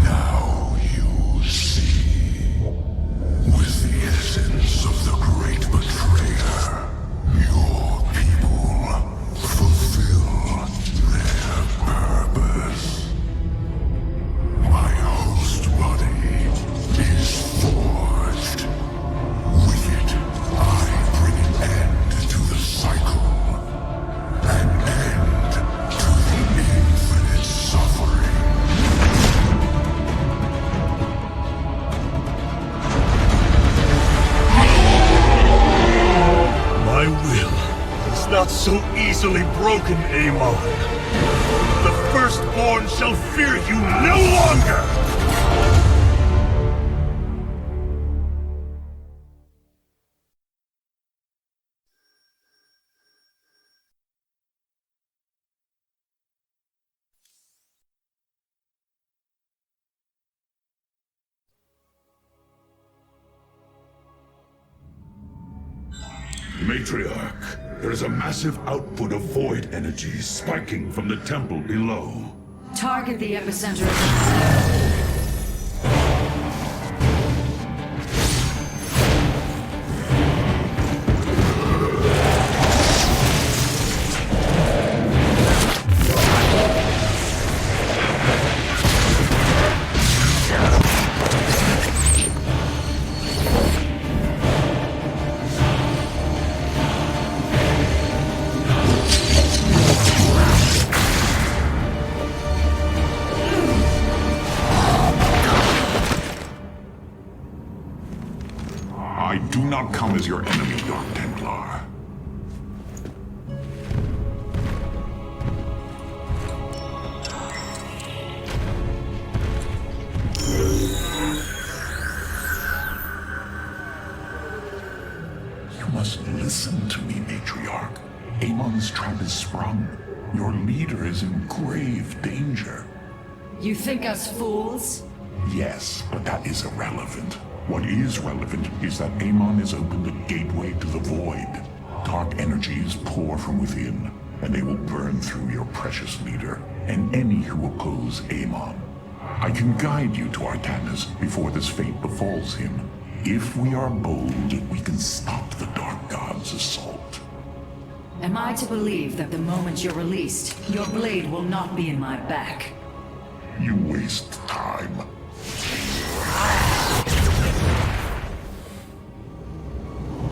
Now you see. With the essence of the great betrayer, your people fulfill their purpose. My host body is forged. With it, I bring an end to the cycle. An end to the infinite suffering. My will is not so easily broken, Amon. The Firstborn shall fear you no longer! Matriarch, there is a massive output of void energy spiking from the temple below. Target the epicenter of the... I do not come as your enemy, Dark Templar. You must listen to me, Matriarch. Amon's trap is sprung. Your leader is in grave danger. You think us fools? Yes, but that is irrelevant. What is relevant is that Amon has opened a gateway to the void. Dark energies pour from within, and they will burn through your precious leader, and any who oppose Amon. I can guide you to Artanis before this fate befalls him. If we are bold, we can stop the Dark God's assault. Am I to believe that the moment you're released, your blade will not be in my back? You waste time.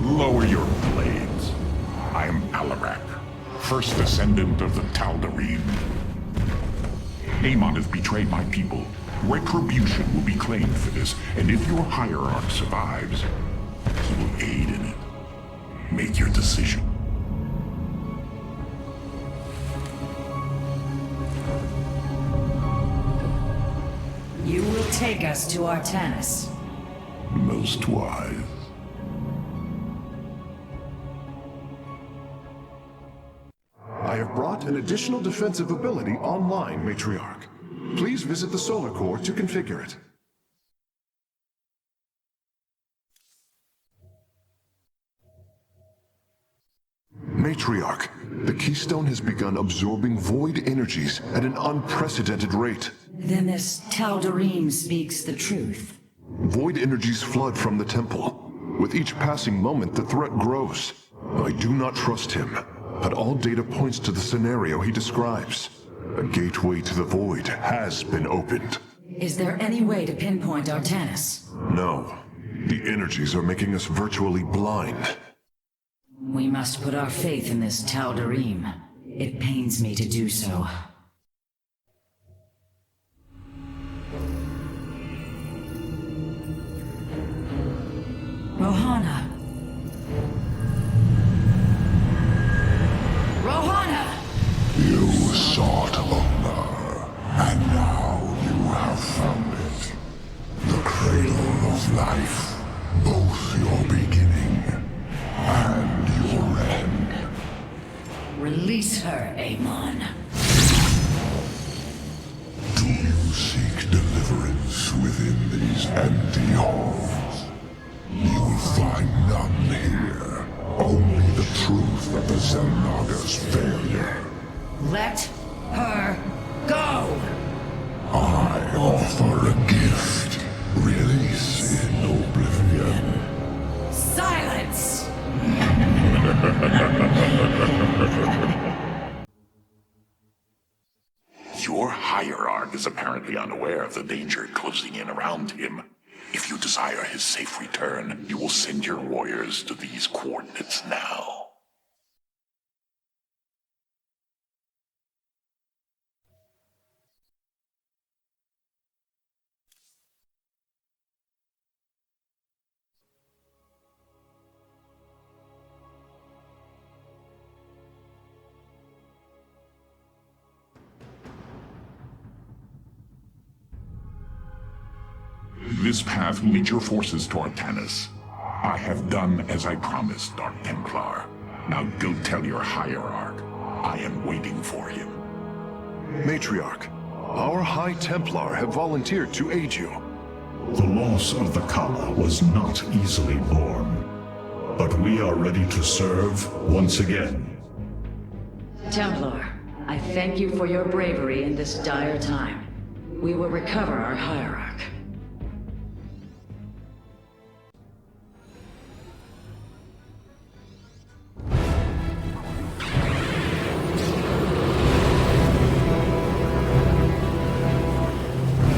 Lower your blades. I am Alarak, first descendant of the Tal'Darim. Amon has betrayed my people. Retribution will be claimed for this, and if your hierarch survives, he will aid in it. Make your decision. You will take us to Artanis. Most wise. I have brought an additional defensive ability online, Matriarch. Please visit the Solar Core to configure it. Matriarch, the Keystone has begun absorbing void energies at an unprecedented rate. Then this Tal'Darim speaks the truth. Void energies flood from the temple. With each passing moment, the threat grows. I do not trust him, but all data points to the scenario he describes. A gateway to the void has been opened. Is there any way to pinpoint Artanis? No. The energies are making us virtually blind. We must put our faith in this Tal'Darim. It pains me to do so. Rohana! Rohana! You sought honor, and now you have found it. The cradle of life, both your beginning and your end. Release her, Amon. Do you seek deliverance within these empty halls? You will find none here. Only the truth of the Xel'Naga's failure. Let her go! I offer a gift. Release in oblivion. Silence! Your hierarch is apparently unaware of the danger closing in around him. If you desire his safe return, you will send your warriors to these coordinates now. This path will lead your forces to Artanis. I have done as I promised, Dark Templar. Now go tell your hierarch. I am waiting for him. Matriarch, our High Templar have volunteered to aid you. The loss of the Kala was not easily borne. but we are ready to serve once again. Templar, I thank you for your bravery in this dire time. We will recover our hierarch.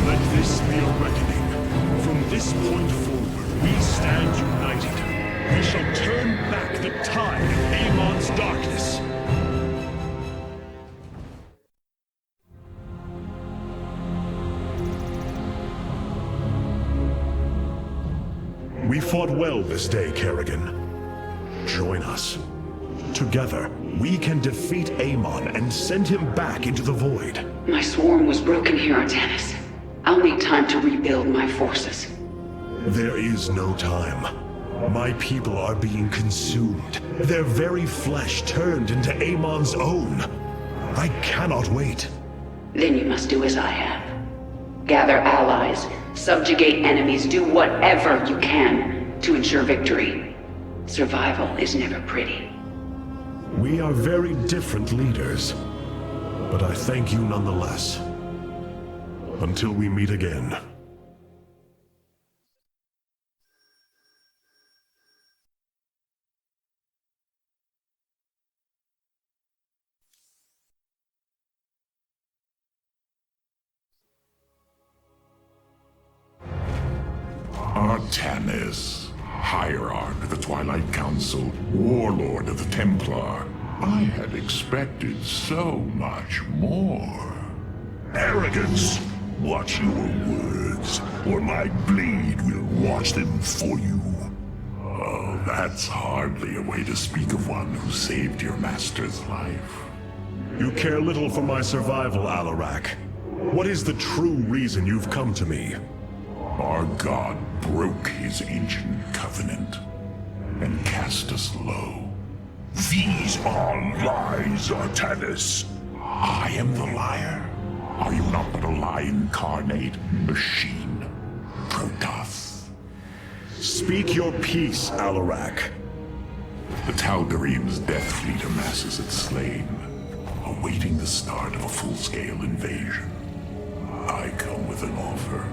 Let this be a reckoning. From this point forward, we stand united. We shall turn back the tide of Amon's darkness. We fought well this day, Kerrigan. Join us. Together, we can defeat Amon and send him back into the void. My swarm was broken here, Artanis. I'll need time to rebuild my forces. There is no time. My people are being consumed. Their very flesh turned into Amon's own. I cannot wait. Then you must do as I have. Gather allies, subjugate enemies, do whatever you can to ensure victory. Survival is never pretty. We are very different leaders, but I thank you nonetheless. Until we meet again. Artanis, Hierarch of the Twilight Council, Warlord of the Templar. I had expected so much more. Arrogance! Watch your words, or my blade will watch them for you. Oh, that's hardly a way to speak of one who saved your master's life. You care little for my survival, Alarak. What is the true reason you've come to me? Our god broke his ancient covenant and cast us low. These are lies, Artanis. I am the liar? Are you not but a lie incarnate, machine? Protoss. Speak your peace, Alarak. The Tal'Darim's death fleet amasses its slain, awaiting the start of a full-scale invasion. I come with an offer.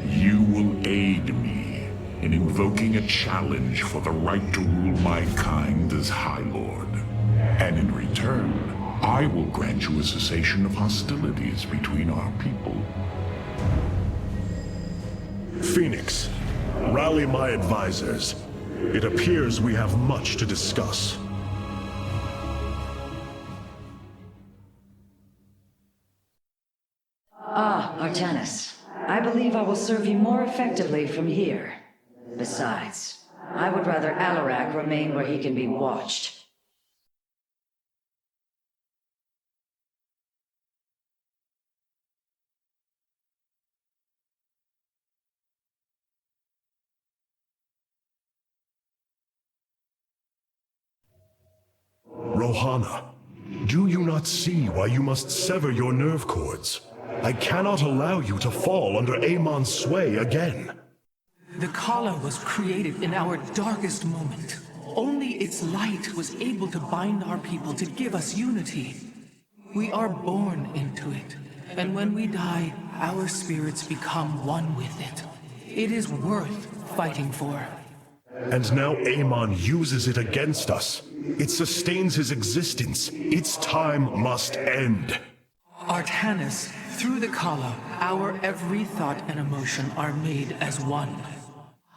You will aid me in invoking a challenge for the right to rule my kind as High Lord. And in return, I will grant you a cessation of hostilities between our people. Phoenix, rally my advisors. It appears we have much to discuss. Ah, Artanis. I believe I will serve you more effectively from here. Besides, I would rather Alarak remain where he can be watched. Rohana, do you not see why you must sever your nerve cords? I cannot allow you to fall under Amon's sway again. The Kala was created in our darkest moment. Only its light was able to bind our people to give us unity. We are born into it, and when we die, our spirits become one with it. It is worth fighting for. And now Amon uses it against us. It sustains his existence. Its time must end. Artanis, through the Kala, our every thought and emotion are made as one.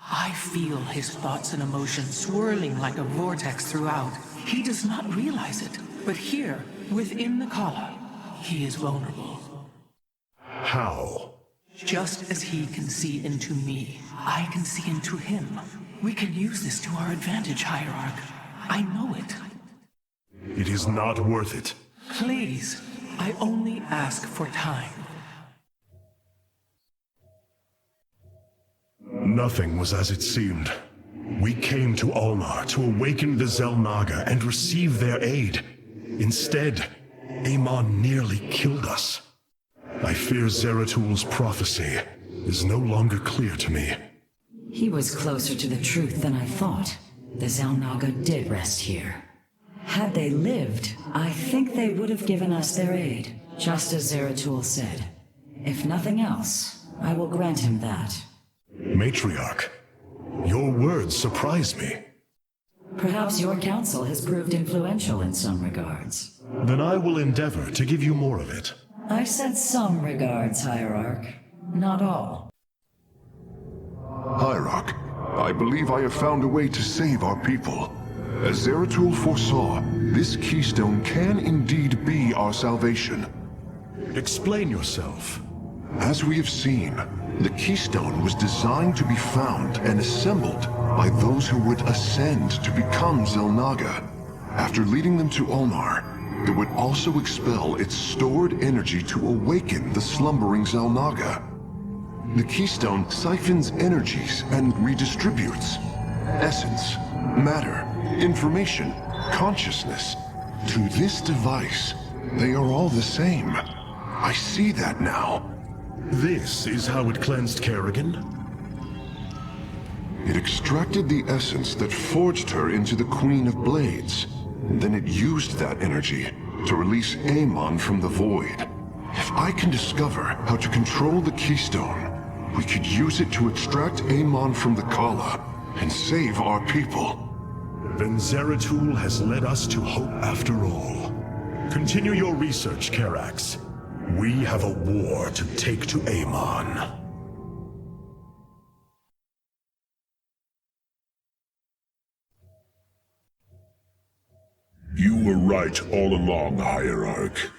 I feel his thoughts and emotions swirling like a vortex throughout. He does not realize it, but here, within the Kala, he is vulnerable. How? Just as he can see into me, I can see into him. We can use this to our advantage, Hierarch. I know it. It is not worth it. Please, I only ask for time. Nothing was as it seemed. We came to Ulnar to awaken the Xel'Naga and receive their aid. Instead, Amon nearly killed us. I fear Zeratul prophecy is no longer clear to me. He was closer to the truth than I thought. The Zelnaga did rest here. Had they lived, I think they would have given us their aid, just as Zeratul said. If nothing else, I will grant him that. Matriarch, your words surprise me. Perhaps your counsel has proved influential in some regards. Then I will endeavor to give you more of it. I said some regards, Hierarch. Not all. Hierarch, I believe I have found a way to save our people. As Zeratul foresaw, this keystone can indeed be our salvation. Explain yourself. As we have seen, the keystone was designed to be found and assembled by those who would ascend to become Zelnaga. After leading them to Ulnar, it would also expel its stored energy to awaken the slumbering Zelnaga. The keystone siphons energies and redistributes essence, matter, information, consciousness. To this device, they are all the same. I see that now. This is how it cleansed Kerrigan? It extracted the essence that forged her into the Queen of Blades. Then it used that energy to release Amon from the void. If I can discover how to control the keystone, we could use it to extract Amon from the Kala and save our people. Then Zeratul has led us to hope after all. Continue your research, Karax. We have a war to take to Amon. You were right all along, Hierarch.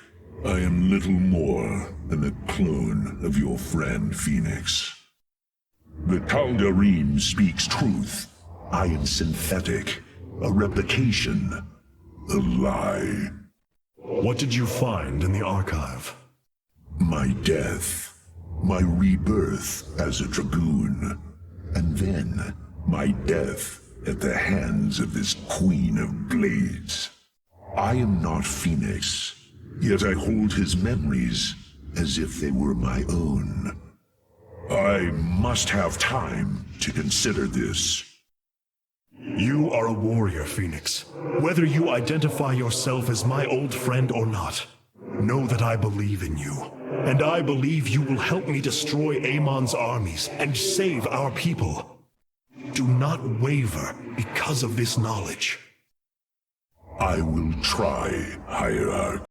I am little more than a clone of your friend Phoenix. The Kaldarim speaks truth. I am synthetic, a replication, a lie. What did you find in the archive? My death, my rebirth as a dragoon, and then my death at the hands of this Queen of Blades. I am not Phoenix, yet I hold his memories as if they were my own. I must have time to consider this. You are a warrior, Phoenix. Whether you identify yourself as my old friend or not, know that I believe in you. And I believe you will help me destroy Amon's armies and save our people. Do not waver because of this knowledge. I will try, Hierarch.